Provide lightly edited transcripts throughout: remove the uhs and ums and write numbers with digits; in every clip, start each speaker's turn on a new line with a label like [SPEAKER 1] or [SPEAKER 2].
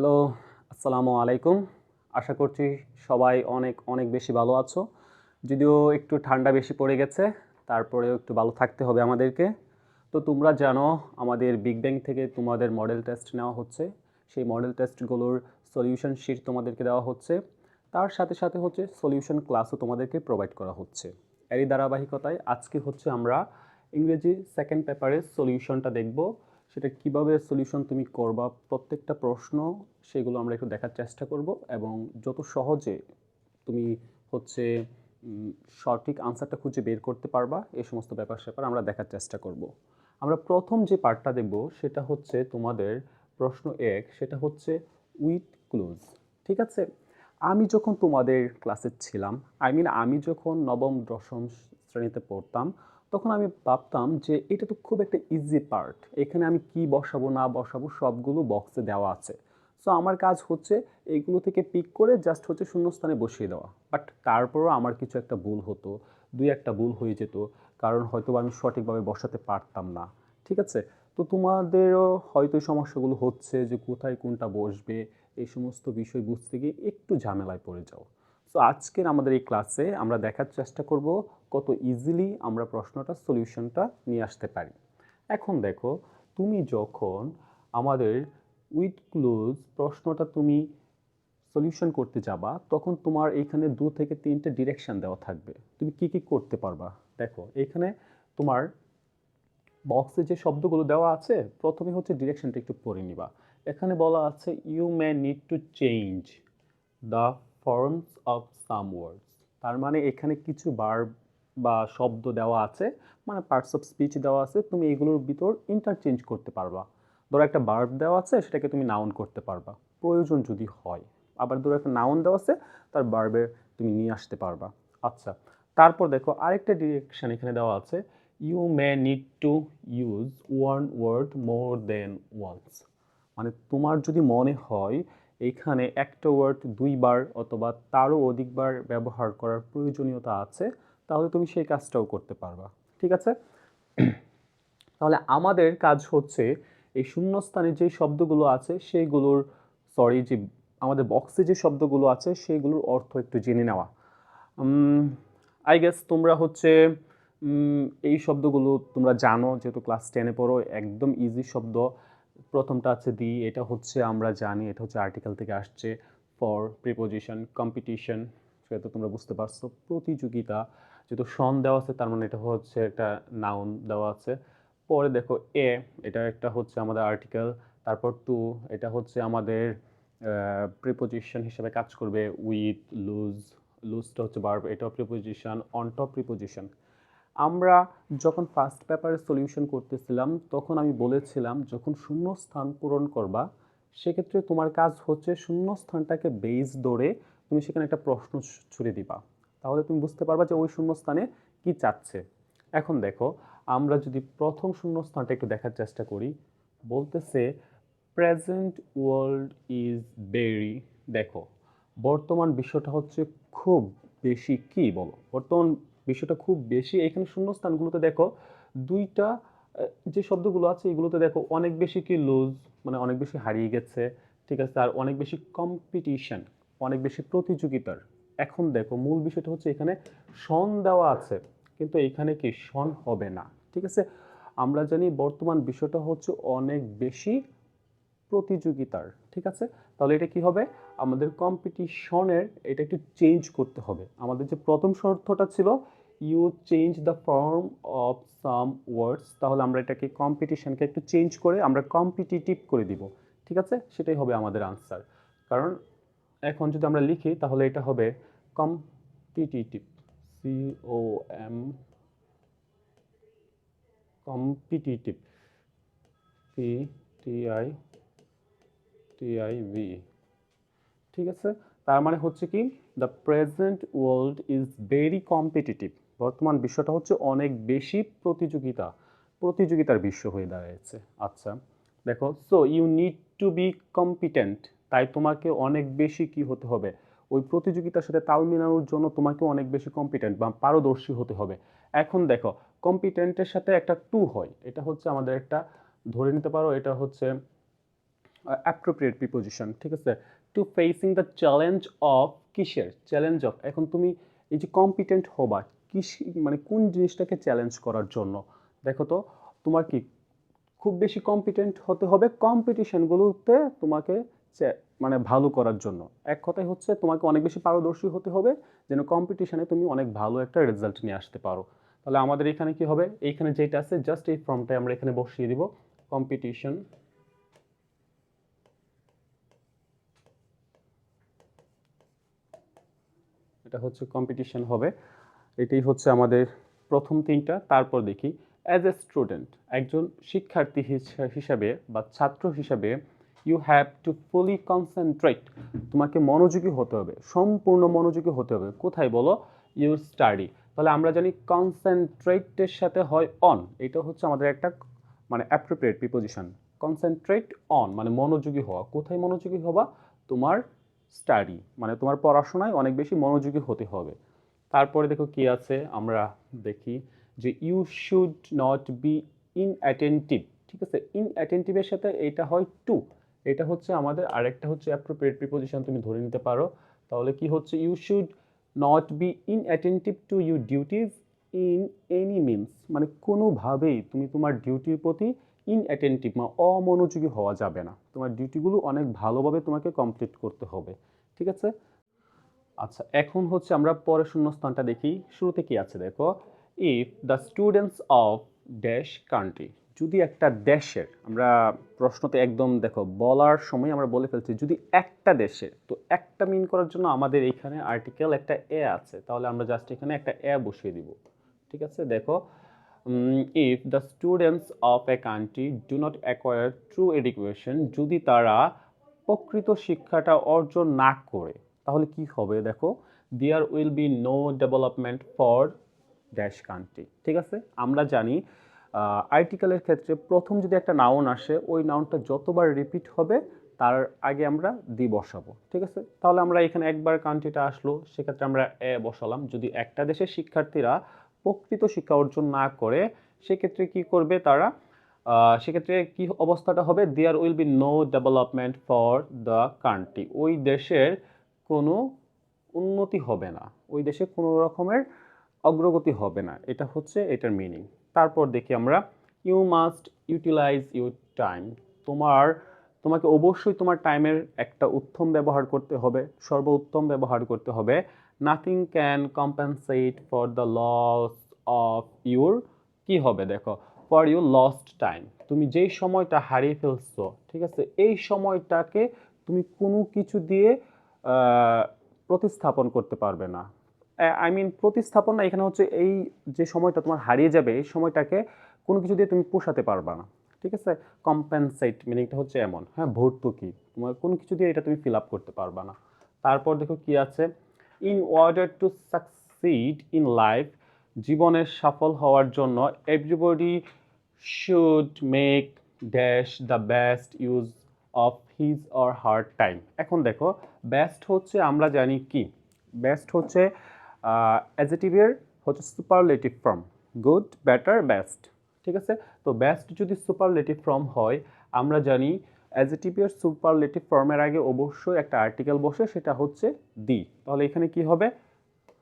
[SPEAKER 1] Hello, আসসালামু আলাইকুম। আশা করছি সবাই অনেক, অনেক বেশি ভালো আছো। যদিও একটু ঠান্ডা বেশি পড়ে গেছে, তারপরেও একটু ভালো থাকতে হবে আমাদেরকে। তো তোমরা জানো আমাদের বিগ ব্যাং থেকে তোমাদের মডেল টেস্ট নেওয়া হচ্ছে। সেই মডেল টেস্টগুলোর সলিউশন শিট তোমাদেরকে দেওয়া হচ্ছে। তার সাথে, সাথে হচ্ছে সলিউশন ক্লাসও তোমাদেরকে প্রোভাইড করা হচ্ছে। এরই ধারাবাহিকতায় আজকে হচ্ছে আমরা ইংরেজি সেকেন্ড পেপারের সলিউশনটা দেখব। সেটা কিভাবে সলিউশন তুমি করবা প্রত্যেকটা প্রশ্ন সেগুলো আমরা একটু দেখার চেষ্টা করব এবং যত সহজে তুমি হচ্ছে সঠিক আনসারটা খুঁজে বের করতে পারবা এই সমস্ত ব্যাপার আমরা দেখার চেষ্টা করব। আমরা প্রথম যে পার্টটা দেখব সেটা হচ্ছে তোমাদের প্রশ্ন 1, সেটা হচ্ছে উইথ ক্লুজ। ঠিক আছে? আমি যখন তোমাদের ক্লাসে ছিলাম, আমি যখন নবম দশম শ্রেণীতে পড়তাম, তখন আমি ভাবতাম যে এটা তো খুব একটা ইজি পার্ট, এখানে আমি কি বসাবো না বসাবো সবগুলো বক্সে দেওয়া আছে। সো আমার কাজ হচ্ছে এইগুলো থেকে পিক করে জাস্ট হচ্ছে শূন্যস্থানে বসিয়ে দেওয়া। বাট তারপরও আমার কিছু একটা ভুল হতো, দুই একটা ভুল হয়ে যেত, কারণ হয়তো আমি সঠিকভাবে বসাতে পারতাম না। ঠিক আছে? তো তোমাদেরও হয়তো এই সমস্যাগুলো হচ্ছে যে কোথায় কোনটা বসবে, এই সমস্ত বিষয় বুঝতে গিয়ে একটু ঝামেলায় পড়ে যাও। সো আজকের আমাদের এই ক্লাসে আমরা দেখার চেষ্টা করব কত ইজিলি আমরা প্রশ্নটা সলিউশনটা নিয়ে আসতে পারি। এখন দেখো, তুমি যখন আমাদের উইথ ক্লোজ প্রশ্নটা তুমি সলিউশন করতে যাবা, তখন তোমার এইখানে 2 থেকে 3টে ডিরেকশন দেওয়া থাকবে। তুমি কি কি করতে পারবা? দেখো, এইখানে তোমার বক্সে যে শব্দগুলো দেওয়া আছে, প্রথমে হচ্ছে ডিরেকশনটা একটু পড়ে নিবা। এখানে বলা আছে you may need to change the forms of some words. তার মানে এখানে কিছু ভার্ব বা শব্দ দেওয়া আছে, মানে পার্টস অফ স্পিচ দেওয়া আছে, তুমি এগুলোর ভিতর ইন্টারচেঞ্জ করতে পারবা। ধরো একটা ভার্ব দেওয়া আছে, সেটাকে তুমি নাউন করতে পারবা প্রয়োজন যদি হয়। আবার ধরো একটা নাউন দেওয়া আছে, তার ভার্বে তুমি নিয়ে আসতে পারবা। আচ্ছা, তারপর দেখো আরেকটা ডিরেকশন এখানে দেওয়া আছে, you may need to use one word more then once. মানে তোমার যদি মনে হয় এইখানে একটা ওয়ার্ড দুইবার অথবা তারও অধিকবার ব্যবহার করার প্রয়োজনীয়তা আছে, তাহলে তুমি সেই কাজটাও করতে পারবা। ঠিক আছে? তাহলে আমাদের কাজ হচ্ছে এই শূন্যস্থানে যে শব্দগুলো আছে সেইগুলোর, যে আমাদের বক্সে যে শব্দগুলো আছে সেইগুলোর অর্থ একটু জেনে নেওয়া। আই গেস তোমরা হচ্ছে এই শব্দগুলো তোমরা জানো, যেহেতু ক্লাস 10-এ পড়ো, একদম ইজি শব্দ। প্রথমটা আছে দি, এটা হচ্ছে আমরা জানি এটা হচ্ছে আর্টিকেল থেকে আসছে। ফর, প্রিপোজিশন, কম্পিটিশন, সেটা তো তোমরা বুঝতে পারছো। প্রতিযোগিতা, যেহেতু সন দেওয়া আছে তার মানে এটা হচ্ছে একটা নাউন দেওয়া আছে। পরে দেখো এ, এটা একটা হচ্ছে আমাদের আর্টিকেল। তারপর টু, এটা হচ্ছে আমাদের প্রিপোজিশন হিসেবে কাজ করবে। উইথ, লুজ, লুজটা হচ্ছে ভার্ব, এটাও প্রিপোজিশন। On top preposition. আমরা যখন ফার্স্ট পেপারে সলিউশন করতেছিলাম তখন আমি বলেছিলাম যখন শূন্য স্থান পূরণ করবা, সেক্ষেত্রে তোমার কাজ হচ্ছে শূন্য স্থানটাকে বেস ধরে তুমি সেখানে একটা প্রশ্ন ছুড়ে দিবা। তাহলে তুমি বুঝতে পারবা যে ওই শূন্য স্থানে কি চাচ্ছে। এখন দেখো, আমরা যদি প্রথম শূন্য স্থানটা একটু দেখার চেষ্টা করি, বলতেছে প্রেজেন্ট ওয়ার্ল্ড ইজ ভেরি। দেখো, বর্তমান বিশ্বটা হচ্ছে খুব বেশি, কি বলো, বর্তমান বিষয়টা খুব বেশি। এখানে শূন্যস্থানগুলোতে দেখো দুইটা যে শব্দগুলো আছে এগুলোতে দেখো অনেক বেশি কি লুজ, মানে অনেক বেশি হারিয়ে গেছে। ঠিক আছে? আর অনেক বেশি কম্পিটিশন, অনেক বেশি প্রতিযোগিতার। এখন দেখো মূল বিষয়টা হচ্ছে এখানে সন দেওয়া আছে, কিন্তু এখানে কি সন হবে না। ঠিক আছে? আমরা জানি বর্তমান বিষয়টা হচ্ছে অনেক বেশি প্রতিযোগিতার। ঠিক আছে? তাহলে এটা কি হবে, আমাদের কম্পিটিশনের এটা একটু চেঞ্জ করতে হবে। আমাদের যে প্রথম শর্তটা ছিল you change the form of some words, তাহলে আমরা এটাকে কম্পিটিশনকে একটু চেঞ্জ করে আমরা কম্পিটিটিভ করে দিব। ঠিক আছে? সেটাই হবে আমাদের আনসার। কারণ এখন যদি আমরা লিখি তাহলে এটা হবে competitive, C O M, competitive, P T I T I V. ঠিক আছে? তার মানে হচ্ছে কি, the present world is very competitive. বর্তমান বিশ্বটা হচ্ছে অনেক বেশি প্রতিযোগিতার বিশ্ব হয়ে দাঁড়িয়েছে। আচ্ছা, দেখো, so you need to be competent. তাই তোমাকে অনেক বেশি কি হতে হবে, ওই প্রতিযোগিতার সাথে তাল মেলানোর জন্য তোমাকে অনেক বেশি কম্পিটেন্ট বা পারদর্শী হতে হবে। এখন দেখো, কম্পিটেন্টের সাথে একটা টু হয়, এটা হচ্ছে আমাদের একটা, ধরে নিতে পারো এটা হচ্ছে অ্যাপ্রোপ্রিয়েট প্রিপোজিশন, ঠিক আছে। To facing the challenge of, কিসের চ্যালেঞ্জ অফ, এখন তুমি এই যে কম্পিটেন্ট হবা মানে কোন জিনিসটাকে চ্যালেঞ্জ করার জন্য। দেখো তো তোমার কি খুব বেশি কম্পিটেন্ট হতে হবে কম্পিটিশনগুলোতে তোমাকে মানে ভালো করার জন্য। এক কথায় হচ্ছে তোমাকে অনেক বেশি পারদর্শী হতে হবে যেন কম্পিটিশনে তুমি অনেক ভালো একটা রেজাল্ট নিয়ে আসতে পারো। তাহলে আমাদের এখানে কি হবে, এইখানে যেটা আছে জাস্ট এই ফর্মটাই আমরা এখানে বসিয়ে দিব, কম্পিটিশন। এটা হচ্ছে কম্পিটিশন হবে, এটাই হচ্ছে আমাদের প্রথম তিনটা। তারপর দেখি অ্যাজ এ স্টুডেন্ট, একজন শিক্ষার্থী হিসাবে বা ছাত্র হিসাবে, you have to fully concentrate, তোমাকে মনোযোগী হতে হবে, সম্পূর্ণ মনোযোগী হতে হবে। কোথায় বলো, ইউর স্টাডি। তাহলে আমরা জানি কনসেন্ট্রেটের সাথে হয় অন, এটা হচ্ছে আমাদের একটা মানে অ্যাপ্রোপ্রিয়েট প্রিপোজিশন। কনসেন্ট্রেট অন মানে মনোযোগী হওয়া। কোথায় মনোযোগী হবা, তোমার স্টাডি মানে তোমার পড়াশোনায় অনেক বেশি মনোযোগী হতে হবে। তারপরে দেখো কি আছে, আমরা দেখি যে ইউ শুড নট বি ইনঅ্যাটেন্টিভ, ঠিক আছে। ইনঅ্যাটেন্টিভের সাথে এটা হয় টু, এটা হচ্ছে আমাদের আরেকটা হচ্ছে অ্যাপ্রোপ্রিয়েট প্রিপোজিশন, তুমি ধরে নিতে পারো। তাহলে কি হচ্ছে, you should not be inattentive to your duties in any means, মানে কোনোভাবেই তুমি তোমার ডিউটির প্রতি ইনঅ্যাটেন্টিভ মানে অমনোযোগী হওয়া যাবে না, তোমার ডিউটিগুলো অনেক ভালোভাবে তোমাকে কমপ্লিট করতে হবে, ঠিক আছে। আচ্ছা, এখন হচ্ছে আমরা পরের শূন্যস্থানটা দেখি। শুরুতে কি আছে দেখো, if the students of dash country, যদি একটা দেশের, আমরা প্রশ্নতে একদম দেখো বলার সময় আমরা বলে ফেলছি যদি একটা দেশের, তো একটা মিন করার জন্য আমাদের এখানে আর্টিকেল একটা এ আছে, তাহলে আমরা জাস্ট এখানে একটা এ বসিয়ে দিব, ঠিক আছে। দেখো, if the students of a country do not acquire true education, যদি তারা প্রকৃত শিক্ষাটা অর্জন না করে, তাহলে কি হবে দেখো, there will be no development for dash country, ঠিক আছে। আমরা জানি আর্টিকেলের ক্ষেত্রে প্রথম যদি একটা নাউন আসে, ওই নাউনটা যতবার রিপিট হবে তার আগে আমরা দি বসাবো, ঠিক আছে। তাহলে আমরা এখানে একবার কান্ট্রিটা আসলো, সেক্ষেত্রে আমরা এ বসালাম। যদি একটা দেশের শিক্ষার্থীরা প্রকৃত শিক্ষা অর্জন না করে, সেক্ষেত্রে কি করবে তারা, সেক্ষেত্রে কি অবস্থাটা হবে, there will be no development for the country, ওই দেশের কোনো উন্নতি হবে না, ওই দেশে কোনো রকমের অগ্রগতি হবে না, এটা হচ্ছে এটার মিনিং। তারপর দেখি আমরা, you must utilise your time, তোমাকে অবশ্যই তোমার টাইমের একটা উত্তম ব্যবহার করতে হবে, সর্বোত্তম ব্যবহার করতে হবে। Nothing can compensate for the loss of your, কি হবে দেখো, ফর ইউর লস্ট টাইম, তুমি যেই সময়টা হারিয়ে ফেলছো, ঠিক আছে, এই সময়টাকে তুমি কোনো কিছু দিয়ে প্রতিস্থাপন করতে পারবে না। আই মিন প্রতিস্থাপন না, এখানে হচ্ছে এই যে সময়টা তোমার হারিয়ে যাবে, এই সময়টাকে কোনো কিছু দিয়ে তুমি পোষাতে পারবে না, ঠিক আছে। কম্পেনসেট মিনিংটা হচ্ছে এমন, হ্যাঁ, ভর্তুকি, তোমার কোনো কিছু দিয়ে এটা তুমি ফিল আপ করতে পারবে না। তারপর দেখো কি আছে, in order to succeed in life, জীবনের সফল হওয়ার জন্য everybody should make dash the best use of his or her time. এখন দেখো, বেস্ট হচ্ছে আমরা জানি কি, বেস্ট হচ্ছে অ্যাডজেক্টিভের হচ্ছে superlative form, good, better, best, ঠিক আছে। তো বেস্ট যদি সুপারলেটিভ ফর্ম হয়, আমরা জানি অ্যাডজেক্টিভের সুপারলেটিভ ফর্মের আগে অবশ্যই একটা আর্টিকেল বসে, সেটা হচ্ছে দি। তাহলে এখানে কি হবে,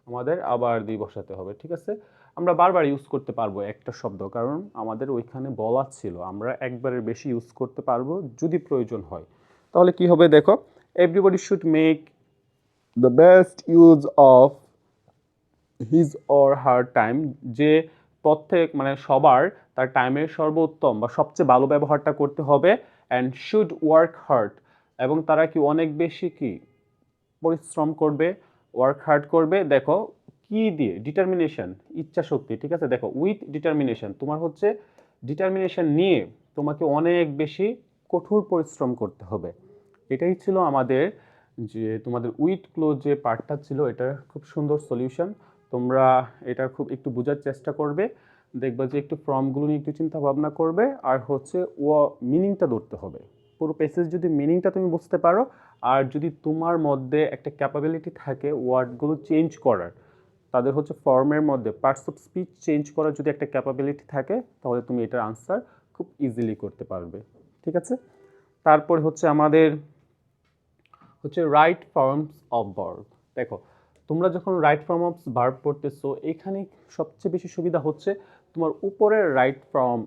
[SPEAKER 1] আমাদের আবার দি বসাতে হবে, ঠিক আছে। আমরা বারবার ইউজ করতে পারবো একটা শব্দ, কারণ আমাদের ওইখানে বলা ছিল আমরা একবারের বেশি ইউজ করতে পারবো যদি প্রয়োজন হয়। তাহলে কি হবে দেখো, everybody should make the best use of his or her time, যে প্রত্যেক মানে সবার তার টাইমের সর্বোত্তম বা সবচেয়ে ভালো ব্যবহারটা করতে হবে। অ্যান্ড শুড ওয়ার্ক হার্ড, এবং তারা কি অনেক বেশি কি পরিশ্রম করবে, ওয়ার্ক হার্ড করবে। দেখো কি দিয়ে, ডিটারমিনেশন, ইচ্ছা শক্তি, ঠিক আছে। দেখো উইথ ডিটারমিনেশন, তোমার হচ্ছে ডিটারমিনেশন নিয়ে তোমাকে অনেক বেশি কঠোর পরিশ্রম করতে হবে। এটাই ছিল আমাদের যে তোমাদের উইথ ক্লোজ যে পার্টটা ছিল, এটার খুব সুন্দর সলিউশন। তোমরা এটা খুব একটু বোঝার চেষ্টা করবে, দেখবা যে একটু ফর্মগুলো নিয়ে একটু চিন্তা ভাবনা করবে, আর হচ্ছে মিনিংটা ধরতে হবে। পুরো প্যাসেজ যদি মিনিংটা তুমি বুঝতে পারো, আর যদি তোমার মধ্যে একটা ক্যাপাবিলিটি থাকে ওয়ার্ডগুলো চেঞ্জ করার, তাদের হচ্ছে ফর্মের মধ্যে পার্টস অফ স্পিচ চেঞ্জ করার যদি একটা ক্যাপাবিলিটি থাকে, তাহলে তুমি এটার আনসার খুব ইজিলি করতে পারবে, ঠিক আছে। তারপর হচ্ছে আমাদের হচ্ছে রাইট ফর্মস অফ ভার্ব। দেখো তোমরা যখন রাইট ফর্ম অফ ভার্ব পড়তেছো এখানে সবচেয়ে বেশি সুবিধা হচ্ছে তোমার উপরের রাইট ফর্ম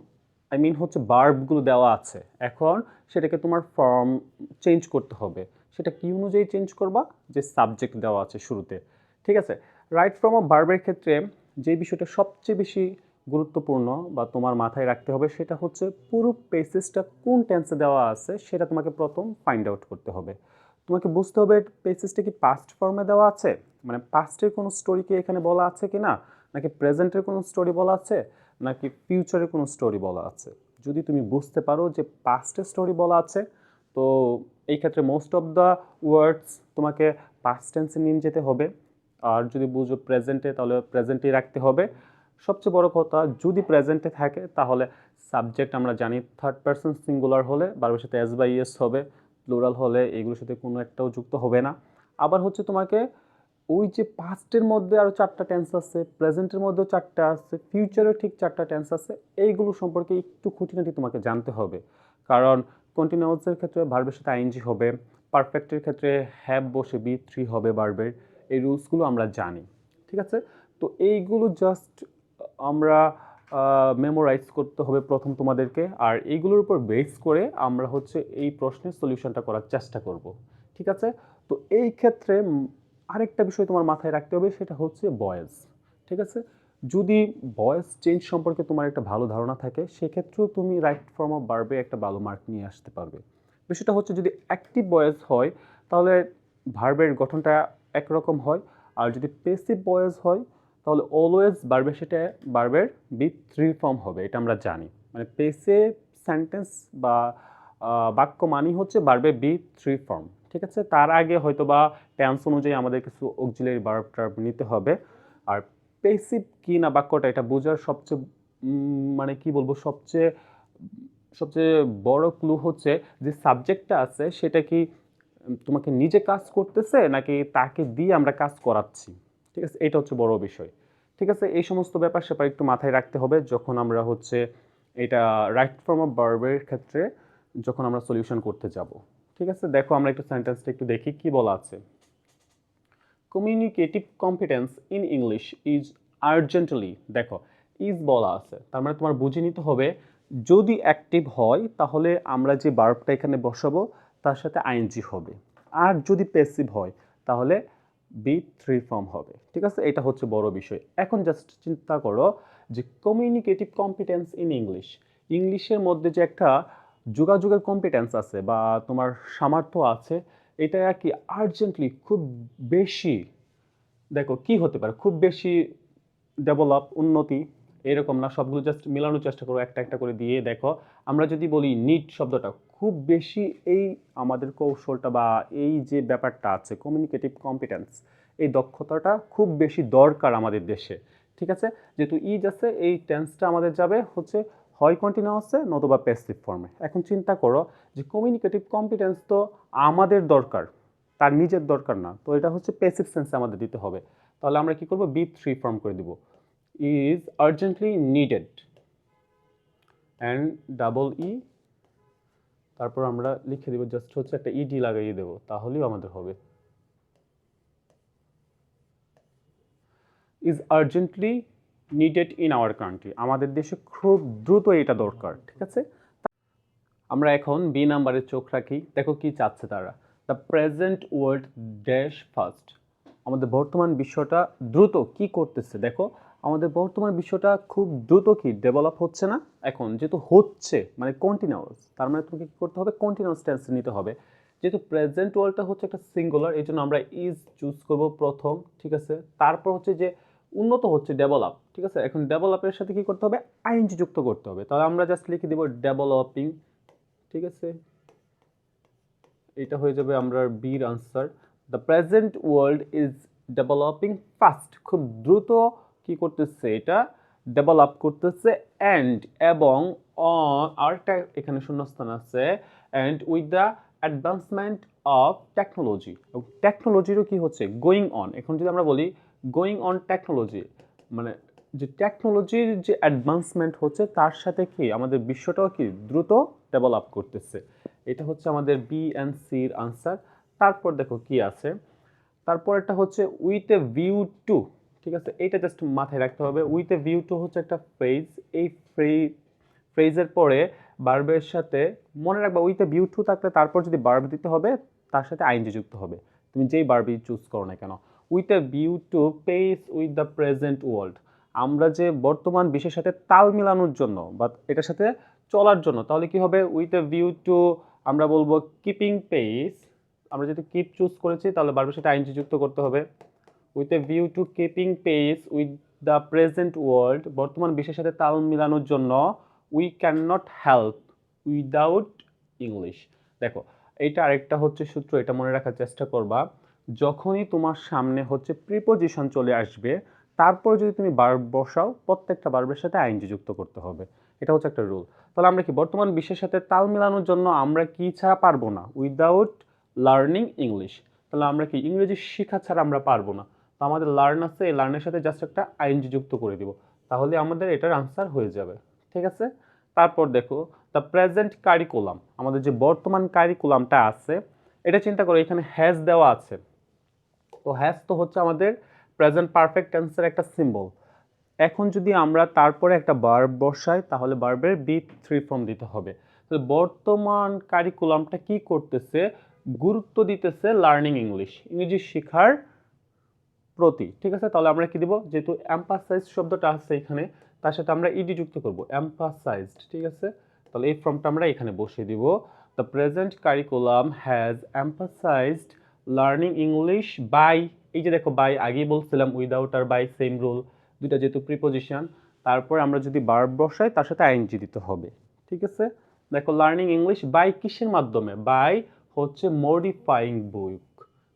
[SPEAKER 1] হচ্ছে ভার্বগুলো দেওয়া আছে, এখন সেটাকে তোমার ফর্ম চেঞ্জ করতে হবে। সেটা কি অনুযায়ী চেঞ্জ করবা, যে সাবজেক্ট দেওয়া আছে শুরুতে, ঠিক আছে। রাইট ফর্ম অফ ভার্বের ক্ষেত্রে যে বিষয়টা সবচেয়ে বেশি গুরুত্বপূর্ণ বা তোমার মাথায় রাখতে হবে সেটা হচ্ছে পুরো পেসেসটা কোন টেন্সে দেওয়া আছে সেটা তোমাকে প্রথম ফাইন্ড আউট করতে হবে। তোমাকে বুঝতে হবে পেসেসটা কি পাস্ট ফর্মে দেওয়া আছে, মানে পাস্টের কোনো স্টোরি কি এখানে বলা আছে কি না, নাকি প্রেজেন্টের কোনো স্টোরি বলা আছে, নাকি ফিউচারের কোনো স্টোরি বলা আছে। যদি তুমি বুঝতে পারো যে পাস্টের স্টোরি বলা আছে, তো এই ক্ষেত্রে মোস্ট অফ দ্য ওয়ার্ডস তোমাকে পাস্ট টেন্সে নিয়ে যেতে হবে। আর যদি বুঝো প্রেজেন্টে, তাহলে প্রেজেন্টেই রাখতে হবে। সবচেয়ে বড় কথা, যদি প্রেজেন্টে থাকে তাহলে সাবজেক্ট আমরা জানি থার্ড পারসন সিঙ্গুলার হলে ভার্বের সাথে এস বা ইএস হবে, প্লুরাল হলে এগুলোর সাথে কোনো একটাও যুক্ত হবে না। আবার হচ্ছে তোমাকে ওই যে পাস্টের মধ্যে আরও 4টা টেন্স আছে, প্রেজেন্টের মধ্যেও 4টা আছে, ফিউচারেও ঠিক 4টা টেন্স আছে, এইগুলো সম্পর্কে একটু খুঁটিনাটি তোমাকে জানতে হবে। কারণ কন্টিনিউয়াসের ক্ষেত্রে ভার্বের সাথে আইএনজি হবে, পারফেক্টের ক্ষেত্রে হ্যাভ বসে বি থ্রি হবে ভার্বের, এই রুলসগুলো আমরা জানি, ঠিক আছে। তো এইগুলো জাস্ট আমরা মেমোরাইজ করতে হবে প্রথম তোমাদেরকে, আর এইগুলোর উপর বেস করে আমরা হচ্ছে এই প্রশ্নের সলিউশনটা করার চেষ্টা করব, ঠিক আছে। তো এই ক্ষেত্রে আরেকটা বিষয় তোমার মাথায় রাখতে হবে, সেটা হচ্ছে ভয়েস, ঠিক আছে। যদি ভয়েস চেঞ্জ সম্পর্কে তোমার একটা ভালো ধারণা থাকে সেক্ষেত্রেও তুমি রাইট ফর্ম অফ ভার্বে একটা ভালো মার্ক নিয়ে আসতে পারবে। বিষয়টা হচ্ছে যদি অ্যাক্টিভ ভয়েস হয় তাহলে ভার্বের গঠনটা একরকম হয়, আর যদি প্যাসিভ ভয়েস হয় তাহলে অলওয়েজ ভার্বের সেটা ভার্বের বি থ্রি ফর্ম হবে, এটা আমরা জানি। মানে প্যাসিভ সেন্টেন্স বা বাক্য মানি হচ্ছে ভার্বের বি থ্রি ফর্ম, ঠিক আছে। তার আগে হয়তো বা টেন্স অনুযায়ী আমাদের কিছু অক্সিলারি ভার্ব টার্ব নিতে হবে। আর প্যাসিভ কি না বাক্যটা এটা বোঝার সবচেয়ে মানে কি বলবো, সবচেয়ে সবচেয়ে বড় ক্লু হচ্ছে যে সাবজেক্টটা আছে সেটা কি তোমাকে নিজে কাজ করতেছে নাকি তাকে দিয়ে আমরা কাজ করাচ্ছি, ঠিক আছে। এটা হচ্ছে বড় বিষয়, ঠিক আছে। এই সমস্ত ব্যাপার স্যাপার একটু মাথায় রাখতে হবে যখন আমরা হচ্ছে এটা রাইট ফর্ম অফ ভার্বের ক্ষেত্রে যখন আমরা সলিউশন করতে যাব, ঠিক আছে। দেখো আমরা একটু সেন্টেন্সটা একটু দেখি কি বলা আছে। Communicative competence in English is urgently, দেখো ইজ বলা আছে, তার মানে তোমার বুঝে নিতে হবে যদি অ্যাক্টিভ হয় তাহলে আমরা যে ভার্বটা এখানে বসাবো তার সাথে আইএনজি হবে, আর যদি প্যাসিভ হয় তাহলে বি থ্রি ফর্ম হবে, ঠিক আছে। এটা হচ্ছে বড় বিষয়। এখন জাস্ট চিন্তা করো যে কমিউনিকেটিভ কম্পিটেন্স ইন ইংলিশ, ইংলিশের মধ্যে যে একটা যোগাযোগের কম্পিটেন্স আছে বা তোমার সামর্থ্য আছে, এটা কি আর্জেন্টলি খুব বেশি, দেখো কি হতে পারে খুব বেশি ডেভেলপ উন্নতি, এরকম না, সবগুলো জাস্ট মেলানোর চেষ্টা করো একটা একটা করে দিয়ে। দেখো আমরা যদি বলি নিড শব্দটা খুব বেশি, এই আমাদের কৌশলটা বা এই যে ব্যাপারটা আছে কমিউনিকেটিভ কম্পিটেন্স, এই দক্ষতাটা খুব বেশি দরকার আমাদের দেশে, ঠিক আছে। যেহেতু ইজ আছে এই টেন্সটা আমাদের যাবে হচ্ছে হয় কন্টিনিউয়াসে নতুবা প্যাসিভ ফর্মে। এখন চিন্তা করো যে কমিউনিকেটিভ কম্পিটেন্স তো আমাদের দরকার, তার নিজের দরকার না, তো এটা হচ্ছে প্যাসিভ সেন্সে আমাদের দিতে হবে। তাহলে আমরা কি করব, বি থ্রি ফর্ম করে দিব, is urgently needed and double E, তারপর আমরা লিখে দিব জাস্ট হচ্ছে একটা ইডি লাগাইয়ে দেব, তাহলেই আমাদের হবে is urgently needed in our country, আমাদের দেশে খুব দ্রুত এটা দরকার, ঠিক আছে। আমরা এখন বি নাম্বারে চোখ রাখি, দেখো কি চাচ্ছে তারা। The present world dash first, আমাদের বর্তমান বিশ্বটা দ্রুত কি করতেছে, দেখো আমাদের বর্তমান বিশ্বটা খুব দ্রুত কি ডেভেলপ হচ্ছে না। এখন যেহেতু হচ্ছে মানে কন্টিনিউয়াস, তার মানে তোমাকে কী করতে হবে, কন্টিনিউয়াস টেন্স নিতে হবে। যেহেতু প্রেজেন্ট ওয়ার্ল্ডটা হচ্ছে একটা সিঙ্গুলার, এই জন্য আমরা ইজ চুজ করব প্রথম, ঠিক আছে। তারপর হচ্ছে যে উন্নত হচ্ছে ডেভেলপ, ঠিক আছে। এখন ডেভেলপের সাথে কি করতে হবে, আইএনজি যুক্ত করতে হবে, তাহলে আমরা জাস্ট লিখে দিব ডেভেলপিং, ঠিক আছে। এটা হয়ে যাবে আমরা বির answer. The present world is developing fast, খুব দ্রুত কি করতেছে, এটা ডেভেলপ করতেছে। অ্যান্ড এবং আরেকটা এখানে শূন্যস্থান আছে, and with the advancement of technology, টেকনোলজিরও কি হচ্ছে গোয়িং অন। এখন যদি আমরা বলি গোয়িং অন টেকনোলজি, মানে যে টেকনোলজির যে অ্যাডভান্সমেন্ট হচ্ছে তার সাথে কি আমাদের বিশ্বটাও কি দ্রুত ডেভেলপ করতেছে। এটা হচ্ছে আমাদের বি অ্যান্ড সির আনসার। তারপর দেখো কি আছে, তারপর একটা হচ্ছে উইথ এ ভিউ টু, ঠিক আছে, এটা জাস্ট মাথায় রাখতে হবে। উইথ এ ভিউ টু হচ্ছে একটা ফ্রেজ, এই ফ্রেজের পরে বার্বের সাথে মনে রাখবা উইথ এ ভিউ টু থাকলে তারপর যদি বার্ব দিতে হবে তার সাথে আইএনজি যুক্ত হবে, তুমি যেই বার্বই চুজ করো না কেন। With a view to pace with the present world, আমরা যে বর্তমান বিশ্বের সাথে তাল মিলানোর জন্য বা এটার সাথে চলার জন্য, তাহলে কি হবে, উইথ এ ভিউ টু আমরা বলবো কিপিং পেস। আমরা যদি কিপ চুজ করেছি তাহলে বার্বের সাথে আইএনজি যুক্ত করতে হবে। With a view to keeping pace with the present world, বর্তমান বিশ্বের সাথে তাল মিলানোর জন্য we can not help without English. দেখো এইটা আরেকটা হচ্ছে সূত্র, এটা মনে রাখার চেষ্টা করবা, যখনই তোমার সামনে হচ্ছে প্রিপোজিশন চলে আসবে তারপর যদি তুমি ভার্ব বসাও প্রত্যেকটা ভার্বের সাথে আইএনজি যুক্ত করতে হবে, এটা হচ্ছে একটা রুল। তাহলে আমরা কি বর্তমান বিশ্বের সাথে তাল মেলানোর জন্য আমরা কি ছাড়া পারবো না, উইদাউট লার্নিং ইংলিশ। তাহলে আমরা কি ইংরেজি শেখা ছাড়া আমরা পারবো না, তো আমাদের লার্ন আছে, এই লার্নের সাথে জাস্ট একটা আইএনজি যুক্ত করে দিব, তাহলে আমাদের এটার আনসার হয়ে যাবে, ঠিক আছে। তারপর দেখো দ্য প্রেজেন্ট কারিকুলাম, আমাদের যে বর্তমান কারিকুলামটা আছে এটা চিন্তা করো, এখানে হ্যাজ দেওয়া আছে, তো হ্যাজ তো হচ্ছে আমাদের প্রেজেন্ট পারফেক্ট টেন্সের একটা সিম্বল। এখন যদি আমরা তারপরে একটা ভার্ব বসাই তাহলে ভার্বের বি থ্রি ফর্ম দিতে হবে। তো বর্তমান কারিকুলামটা কি করতেছে, গুরুত্ব দিতেছে লার্নিং ইংলিশ, ইংরেজি শেখার প্রতি, ঠিক আছে। তাহলে আমরা কি দিব, যেহেতু এম্পাসাইজ শব্দটা আছে এখানে তার সাথে আমরা ইডি যুক্ত করব, এম্পাসাইজড, ঠিক আছে। তাহলে এই ফর্মটা আমরা এখানে বসিয়ে দিব, the present curriculum has emphasised learning English by, এই যে দেখো বাই আগেই বলছিলাম, উইদাউট আর বাই সেম রুল, দুইটা যেহেতু প্রিপোজিশন, তারপর আমরা যদি ভার্ব বসাই তার সাথে আইএনজি দিতে হবে, ঠিক আছে। দেখো লার্নিং ইংলিশ বাই কিসের মাধ্যমে, বাই হচ্ছে মডিফাইং বুক,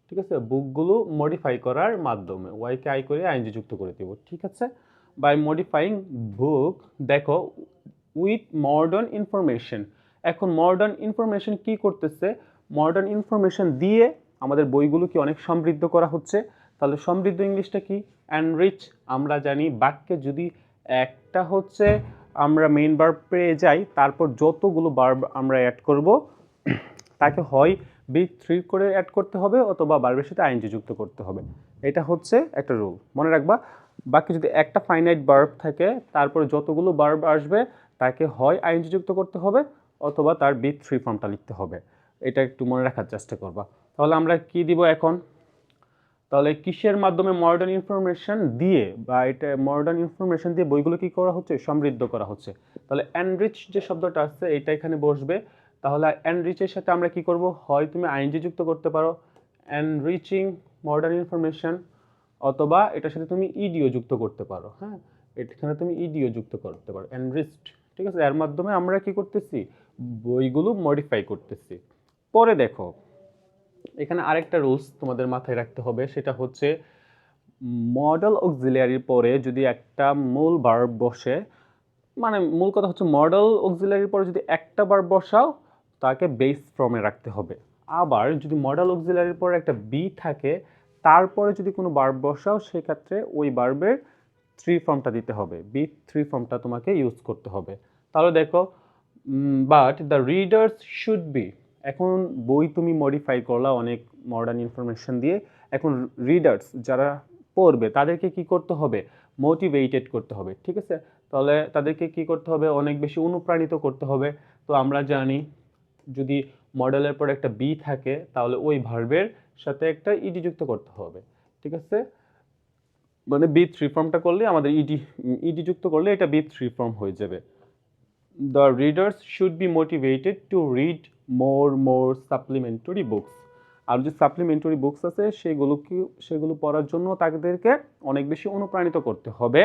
[SPEAKER 1] ঠিক আছে, বুকগুলো মডিফাই করার মাধ্যমে, ওয়াইকে আই করে আইএনজি যুক্ত করে দেব, ঠিক আছে। বাই মডিফাইং বুক, দেখো উইথ মডার্ন ইনফরমেশন, এখন মডার্ন ইনফরমেশন কি করতেছে, মডার্ন ইনফরমেশন দিয়ে আমাদের বইগুলো কি অনেক সমৃদ্ধ করা হচ্ছে। তাহলে সমৃদ্ধ ইংলিশটা কি, এনরিচ। আমরা জানি বাক্যে যদি একটা হচ্ছে আমরা মেইন ভার্ব পেয়ে যাই তারপর যতগুলো ভার্ব আমরা অ্যাড করব তাকে হয় বি থ্রি করে অ্যাড করতে হবে অথবা ভার্বের সাথে আইএনজি যুক্ত করতে হবে, এটা হচ্ছে একটা রুল মনে রাখবা। বাকি যদি একটা ফাইনাইট ভার্ব থাকে তারপরে যতগুলো ভার্ব আসবে তাকে হয় আইএনজি যুক্ত করতে হবে অথবা তার বি থ্রি ফর্মটা লিখতে হবে, এটা একটু মনে রাখার চেষ্টা করবা। তাহলে আমরা কি দিব এখন, তাহলে কিসের মাধ্যমে মডার্ন ইনফরমেশন দিয়ে, বা এটা মডার্ন ইনফরমেশন দিয়ে বইগুলো কি করা হচ্ছে, সমৃদ্ধ করা হচ্ছে। তাহলে এনরিচ যে শব্দটা আছে এটা এখানে বসবে, তাহলে এনরিচের সাথে আমরা কি করব, হয় তুমি আইএনজি যুক্ত করতে পারো, এনরিচিং মডার্ন ইনফরমেশন, অথবা এটার সাথে তুমি ইডিও যুক্ত করতে পারো, হ্যাঁ, এখানে তুমি ইডিও যুক্ত করতে পারো, এনরিচড, ঠিক আছে। এর মাধ্যমে আমরা কি করতেছি, বইগুলো মডিফাই করতেছি। পরে দেখো এখানে আরেকটা রুলস তোমাদের মাথায় রাখতে হবে, সেটা হচ্ছে মডেল অক্সিলিয়ারির পরে যদি একটা মূল ভার্ব বসে, মানে মূল কথা হচ্ছে মডেল অক্সিলিয়ারির পরে যদি একটা ভার্ব বসাও তাকে বেস ফর্মে রাখতে হবে। আবার যদি মডেল অক্সিলিয়ারির পরে একটা বি থাকে তারপরে যদি কোনো ভার্ব বসাও সেক্ষেত্রে ওই ভার্বের থ্রি ফর্মটা দিতে হবে, বি থ্রি ফর্মটা তোমাকে ইউজ করতে হবে। তাহলে দেখো but the readers should be, এখন বই তুমি মডিফাই করলা অনেক মডার্ন ইনফরমেশন দিয়ে, এখন রিডার্স যারা পড়বে তাদেরকে কি করতে হবে, মোটিভেটেড করতে হবে, ঠিক আছে। তাহলে তাদেরকে কি করতে হবে, অনেক বেশি অনুপ্রাণিত করতে হবে। তো আমরা জানি যদি মডেলের পর একটা বি থাকে তাহলে ওই ভার্বের সাথে একটা ইডি যুক্ত করতে হবে, ঠিক আছে। মানে বি থ্রি ফর্মটা করলে আমাদের ইডি যুক্ত করলে এটা বি থ্রি ফর্ম হয়ে যাবে। The readers should be motivated to read more supplementary books. আর যে সাপ্লিমেন্টারি বুকস আছে সেগুলো পড়ার জন্য তাদেরকে অনেক বেশি অনুপ্রাণিত করতে হবে।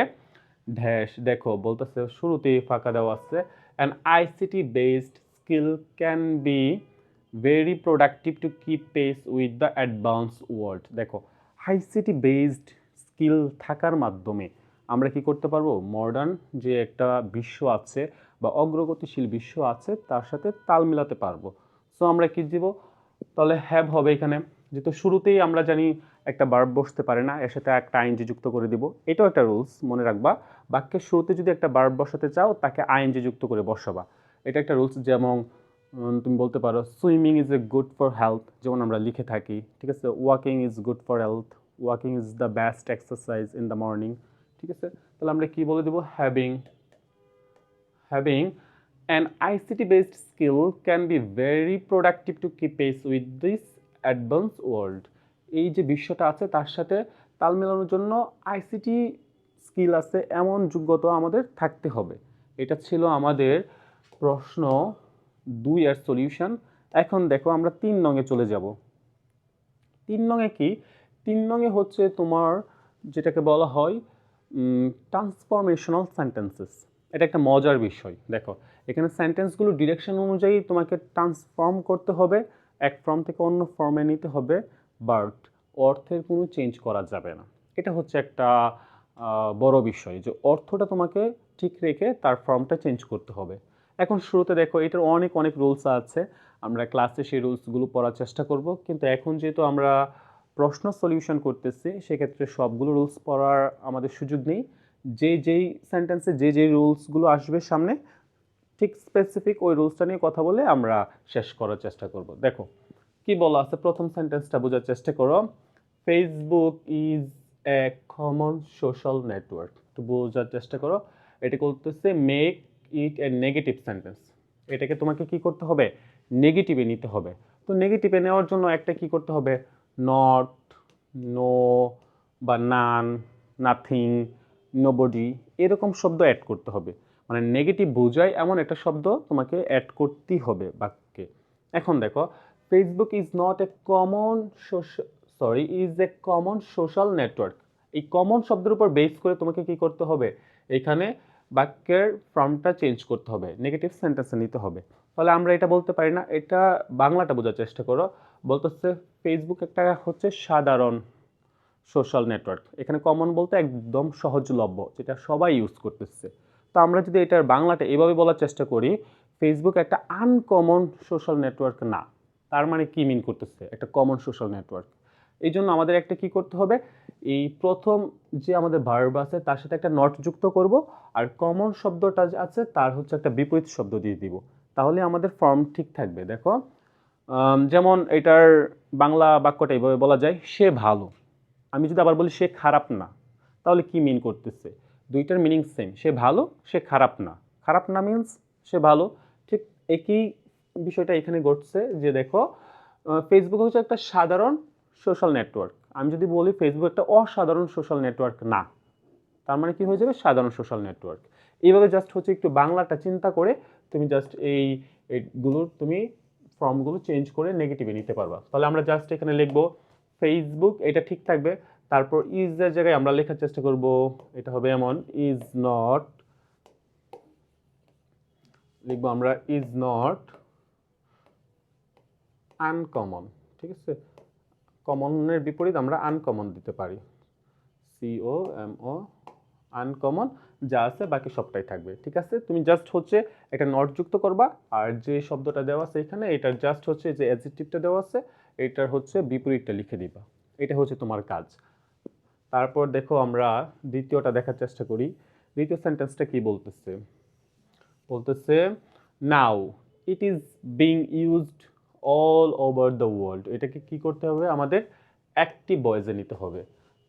[SPEAKER 1] ড্যাশ দেখো বলতেছে শুরুতেই ফাঁকা দেওয়া আছে, an ICT based skill can be very productive to keep pace with the advance world. দেখো আইসিটি বেসড স্কিল থাকার মাধ্যমে আমরা কি করতে পারবো, মডার্ন যে একটা বিশ্ব আছে বা অগ্রগতিশীল বিশ্ব আছে তার সাথে তাল মিলাতে পারবো। সো আমরা কি দিব, তাহলে হ্যাভ হবে এখানে, যেহেতু শুরুতেই আমরা জানি একটা ভার্ব বসতে পারে না, এর সাথে একটা আইএনজি যুক্ত করে দিব, এটাও একটা রুলস মনে রাখবা। বাক্যের শুরুতে যদি একটা ভার্ব বসাতে চাও তাকে আইএনজি যুক্ত করে বসাবা, এটা একটা রুলস। যেমন তুমি বলতে পারো swimming is a good for health, যেমন আমরা লিখে থাকি, ঠিক আছে। Walking is good for health, walking is the best exercise in the morning, ঠিক আছে। তাহলে আমরা কি বলে দেবো, having an ICT based skill can be very productive to keep pace with this advanced world. এই যে বিশ্বটা আছে তার সাথে তাল মেলানোর জন্য আইসিটি স্কিল আছে এমন যোগ্যতা আমাদের থাকতে হবে। এটা ছিল আমাদের প্রশ্ন 2 এর সলিউশন। এখন দেখো আমরা 3 নংয়ে চলে যাব। 3 নংয়ে কি, 3 নংয়ে হচ্ছে তোমার যেটাকে বলা হয় ট্রান্সফরমেশনাল সেন্টেন্সেস। এটা একটা মজার বিষয়। দেখো এখানে সেন্টেন্সগুলো ডিরেকশন অনুযায়ী তোমাকে ট্রান্সফর্ম করতে হবে, এক ফর্ম থেকে অন্য ফর্মে নিতে হবে, বাট অর্থের কোনো চেঞ্জ করা যাবে না। এটা হচ্ছে একটা বড় বিষয় যে অর্থটা তোমাকে ঠিক রেখে তার ফর্মটা চেঞ্জ করতে হবে। এখন শুরুতে দেখো এটার অনেক অনেক রুলস আছে, আমরা ক্লাসে সেই রুলসগুলো পড়ার চেষ্টা করব, কিন্তু এখন যেহেতু আমরা প্রশ্ন সলিউশন করতেছি সেক্ষেত্রে সবগুলো রুলস পড়ার আমাদের সুযোগ নেই। যেই সেন্টেন্সে যেই রুলসগুলো আসবে সামনে ঠিক স্পেসিফিক ওই রুলসটা নিয়ে কথা বলে আমরা শেষ করার চেষ্টা করব। দেখো কি বলা আছে, প্রথম সেন্টেন্সটা বোঝার চেষ্টা করো। Facebook is a common social network. তো বোঝার চেষ্টা করো, এটা করতেছে make it A negative sentence. এটাকে তোমাকে কি করতে হবে, নেগেটিভে নিতে হবে। তো নেগেটিভে নেওয়ার জন্য একটা কি করতে হবে, নট, নো বা নান, নাথিং, নোবডি এরকম শব্দ অ্যাড করতে হবে। মানে নেগেটিভ বোঝায় এমন একটা শব্দ তোমাকে অ্যাড করতেই হবে বাক্যে। এখন দেখো Facebook is not a common is a common social network. এই কমন শব্দের উপর বেস করে তোমাকে কি করতে হবে, এখানে বাক্যের ফর্মটা চেঞ্জ করতে হবে, নেগেটিভ সেন্টেন্সে নিতে হবে। তাহলে আমরা এটা বলতে পারি না, এটা বাংলাটা বোঝার চেষ্টা করো। বলতেছে ফেসবুক একটা হচ্ছে সাধারণ সোশ্যাল নেটওয়ার্ক। এখানে কমন বলতে একদম সহজলভ্য, যেটা সবাই ইউজ করতেছে। তো আমরা যদি এটার বাংলাটা এভাবে বলার চেষ্টা করি, ফেসবুক একটা আনকমন সোশ্যাল নেটওয়ার্ক না, তার মানে কি মিন করতেছে, একটা কমন সোশ্যাল নেটওয়ার্ক। এই জন্য আমাদের একটা কি করতে হবে, এই প্রথম যে আমাদের ভার্ব আছে তার সাথে একটা নট যুক্ত করব, আর কমন শব্দটা আছে তার হচ্ছে একটা বিপরীত শব্দ দিয়ে দিব, তাহলে আমাদের ফর্ম ঠিক থাকবে। দেখো যেমন এটার বাংলা বাক্যটা এইভাবে বলা যায়, সে ভালো। আমি যদি আবার বলি সে খারাপ না, তাহলে কি মিন করতেছে, দুইটার মিনিং সেম, সে ভালো সে খারাপ না। খারাপ না মিন্স সে ভালো। ঠিক একই বিষয়টা এখানে ঘটছে যে দেখো ফেসবুক হচ্ছে একটা সাধারণ সোশ্যাল নেটওয়ার্ক। আমি যদি বলি ফেসবুক একটা অসাধারণ সোশ্যাল নেটওয়ার্ক না, তার মানে কি হয়ে যাবে, সাধারণ সোশ্যাল নেটওয়ার্ক। এইভাবে জাস্ট হচ্ছে একটু বাংলাটা চিন্তা করে তুমি জাস্ট এইগুলোর তুমি ফর্মগুলো চেঞ্জ করে নেগেটিভে নিতে পারবা। তাহলে আমরা জাস্ট এখানে লিখবো ফেসবুক, এটা ঠিক থাকবে। তারপর ইজ এর জায়গায় আমরা লেখার চেষ্টা করব, এটা হবে এমন, ইজ নট, লিখবো আমরা ইজ নট আনকমন, ঠিক আছে। কমনের বিপরীত আমরা আনকমন দিতে পারি, COMO, আনকমন। যা আছে বাকি সবটাই থাকবে, ঠিক আছে। তুমি জাস্ট হচ্ছে একটা নট যুক্ত করবা, আর যে শব্দটা দেওয়া আছে এখানে এটার জাস্ট হচ্ছে যে অ্যাডজেক্টিভটা দেওয়া আছে এটার হচ্ছে বিপরীতটা লিখে দিবা, এটা হচ্ছে তোমার কাজ। তারপর দেখো আমরা দ্বিতীয়টা দেখার চেষ্টা করি। দ্বিতীয় সেন্টেন্সটা কি বলতেছে, বলতেছে now it is being used all over the world. এটাকে কি করতে হবে, আমাদের অ্যাক্টিভ ভয়েসে নিতে হবে।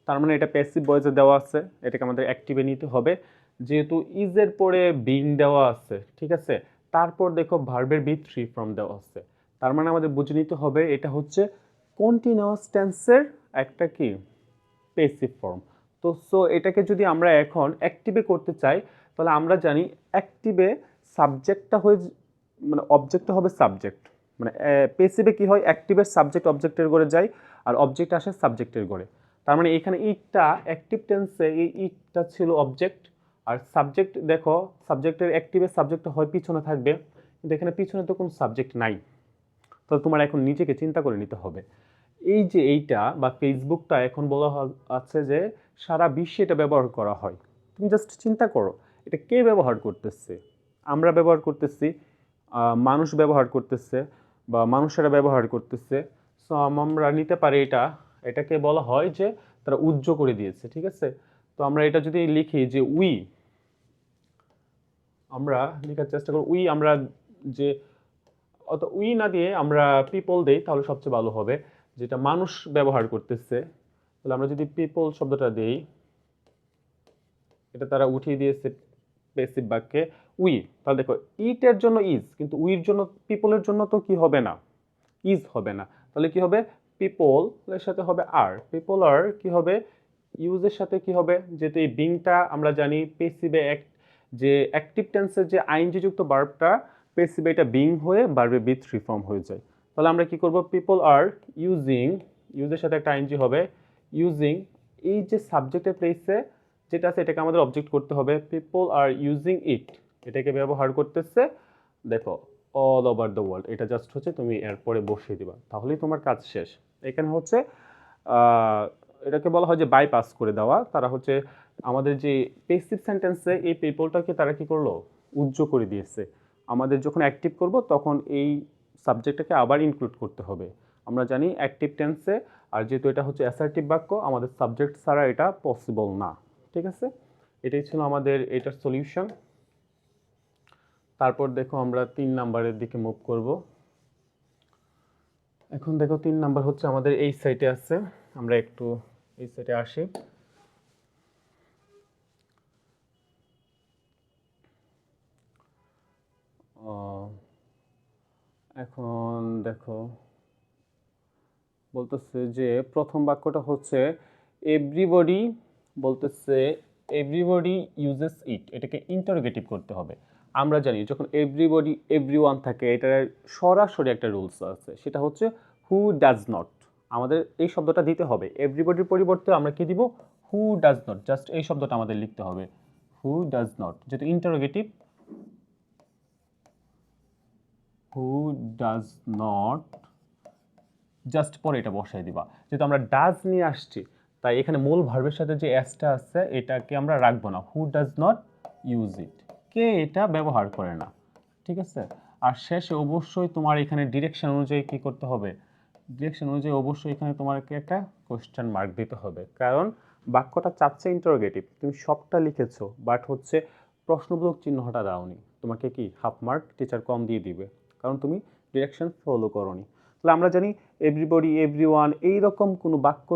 [SPEAKER 1] তার মানে এটা প্যাসিভ ভয়েসে দেওয়া আছে, এটাকে আমাদের অ্যাক্টিভে নিতে হবে। যেহেতু ইজের পরে বিং দেওয়া আছে, ঠিক আছে, তারপর দেখো ভার্বের থ্রি ফর্ম দেওয়া আছে, তার মানে আমাদের বুঝে নিতে হবে এটা হচ্ছে কন্টিনিউয়াস টেন্সের একটা কি প্যাসিভ ফর্ম। তো সো এটাকে যদি আমরা এখন অ্যাক্টিভে করতে চাই, তাহলে আমরা জানি অ্যাক্টিভে সাবজেক্টটা হয়ে মানে অবজেক্টটা হবে সাবজেক্ট। মানে প্যাসিভে কি হয়, অ্যাক্টিভের সাবজেক্ট অবজেক্টের ঘরে যায় আর অবজেক্ট আসে সাবজেক্টের ঘরে। তার মানে এখানে ইটটা অ্যাক্টিভ টেন্সে এই ইটটা ছিল অবজেক্ট, আর সাবজেক্ট দেখো সাবজেক্টের অ্যাক্টিভের সাবজেক্টটা হয় পিছনে থাকবে, কিন্তু এখানে পিছনে তো কোনো সাবজেক্ট নাই। তো তোমার এখন নিজেকে চিন্তা করে নিতে হবে, এই যে এইটা বা ফেসবুকটা এখন বলা আছে যে সারা বিশ্বে এটা ব্যবহার করা হয়। তুমি জাস্ট চিন্তা করো এটা কে ব্যবহার করতেছে, আমরা ব্যবহার করতেছি, মানুষ ব্যবহার করতেছে বা মানুষেরা ব্যবহার করতেছে। সো আমরা নিতে পারি এটাকে বলা হয় যে তারা উজ্জ্ব করে দিয়েছে, ঠিক আছে। তো আমরা এটা যদি লিখি যে আমরা লেখার চেষ্টা করি আমরা যে অত উই না দিয়ে আমরা পিপল দেই তাহলে সবচেয়ে ভালো হবে, যেটা মানুষ ব্যবহার করতেছে। তাহলে আমরা যদি পিপল শব্দটা দেই, এটা তারা উঠিয়ে দিয়েছে পেসিভ বাক্যে উই। তাহলে দেখো ইটের জন্য ইজ, কিন্তু উইর জন্য পিপলের জন্য তো কি হবে না, ইজ হবে না। তাহলে কি হবে, পিপল এর সাথে হবে আর, পিপল আর কি হবে, ইউজের সাথে কি হবে, যেহেতু এই বিংটা আমরা জানি পেসিভে যে অ্যাক্টিভ টেন্সের যে আইনজি যুক্ত ভার্বটা পেসিভে এটা বিং হয়ে ভার্বে বি থ্রি ফর্ম হয়ে যায়। তাহলে আমরা কি করব, পিপল আর ইউজিং, ইউজের সাথে একটা আইনজি হবে, ইউজিং এই যে সাবজেক্টের প্লেসে যেটা আছে এটাকে আমাদের অবজেক্ট করতে হবে, পিপল আর ইউজিং ইট, এটাকে ব্যবহার করতেছে। দেখো অল ওভার দ্য ওয়ার্ল্ড, এটা জাস্ট হচ্ছে তুমি এরপরে বসিয়ে দিবা, তাহলেই তোমার কাজ শেষ। এখানে হচ্ছে এটাকে বলা হয় যে বাইপাস করে দেওয়া। তারা হচ্ছে আমাদের যে পেসিভ সেন্টেন্সে এই পিপলটাকে তারা কি করলো, উজ্জ্ব করে দিয়েছে। আমাদের যখন অ্যাক্টিভ করব তখন এই সাবজেক্টটাকে আবার ইনক্লুড করতে হবে। আমরা জানি অ্যাক্টিভ টেন্সে, আর যেহেতু এটা হচ্ছে অ্যাসার্টিভ বাক্য, আমাদের সাবজেক্ট ছাড়া এটা পসিবল না। ঠিক আছে, এটাই ছিল আমাদের এটার সলিউশন। তারপর দেখো আমরা 3 নাম্বারের দিকে মুভ করব। এখন দেখো 3 নাম্বার হচ্ছে আমাদের এই সাইটে আছে, আমরা একটু এই সাইটে আসি। এখন দেখো বলতেছে যে প্রথম বাক্যটা হচ্ছে এভরিবডি, বলতেছে এভরিবডি ইউজেস ইট, এটাকে ইন্টারোগেটিভ করতে হবে। আমরা জানি যখন এভরিবডি এভরিওয়ান থাকে এটার সরাসরি একটা রুলস আছে, সেটা হচ্ছে হু ডাজ নট। আমাদের এই শব্দটা দিতে হবে, এভরিবডির পরিবর্তে আমরা কি দিব, হু ডাজ নট, জাস্ট এই শব্দটা আমাদের লিখতে হবে, হু ডাজ নট, যেহেতু interrogative, who does not, just পরে এটা বসাই দিবা। যেহেতু আমরা ডাজ নিয়ে আসছি তাই এখানে মূল ভার্বের সাথে যে এসটা আছে এটাকে আমরা রাখবো না, who does not use it, কে এটা ব্যবহার করে না। ঠিক আছে, আর শেষে অবশ্যই তোমার এখানে ডিরেকশন অনুযায়ী কি করতে হবে, ডিরেকশন অনুযায়ী অবশ্যই এখানে তোমাকে একটা কোশ্চেন মার্ক দিতে হবে, কারণ বাক্যটা চাচ্ছে ইন্টারোগেটিভ, তুমি সবটা লিখেছো বাট হচ্ছে প্রশ্নবোধক চিহ্নটা দাওনি, তোমাকে কি হাফ মার্ক টিচার কম দিয়ে দিবে, কারণ তুমি ডিরেকশন ফলো করোনি। তাহলে আমরা জানি এভরিবডি এভরিওয়ান এইরকম কোনো বাক্য,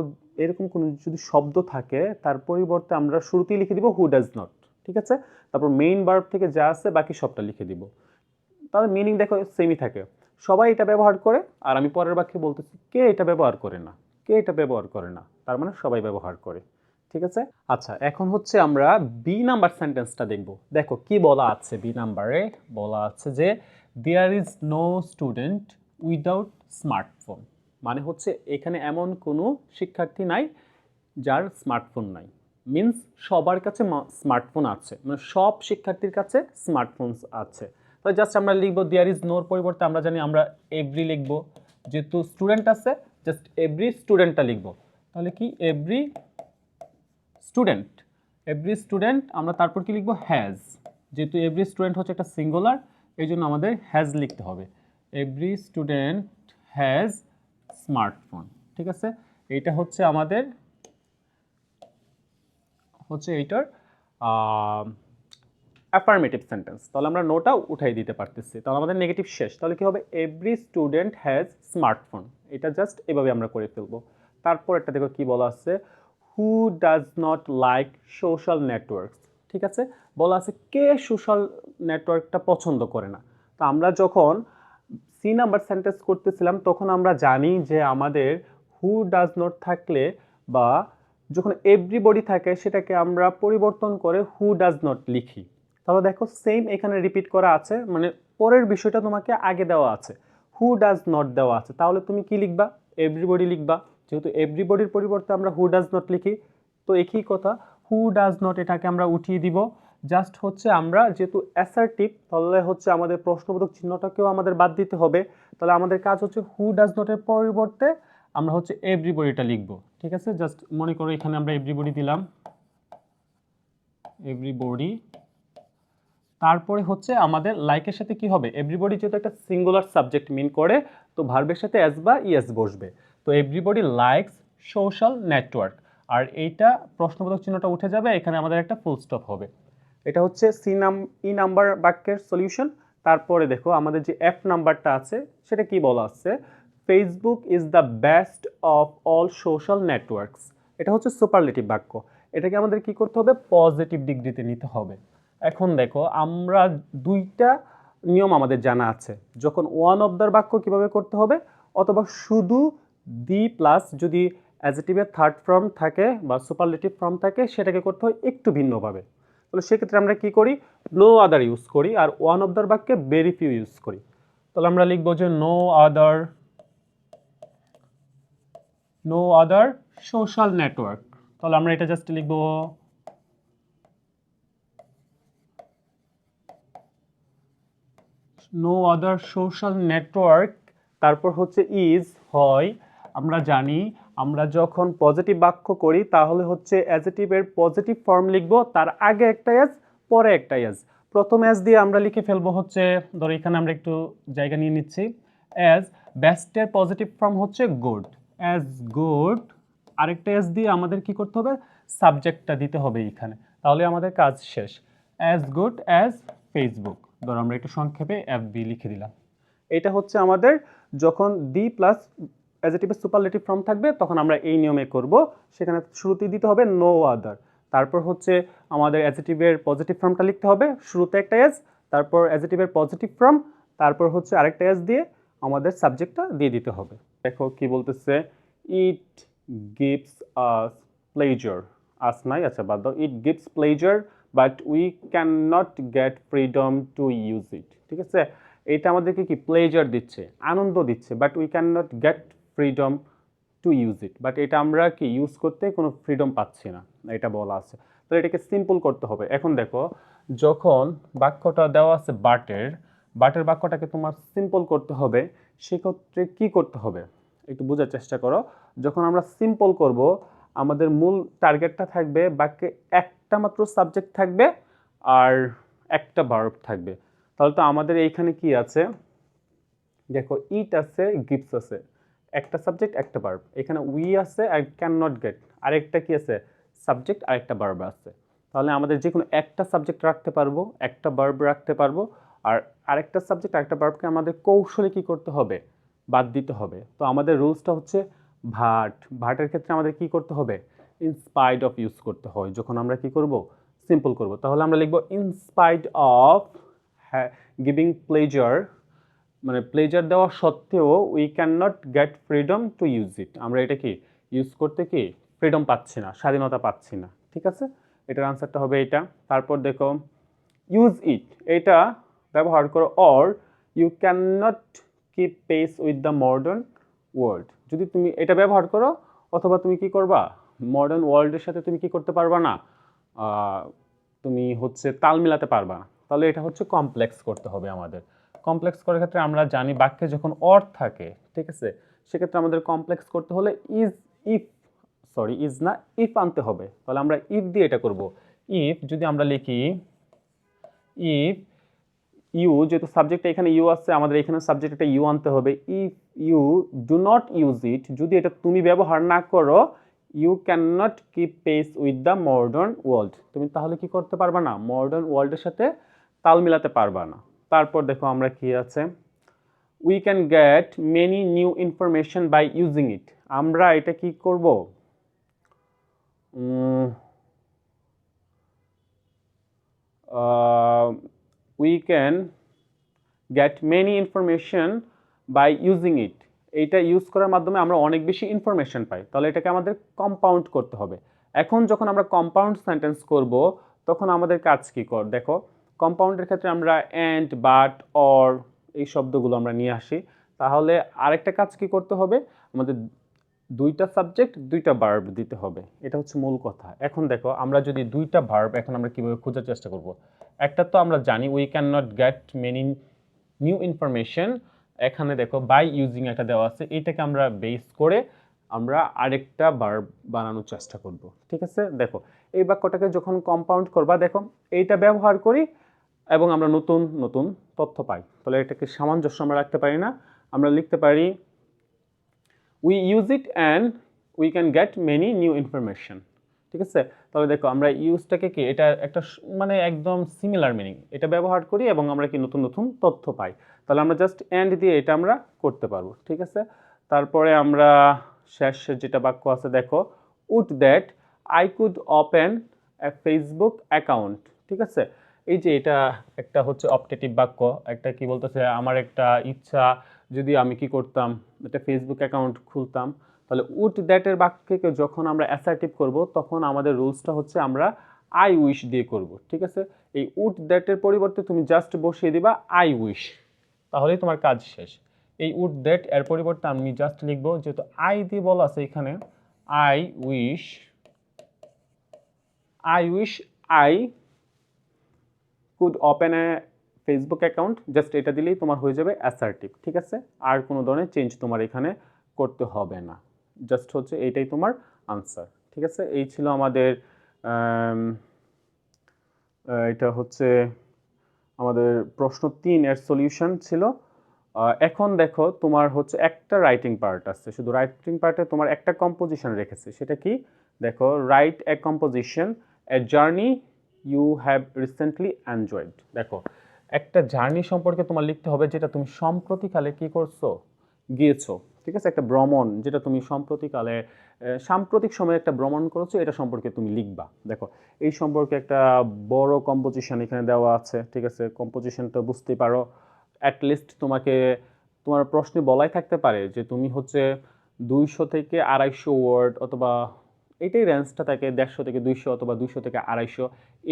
[SPEAKER 1] এরকম কোনো যদি শব্দ থাকে তার পরিবর্তে আমরা শুরুতেই লিখে দিব হু ডাজ নট। ঠিক আছে, তারপর মেইন ভার্ব থেকে যা আছে বাকি সবটা লিখে দিব, তাহলে মিনিং দেখো সেমই থাকে। সবাই এটা ব্যবহার করে, আর আমি পরের বাক্যে বলতেছি কে এটা ব্যবহার করে না, কে এটা ব্যবহার করে না, তার মানে সবাই ব্যবহার করে। ঠিক আছে, আচ্ছা এখন হচ্ছে আমরা বি নাম্বার সেন্টেন্সটা দেখব। দেখো কি বলা আছে, বি নাম্বারে বলা আছে যে there is no student without smartphone, মানে হচ্ছে এখানে এমন কোনো শিক্ষার্থী নাই যার স্মার্টফোন নাই, মিন্স সবার কাছে স্মার্টফোন আছে, মানে সব শিক্ষার্থীর কাছে স্মার্টফোন আছে। তাহলে জাস্ট আমরা লিখবো দেয়ার ইজ নোর পরিবর্তে আমরা জানি আমরা এভরি লিখবো, যেহেতু স্টুডেন্ট আছে জাস্ট এভরি স্টুডেন্টটা লিখবো। তাহলে কি এভরি স্টুডেন্ট, এভরি স্টুডেন্ট আমরা তারপর কি লিখবো, হ্যাজ, যেহেতু এভরি স্টুডেন্ট হচ্ছে একটা সিঙ্গুলার এই জন্য আমাদের হ্যাজ লিখতে হবে, এভরি স্টুডেন্ট হ্যাজ স্মার্টফোন। ঠিক আছে, এইটা হচ্ছে আমাদের হচ্ছে এইটার অ্যাফার্মেটিভ সেন্টেন্স। তাহলে আমরা নোটা উঠাই দিতে পারতেছি, তাহলে আমাদের নেগেটিভ শেষ। তাহলে কি হবে, এভরি স্টুডেন্ট হ্যাজ স্মার্টফোন, এটা জাস্ট এভাবে আমরা করে ফেলবো। তারপর একটা দেখো কি বলা আছে, হু does not like social networks. ঠিক আছে, বলা আছে কে সোশ্যাল নেটওয়ার্কটা পছন্দ করে না। তো আমরা যখন সি নাম্বার সেন্টেন্স করতেছিলাম তখন আমরা জানি যে আমাদের হু ডাজ নট থাকলে বা যখন এভরিবডি থাকে সেটাকে আমরা পরিবর্তন করে হু ডাজ নট লিখি। তাহলে দেখো সেম এখানে রিপিট করা আছে, মানে পরের বিষয়টা তোমাকে আগে দেওয়া আছে, হু ডাজ নট দেওয়া আছে, তাহলে তুমি কি লিখবা, এভরিবডি লিখবা। যেহেতু এভরিবডির পরিবর্তে আমরা হু ডাজ নট লিখি, তো একই কথা, হু ডাজ নট এটাকে আমরা উঠিয়ে দিব। জাস্ট হচ্ছে আমরা যেহেতু অ্যাসার্টিভ তাহলে হচ্ছে আমাদের প্রশ্নবোধক চিহ্নটাকেও আমাদের বাদ দিতে হবে। তাহলে আমাদের কাজ হচ্ছে হু ডাজ নটের পরিবর্তে আমরা হচ্ছে এভরিবডিটা লিখবো। ঠিক আছে, জাস্ট মনে করো এখানে আমরা এভরিবডি দিলাম, এভরিবডি। তারপরে হচ্ছে আমাদের লাইকের সাথে কি হবে, এভরিবডি যেহেতু একটা সিঙ্গুলার সাবজেক্ট মিন করে তো ভার্বের সাথে এস বা ইএস বসবে, তো এভরিবডি লাইকস সোশ্যাল নেটওয়ার্ক, আর এইটা প্রশ্নবোধক চিহ্নটা উঠে যাবে, এখানে আমাদের একটা ফুল স্টপ হবে। এটা হচ্ছে ই নাম্বার বাক্যের সলিউশন। তারপরে দেখো আমাদের যে এফ নাম্বারটা আছে সেটা কি বলা আছে, Facebook is the best of all social networks. এটা হচ্ছে সুপারলেটিভ বাক্য, এটাকে আমাদের কি করতে হবে, পজিটিভ ডিগ্রিতে নিতে হবে। এখন দেখো আমরা দুইটা নিয়ম আমাদের জানা আছে, যখন ওয়ান অফ দ্য বাক্য কিভাবে করতে হবে, অথবা শুধু দি প্লাস যদি অ্যাডজেক্টিভের থার্ড ফর্ম থাকে বা সুপারলেটিভ ফর্ম থাকে সেটাকে করতে হয় একটু ভিন্নভাবে। তাহলে সেক্ষেত্রে আমরা কি করি, নো আদার ইউজ করি, আর ওয়ান অফ দ্য বাক্যে ভেরি ফিউ ইউজ করি। তাহলে আমরা লিখবো যে নো আদার সোশ্যাল নেটওয়ার্ক। তাহলে আমরা এটা জাস্ট লিখবো নো আদার সোশ্যাল নেটওয়ার্ক, তারপর হচ্ছে ইজ হয়। আমরা জানি আমরা যখন পজিটিভ বাক্য করি তাহলে হচ্ছে অ্যাডজেক্টিভের পজিটিভ ফর্ম লিখবো, তার আগে একটা এস পরে একটা এস। প্রথম এস দিয়ে আমরা লিখে ফেলবো হচ্ছে, ধরো এখানে আমরা একটু জায়গা নিয়ে নিচ্ছি, অ্যাজ বেস্টের পজিটিভ ফর্ম হচ্ছে গুড, অ্যাজ গুড। আরেকটা এস দিয়ে আমাদের কি করতে হবে, সাবজেক্টটা দিতে হবে এখানে, তাহলে আমাদের কাজ শেষ। অ্যাজ গুড অ্যাজ ফেসবুক, ধরো আমরা একটু সংক্ষেপে এফবি লিখে দিলাম। এটা হচ্ছে আমাদের যখন দি প্লাস অ্যাডজেক্টিভের সুপারলেটিভ ফর্ম থাকবে তখন আমরা এই নিয়মে করব, সেখানে শুরুতেই দিতে হবে নো আদার, তারপর হচ্ছে আমাদের অ্যাডজেক্টিভের পজিটিভ ফর্মটা লিখতে হবে, শুরুতে একটা এস, তারপর অ্যাডজেক্টিভের পজিটিভ ফর্ম, তারপর হচ্ছে আরেকটা এস দিয়ে আমাদের সাবজেক্টটা দিয়ে দিতে হবে। দেখো কি বলতেছে, ইট গিভস আস প্লেজার, আস নাই, আচ্ছা বাদ দাও, it gives pleasure but we can not get freedom to use it. ঠিক আছে, এটা আমাদেরকে কি প্লেজার দিচ্ছে, আনন্দ দিচ্ছে, but we can not get freedom to use it, but এটা আমরা কি ইউজ করতে কোনো ফ্রিডম পাচ্ছি না, এটা বলা আছে। তো এটাকে সিম্পল করতে হবে। এখন দেখো যখন বাক্যটা দেওয়া আছে বাটের বাক্যটাকে তোমার সিম্পল করতে হবে, সেক্ষেত্রে কি করতে হবে একটু বোঝার চেষ্টা করো। যখন আমরা সিম্পল করব আমাদের মূল টার্গেটটা থাকবে বাক্যে একটা মাত্র সাবজেক্ট থাকবে আর একটা ভার্ব থাকবে। তাহলে তো আমাদের এইখানে কি আছে, দেখো ইট আছে, গিভস আছে, একটা সাবজেক্ট একটা ভার্ব, এখানে উই আছে আর ক্যান নট গেট আরেকটা কি আছে, সাবজেক্ট আর একটা ভার্ব আছে। তাহলে আমাদের যে কোনো একটা সাবজেক্ট রাখতে পারবো, একটা ভার্ব রাখতে পারবো, আর আরেকটা সাবজেক্ট আরেকটা ভার্বকে আমাদের কৌশলে কি করতে হবে, বাদ দিতে হবে। তো আমাদের রুলসটা হচ্ছে ভাটের ক্ষেত্রে আমাদের কি করতে হবে, ইনস্পাইট অফ ইউজ করতে হয় যখন আমরা কি করব, সিম্পল করব। তাহলে আমরা লিখবো ইনস্পাইট অফ গিভিং প্লেজার, মানে প্লেজার দেওয়া সত্ত্বেও we can not get freedom to use it, আমরা এটা কি ইউজ করতে কি ফ্রিডম পাচ্ছি না, স্বাধীনতা পাচ্ছি না। ঠিক আছে, এটার আনসারটা হবে এটা। তারপর দেখো ইউজ ইট, এটা ব্যবহার করো, or you can not keep pace with the modern world, যদি তুমি এটা ব্যবহার করো অথবা তুমি কি করবা, মডার্ন ওয়ার্ল্ডের সাথে তুমি কি করতে পারবা না, তুমি হচ্ছে তাল মিলাতে পারবা না। তাহলে এটা হচ্ছে কমপ্লেক্স করতে হবে আমাদের। কমপ্লেক্স করার ক্ষেত্রে আমরা জানি বাক্যে যখন অর থাকে, ঠিক আছে, সেক্ষেত্রে আমাদের কমপ্লেক্স করতে হলে ইজ না ইফ আনতে হবে। তাহলে আমরা ইফ দিয়ে এটা করব। ইফ যদি আমরা লিখি, ইফ ইউ, যেহেতু সাবজেক্টটা এখানে ইউ আছে, আমাদের এখানে সাবজেক্ট একটা ইউ আনতে হবে। If you do not use it, যদি এটা তুমি ব্যবহার না করো, you can not keep pace with the modern world, তুমি তাহলে কি করতে পারবা না, মডার্ন ওয়ার্ল্ডের সাথে তাল মিলাতে পারবা না। তারপর দেখো আমরা কি আছে, we can get many new information by using it, আমরা এটা কি করব, we can get many information by using it, এইটা ইউজ করার মাধ্যমে আমরা অনেক বেশি ইনফরমেশন পাই। তাহলে এটাকে আমাদের কম্পাউন্ড করতে হবে। এখন যখন আমরা কম্পাউন্ড সেন্টেন্স করব তখন আমাদের কাজ কি কর, দেখো কম্পাউন্ডের ক্ষেত্রে আমরা অ্যান্ড, বাট, অর এই শব্দগুলো আমরা নিয়ে আসি। তাহলে আরেকটা কাজ কি করতে হবে, আমাদের দুইটা সাবজেক্ট দুইটা ভার্ব দিতে হবে, এটা হচ্ছে মূল কথা। এখন দেখো আমরা যদি দুইটা ভার্ব, এখন আমরা কিভাবে খোঁজার চেষ্টা করব। একটা তো আমরা জানি we can not get many new information, এখানে দেখো বাই ইউজিং একটা দেওয়া আছে, এইটাকে আমরা বেস করে আমরা আরেকটা ভার্ব বানানোর চেষ্টা করব। ঠিক আছে, দেখো এই বাক্যটাকে যখন কম্পাউন্ড করবা, দেখো এইটা ব্যবহার করি এবং আমরা নতুন নতুন তথ্য পাই। তাহলে এটাকে সামঞ্জস্য আমরা রাখতে পারি না, আমরা লিখতে পারি we use it and we can get many new information. ঠিক আছে? তাহলে দেখো আমরা ইউজটাকে কি এটা একটা মানে একদম সিমিলার মিনিং এটা ব্যবহার করি এবং আমরা কি নতুন নতুন তথ্য পাই। তাহলে আমরা জাস্ট এন্ড দিয়ে এটা আমরা করতে পারবো, ঠিক আছে? তারপরে আমরা শেষ যেটা বাক্য আছে দেখো, would that I could open a Facebook account, ঠিক আছে? এই যে এটা একটা হচ্ছে অপটেটিভ বাক্য, একটা কি বলতেছে আমার একটা ইচ্ছা যদি আমি কি করতাম একটা ফেসবুক অ্যাকাউন্ট খুলতাম। তাহলে উড দ্যাটের বাক্যকে যখন আমরা অ্যাসার্টিভ করব তখন আমাদের রুলসটা হচ্ছে আমরা আই উইশ দিয়ে করব, ঠিক আছে? এই উড দ্যাটের পরিবর্তে তুমি জাস্ট বসিয়ে দিবা আই উইশ, তাহলেই তোমার কাজ শেষ। এই উড দ্যাট এর পরিবর্তে আমি জাস্ট লিখবো, যেহেতু আই দিয়ে বলা আছে এখানে, I wish I could open a Facebook account, just এটা দিলেই তোমার হয়ে যাবে অ্যাসার্টিভ, ঠিক আছে? আর কোনো ধরনের চেঞ্জ তোমার এখানে করতে হবে না, জাস্ট হচ্ছে এইটাই তোমার আনসার, ঠিক আছে? এই ছিল আমাদের এটা হচ্ছে আমাদের প্রশ্ন 3 এর সলিউশন ছিল। এখন দেখো তোমার হচ্ছে একটা রাইটিং পার্ট আছে, শুধু রাইটিং পার্টে তোমার একটা কম্পোজিশন রেখেছে, সেটা কি দেখো, write a composition a journey you have recently enjoyed. দেখো একটা জার্নি সম্পর্কে তোমার লিখতে হবে যেটা তুমি সম্প্রতিকালে কি করছো, গিয়েছো, ঠিক আছে? একটা ভ্রমণ যেটা তুমি সম্প্রতিকালে সাম্প্রতিক সময়ে একটা ভ্রমণ করেছো, এটা সম্পর্কে তুমি লিখবা। দেখো এই সম্পর্কে একটা বড় কম্পোজিশন এখানে দেওয়া আছে, ঠিক আছে? কম্পোজিশনটা বুঝতেই পারো, অ্যাটলিস্ট তোমাকে তোমার প্রশ্নে বলাই থাকতে পারে যে তুমি হচ্ছে 200 থেকে 250 ওয়ার্ড, অথবা এইটাই রেঞ্জটা থাকে 150 থেকে 200 অথবা 200 থেকে 250,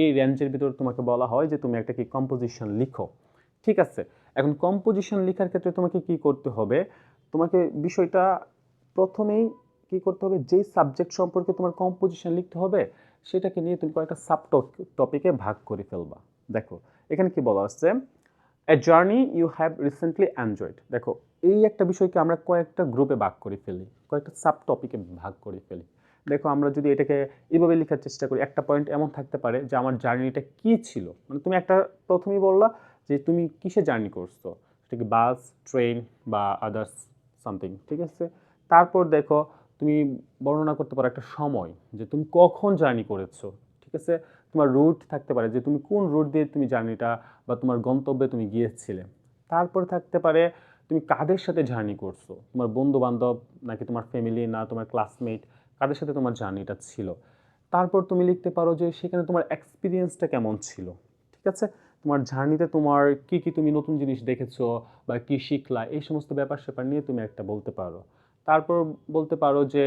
[SPEAKER 1] এই রেঞ্জের ভিতর তোমাকে বলা হয় যে তুমি একটা কি কম্পোজিশন লিখো, ঠিক আছে? এখন কম্পোজিশন লেখার ক্ষেত্রে তোমাকে কি করতে হবে, তোমাকে বিষয়টা প্রথমেই কি করতে হবে, যেই সাবজেক্ট সম্পর্কে তোমার কম্পোজিশন লিখতে হবে সেটাকে নিয়ে তুমি কয়েকটা সাব টপিকে ভাগ করে ফেলবা। দেখো এখানে কি বলা হচ্ছে, a journey you have recently enjoyed. দেখো এই একটা বিষয়কে আমরা কয়েকটা গ্রুপে ভাগ করে ফেলি, কয়েকটা সাব টপিকে ভাগ করে ফেলি। দেখো আমরা যদি এটাকে এইভাবে লেখার চেষ্টা করি, একটা পয়েন্ট এমন থাকতে পারে যে আমার জার্নিটা কি ছিল, মানে তুমি একটা প্রথমেই বললা যে তুমি কিসে জার্নি করছো, সেটা কি বাস, ট্রেন বা আদার্স সামথিং, ঠিক আছে? তারপর দেখো তুমি বর্ণনা করতে পারো একটা সময়, যে তুমি কখন জার্নি করেছো, ঠিক আছে? তোমার রুট থাকতে পারে যে তুমি কোন রুট দিয়ে তুমি জার্নিটা বা তোমার গন্তব্যে তুমি গিয়েছিলে। তারপর থাকতে পারে তুমি কাদের সাথে জার্নি করছো, তোমার বন্ধু বান্ধব নাকি তোমার ফ্যামিলি না তোমার ক্লাসমেট, কাদের সাথে তোমার জার্নিটা ছিল। তারপর তুমি লিখতে পারো যে সেখানে তোমার এক্সপিরিয়েন্সটা কেমন ছিল, ঠিক আছে? তোমার জার্নিতে তোমার কি কি তুমি নতুন জিনিস দেখেছো বা কি শিখলা, এই সমস্ত ব্যাপার স্যাপার নিয়ে তুমি একটা বলতে পারো। তারপর বলতে পারো যে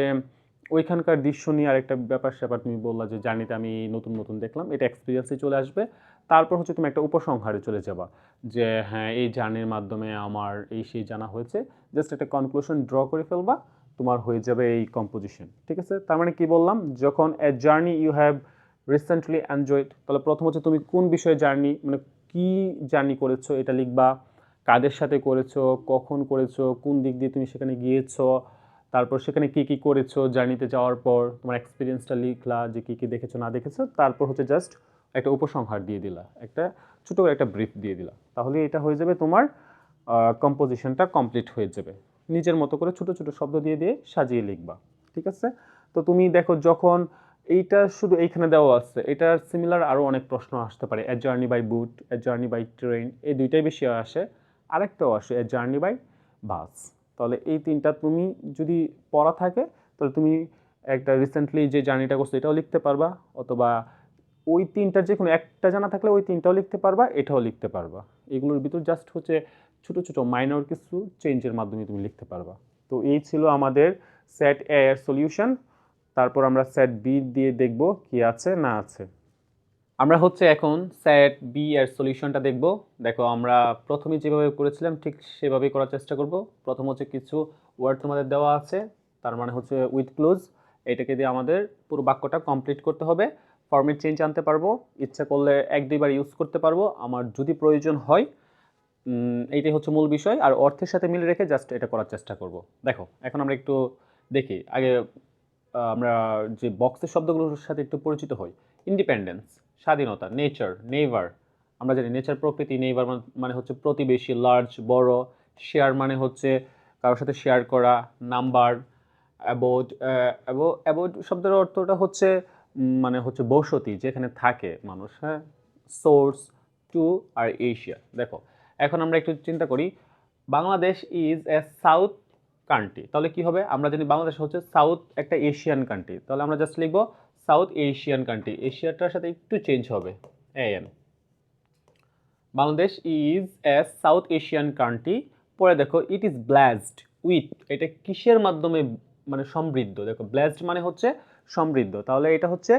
[SPEAKER 1] ওইখানকার দৃশ্য নিয়ে আরেকটা ব্যাপার স্যাপার তুমি বললা যে জার্নিতে আমি নতুন নতুন দেখলাম, এটা এক্সপিরিয়েন্সে চলে আসবে। তারপর হচ্ছে তুমি একটা উপসংহারে চলে যাবা যে হ্যাঁ এই জার্নির মাধ্যমে আমার এই সেই জানা হয়েছে, জাস্ট একটা কনক্লুশন ড্র করে ফেলবা, তোমার হয়ে যাবে এই কম্পোজিশন, ঠিক আছে? তার মানে কি বললাম, যখন a journey you have recently enjoyed, তাহলে প্রথম হচ্ছে তুমি কোন বিষয়ে জার্নি, মানে কি জার্নি করেছো এটা লিখবা, কাদের সাথে করেছো, কখন করেছো, কোন দিক দিয়ে তুমি সেখানে গিয়েছো, তারপর সেখানে কি কি করেছো, জার্নিতে যাওয়ার পর তোমার এক্সপিরিয়েন্সটা লিখলা যে কি কি দেখেছো না দেখেছো, তারপর হচ্ছে জাস্ট একটা উপসংহার দিয়ে দিলা, একটা ছোট করে একটা ব্রিফ দিয়ে দিলা, তাহলে এটা হয়ে যাবে তোমার কম্পোজিশনটা কমপ্লিট হয়ে যাবে। নিজের মতো করে ছোট ছোট শব্দ দিয়ে দিয়ে সাজিয়ে লিখবা, ঠিক আছে? তো তুমি দেখো যখন এইটা শুধু এইখানে দেওয়া আছে, এটার সিমিলার আরও অনেক প্রশ্ন আসতে পারে, a journey by boat, a journey by train, এই দুইটাই বেশি আসে। আরেকটাও আসে এ জার্নি বাই বাস। তাহলে এই তিনটা তুমি যদি পড়া থাকে তাহলে তুমি একটা রিসেন্টলি যে জার্নিটা করছো এটাও লিখতে পারবা, অথবা ওই তিনটার যে কোনো একটা জানা থাকলে ওই তিনটাও লিখতে পারবা, এটাও লিখতে পারবা। এগুলোর ভিতর জাস্ট হচ্ছে ছোট ছোট মাইনর কিছু চেঞ্জের মাধ্যমে তুমি লিখতে পারবা। তো এই ছিল আমাদের সেট এ এর সলিউশন। তারপর আমরা সেট বি দিয়ে দেখব কি আছে না আছে। আমরা হচ্ছে এখন সেট বি এর সলিউশনটা দেখব। দেখো আমরা প্রথমে যেভাবে করেছিলাম ঠিক সেভাবেই করার চেষ্টা করব। প্রথম হচ্ছে কিছু ওয়ার্ড তোমাদের দেওয়া আছে, তার মানে হচ্ছে উইথ ক্লোজ, এটাকে দিয়ে আমাদের পুরো বাক্যটা কমপ্লিট করতে হবে। ফরম্যাট চেঞ্জ আনতে পারবো, ইচ্ছা করলে এক দুইবার ইউজ করতে পারবো, আমার যদি প্রয়োজন হয়। এইটাই হচ্ছে মূল বিষয়, আর অর্থের সাথে মিল রেখে জাস্ট এটা করার চেষ্টা করব। দেখো এখন আমরা একটু দেখি আগে, আমরা যে বক্সের শব্দগুলোর সাথে একটু পরিচিত হই। ইন্ডিপেন্ডেন্স স্বাধীনতা, নেচার নেইবার, আমরা জানি নেচার প্রকৃতি, নেইবার মানে হচ্ছে প্রতিবেশী, লার্জ বড়, শেয়ার মানে হচ্ছে কারোর সাথে শেয়ার করা, নাম্বার, অ্যাবোড, অ্যাবোড শব্দের অর্থটা হচ্ছে মানে হচ্ছে বসতি যেখানে থাকে মানুষ, হ্যাঁ। সোর্স টু আর এশিয়া। দেখো এখন আমরা একটু চিন্তা করি, Bangladesh is a south country, তাহলে কি হবে? আমরা জানি বাংলাদেশ হচ্ছে সাউথ একটা এশিয়ান কান্ট্রি, তাহলে আমরা জাস্ট লিখবো সাউথ এশিয়ান কান্ট্রি, এশিয়াটার সাথে একটু চেঞ্জ হবে AN. Bangladesh is a south Asian country. পরে দেখো ইট ইজ ব্লেসড উইথ, এটা কিসের মাধ্যমে মানে সমৃদ্ধ? দেখো ব্লেসড মানে হচ্ছে সমৃদ্ধ, তাহলে এটা হচ্ছে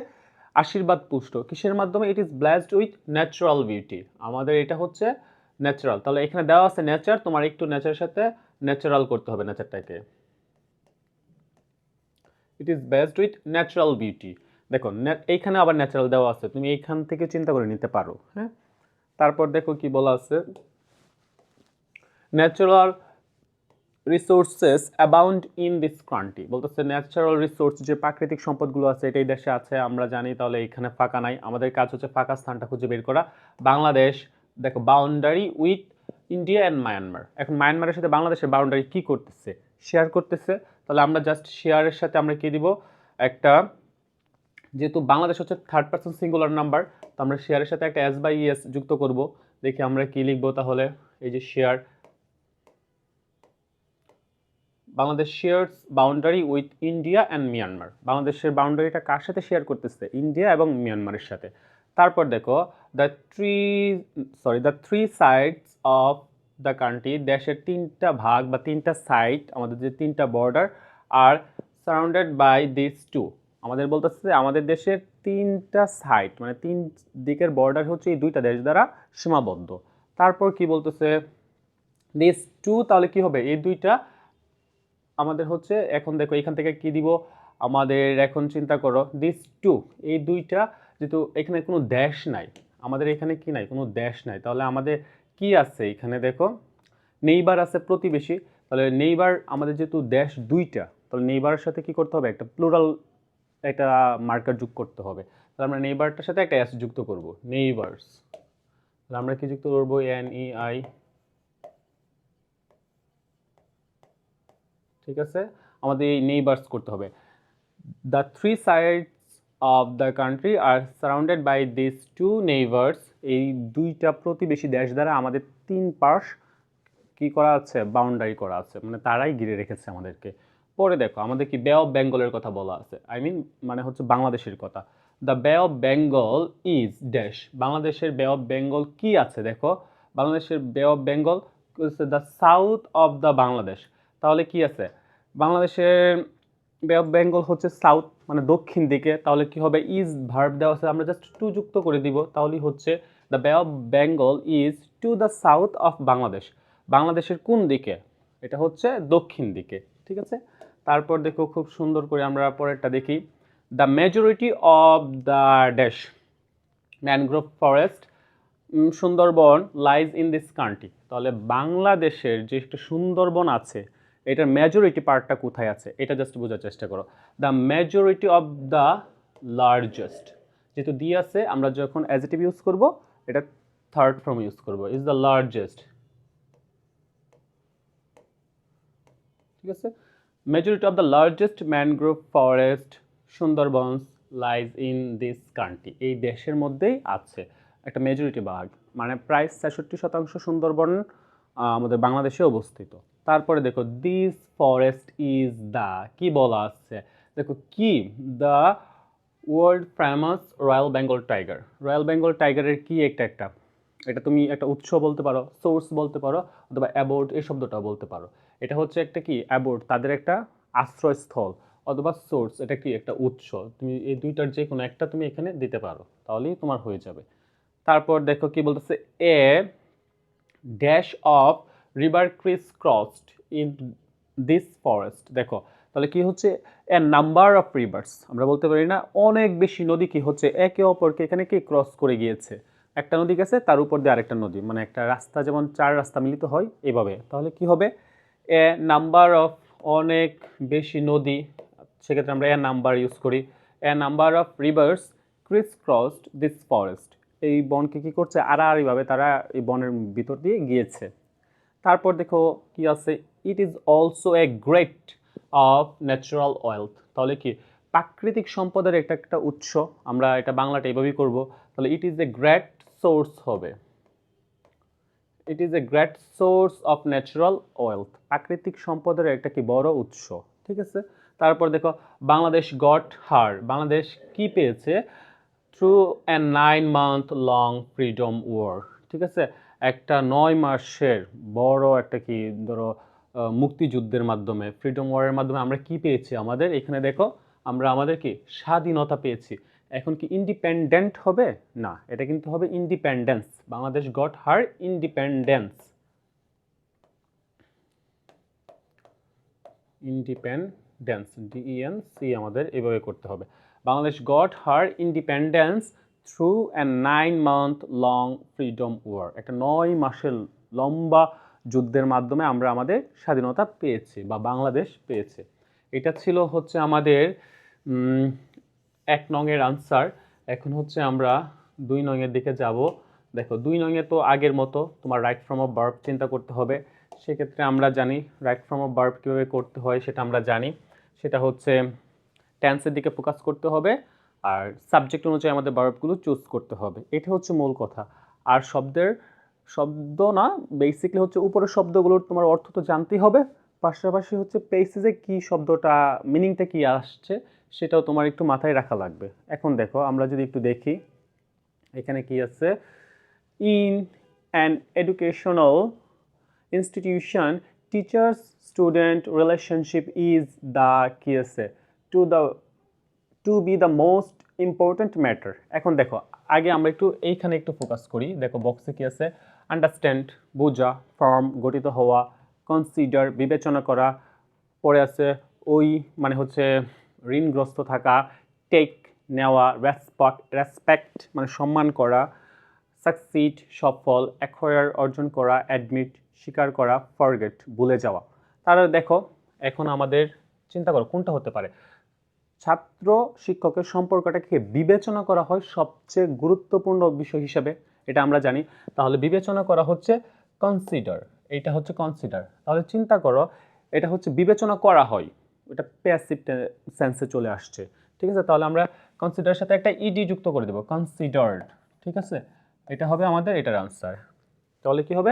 [SPEAKER 1] আশীর্বাদ পুষ্ট। কিসের মাধ্যমে? It is blessed with natural beauty, আমাদের এটা হচ্ছে ন্যাচারাল, তাহলে এখানে দেওয়া আছে নেচার, তোমার একটু নেচারের সাথে ন্যাচারাল করতে হবে নেচারটাকে। It is based with natural beauty. দেখো এইখানে আবার ন্যাচারাল দেওয়া আছে, তুমি এইখান থেকে চিন্তা করে নিতে পারো, হ্যাঁ। তারপর দেখো কি বলা আছে, natural resources abound in this country, বলতেছে ন্যাচারাল রিসোর্স যে প্রাকৃতিক সম্পদগুলো আছে এটাই দেশে আছে, আমরা জানি, তাহলে এখানে ফাঁকা নাই, আমাদের কাজ হচ্ছে ফাঁকা স্থানটা খুঁজে বের করা। বাংলাদেশ দেখো boundary with India and Myanmar, এখন মায়ানমারের সাথে বাংলাদেশের বাউন্ডারি কি করতেছে? শেয়ার করতেছে, তাহলে আমরা জাস্ট শেয়ারের সাথে আমরা কি দিব একটা, যেহেতু বাংলাদেশ হচ্ছে থার্ড পারসন সিঙ্গুলার নাম্বার, তো আমরা শেয়ারের সাথে একটা এস বাই এস যুক্ত করব। দেখি আমরা কি লিখবো তাহলে, এই যে share, Bangladesh shares boundary with India and Myanmar, বাংলাদেশের বাউন্ডারিটা কার সাথে শেয়ার করতেছে? ইন্ডিয়া এবং মিয়ানমারের সাথে। তারপর দেখো the three sides of the country, দেশের তিনটা ভাগ বা তিনটা সাইড, আমাদের যে তিনটা বর্ডার আর সারাউন্ডেড বাই দিস টু, আমাদের বলতেছে আমাদের দেশের তিনটা সাইড মানে তিন দিকের বর্ডার হচ্ছে এই দুইটা দেশ দ্বারা সীমাবদ্ধ। তারপর কি বলতেছে দিস টু, তাহলে কি হবে? এই দুইটা আমাদের হচ্ছে, এখন দেখো এখান থেকে কি দিব আমাদের, এখন চিন্তা করো দিস টু, এই দুইটা, যেহেতু এখানে কোনো দেশ নাই, আমাদের এখানে কি নাই? কোনো দেশ নাই, তাহলে আমাদের কি আছে এখানে? দেখো নেইবার আছে, প্রতিবেশী, তাহলে নেইবার আমাদের যেহেতু দেশ দুইটা, তাহলে নেইবারের সাথে কি করতে হবে? একটা প্লুরাল একটা মার্কার যোগ করতে হবে, তাহলে আমরা নেইবারটার সাথে একটা এস যুক্ত করব, নেইবার্স। তাহলে আমরা কি যুক্ত করবো? NEI, ঠিক আছে, আমাদের এই নেইবার্স করতে হবে। The three sides of the country আর surrounded by this two neighbours, এই দুইটা প্রতিবেশী দেশ দ্বারা আমাদের তিন পাশ কি করা আছে? বাউন্ডারি করা আছে, মানে তারাই ঘিরে রেখেছে আমাদেরকে। পরে দেখো আমাদের কি বে অফ বেঙ্গলের কথা বলা আছে, আই মিন মানে হচ্ছে বাংলাদেশের কথা। দ্য বে অফ বেঙ্গল ইজ ড্যাশ, বাংলাদেশের বে অফ বেঙ্গল কি আছে? দেখো বাংলাদেশের বে অফ বেঙ্গল হচ্ছে the south of the Bangladesh, তাহলে কি আছে? বাংলাদেশের বে অফ বেঙ্গল হচ্ছে সাউথ মানে দক্ষিণ দিকে, তাহলে কি হবে? ইজ ভার্ব দেওয়া আছে, আমরা জাস্ট টু যুক্ত করে দিব, তাহলেই হচ্ছে দ্য বে of Bengal is to the south of Bangladesh, বাংলাদেশের কোন দিকে? এটা হচ্ছে দক্ষিণ দিকে, ঠিক আছে। তারপর দেখো খুব সুন্দর করে আমরা পরেরটা দেখি, the majority of the dash mangrove forest Sundarban lies in this country, তাহলে বাংলাদেশের যে একটা সুন্দরবন আছে এটার মেজরিটি পার্টটা কোথায় আছে এটা জাস্ট বোঝার চেষ্টা করো। The majority of the largest, যেহেতু দিয়ে আছে আমরা যখন অ্যাডজেক্টিভ ইউজ করব এটা থার্ড ফর্ম ইউজ করব, ইজ দ্য লার্জেস্ট, ঠিক আছে। Majority of the largest mangrove forest Sundarbans lies in this country, এই দেশের মধ্যেই আছে একটা মেজরিটি ভাগ, মানে প্রায় ৬৬% সুন্দরবন আমাদের বাংলাদেশে অবস্থিত। তারপরে দেখো দিস ফরেস্ট ইজ দ্য, কি বলা আছে? দেখো কি, the world famous royal Bengal tiger, royal Bengal টাইগারের কি একটা এটা তুমি একটা উৎস বলতে পারো, সোর্স বলতে পারো, অথবা অ্যাবোর্ড এই শব্দটাও বলতে পারো। এটা হচ্ছে একটা কি অ্যাবোর্ড, তাদের একটা আশ্রয়স্থল, অথবা সোর্স এটা কি একটা উৎস, তুমি এই দুইটার যে কোনো একটা তুমি এখানে দিতে পারো, তাহলেই তোমার হয়ে যাবে। তারপর দেখো কি বলতেছে, a dash of river crisscrossed in this forest, দেখো তাহলে কি হচ্ছে, এ নাম্বার অফ রিভার্স, আমরা বলতে পারি না অনেক বেশি নদী কি হচ্ছে একে অপরকে এখানে কি ক্রস করে গিয়েছে, একটা নদী গেছে তার উপর দিয়ে আরেকটা নদী, মানে একটা রাস্তা যেমন চার রাস্তা মিলিত হয় এইভাবে, তাহলে কি হবে? এ নাম্বার অফ, অনেক বেশি নদী, সেক্ষেত্রে আমরা এ নাম্বার ইউজ করি, a number of rivers crisscrossed this forest, এই বনকে কি করছে আড়াআড়িভাবে তারা এই বনের ভিতর দিয়ে গিয়েছে। তারপর দেখো কি আছে, it is also a great of natural wealth, তাহলে কি প্রাকৃতিক সম্পদের একটা একটা উৎস, আমরা এটা বাংলাটা এইভাবেই করব, তাহলে it is a great source হবে। It is a great source of natural wealth, প্রাকৃতিক সম্পদের একটা কি বড় উৎস, ঠিক আছে। তারপর দেখো বাংলাদেশ গট হার, বাংলাদেশ কি পেয়েছে? Through a 9 month long freedom war, ঠিক আছে, একটা 9 মাসের বড় একটা কি ধরো মুক্তিযুদ্ধের মাধ্যমে, ফ্রিডম ওয়ারের মাধ্যমে আমরা কি পেয়েছি? আমাদের এখানে দেখো আমরা আমাদের কি স্বাধীনতা পেয়েছি। এখন কি ইন্ডিপেন্ডেন্ট হবে? না, এটা কিন্তু হবে independence. Bangladesh got her independence, independence, DENC আমাদের এভাবে করতে হবে। Bangladesh got her independence through a 9 month long freedom war, একটা 9 মাসের লম্বা যুদ্ধের মাধ্যমে আমরা আমাদের স্বাধীনতা পেয়েছি বা বাংলাদেশ পেয়েছে। এটা ছিল হচ্ছে আমাদের 1 নংয়ের আনসার। এখন হচ্ছে আমরা 2 নংয়ের দিকে যাব। দেখো 2 নংয়ে তো আগের মতো তোমার রাইট ফর্ম অফ ভার্ব চিন্তা করতে হবে। সেক্ষেত্রে আমরা জানি রাইট ফর্ম অফ ভার্ব কীভাবে করতে হয়, সেটা আমরা জানি। সেটা হচ্ছে টেন্সের দিকে ফোকাস করতে হবে আর সাবজেক্ট অনুযায়ী আমাদের ভার্বগুলো চুজ করতে হবে। এটা হচ্ছে মূল কথা। আর শব্দ না, বেসিকলি হচ্ছে উপরের শব্দগুলোর তোমার অর্থ তো জানতেই হবে, পাশাপাশি হচ্ছে পেসেজে কি শব্দটা মিনিংটা কি আসছে সেটাও তোমার একটু মাথায় রাখা লাগবে। এখন দেখো আমরা যদি একটু দেখি এখানে কি আছে, in an educational institution teachers student relationship is the কি আছে to be the most important matter. এখন দেখো আগে আমরা একটু এইখানে একটু ফোকাস করি। দেখো বক্সে কি আছে, আন্ডারস্ট্যান্ড বোঝা, ফর্ম গঠিত হওয়া, কনসিডার বিবেচনা করা, পরে আছে ওই মানে হচ্ছে ঋণগ্রস্ত থাকা, টেক নেওয়া, রেসপেক্ট মানে সম্মান করা, সাকসিড সফল, অ্যাকোয়ার অর্জন করা, অ্যাডমিট স্বীকার করা, ফরগেট ভুলে যাওয়া। তাহলে দেখো এখন আমাদের চিন্তা করো কোনটা হতে পারে। ছাত্র শিক্ষকের সম্পর্কটাকে বিবেচনা করা হয় সবচেয়ে গুরুত্বপূর্ণ বিষয় হিসাবে, এটা আমরা জানি। তাহলে বিবেচনা করা হচ্ছে কনসিডার, এটা হচ্ছে কনসিডার। তাহলে চিন্তা করো এটা হচ্ছে বিবেচনা করা হয়, এটা প্যাসিভ সেন্সে চলে আসছে, ঠিক আছে। তাহলে আমরা কনসিডারের সাথে একটা ইডি যুক্ত করে দেবো, কনসিডার্ড, ঠিক আছে। এটা হবে আমাদের এটার আনসার। তাহলে কি হবে,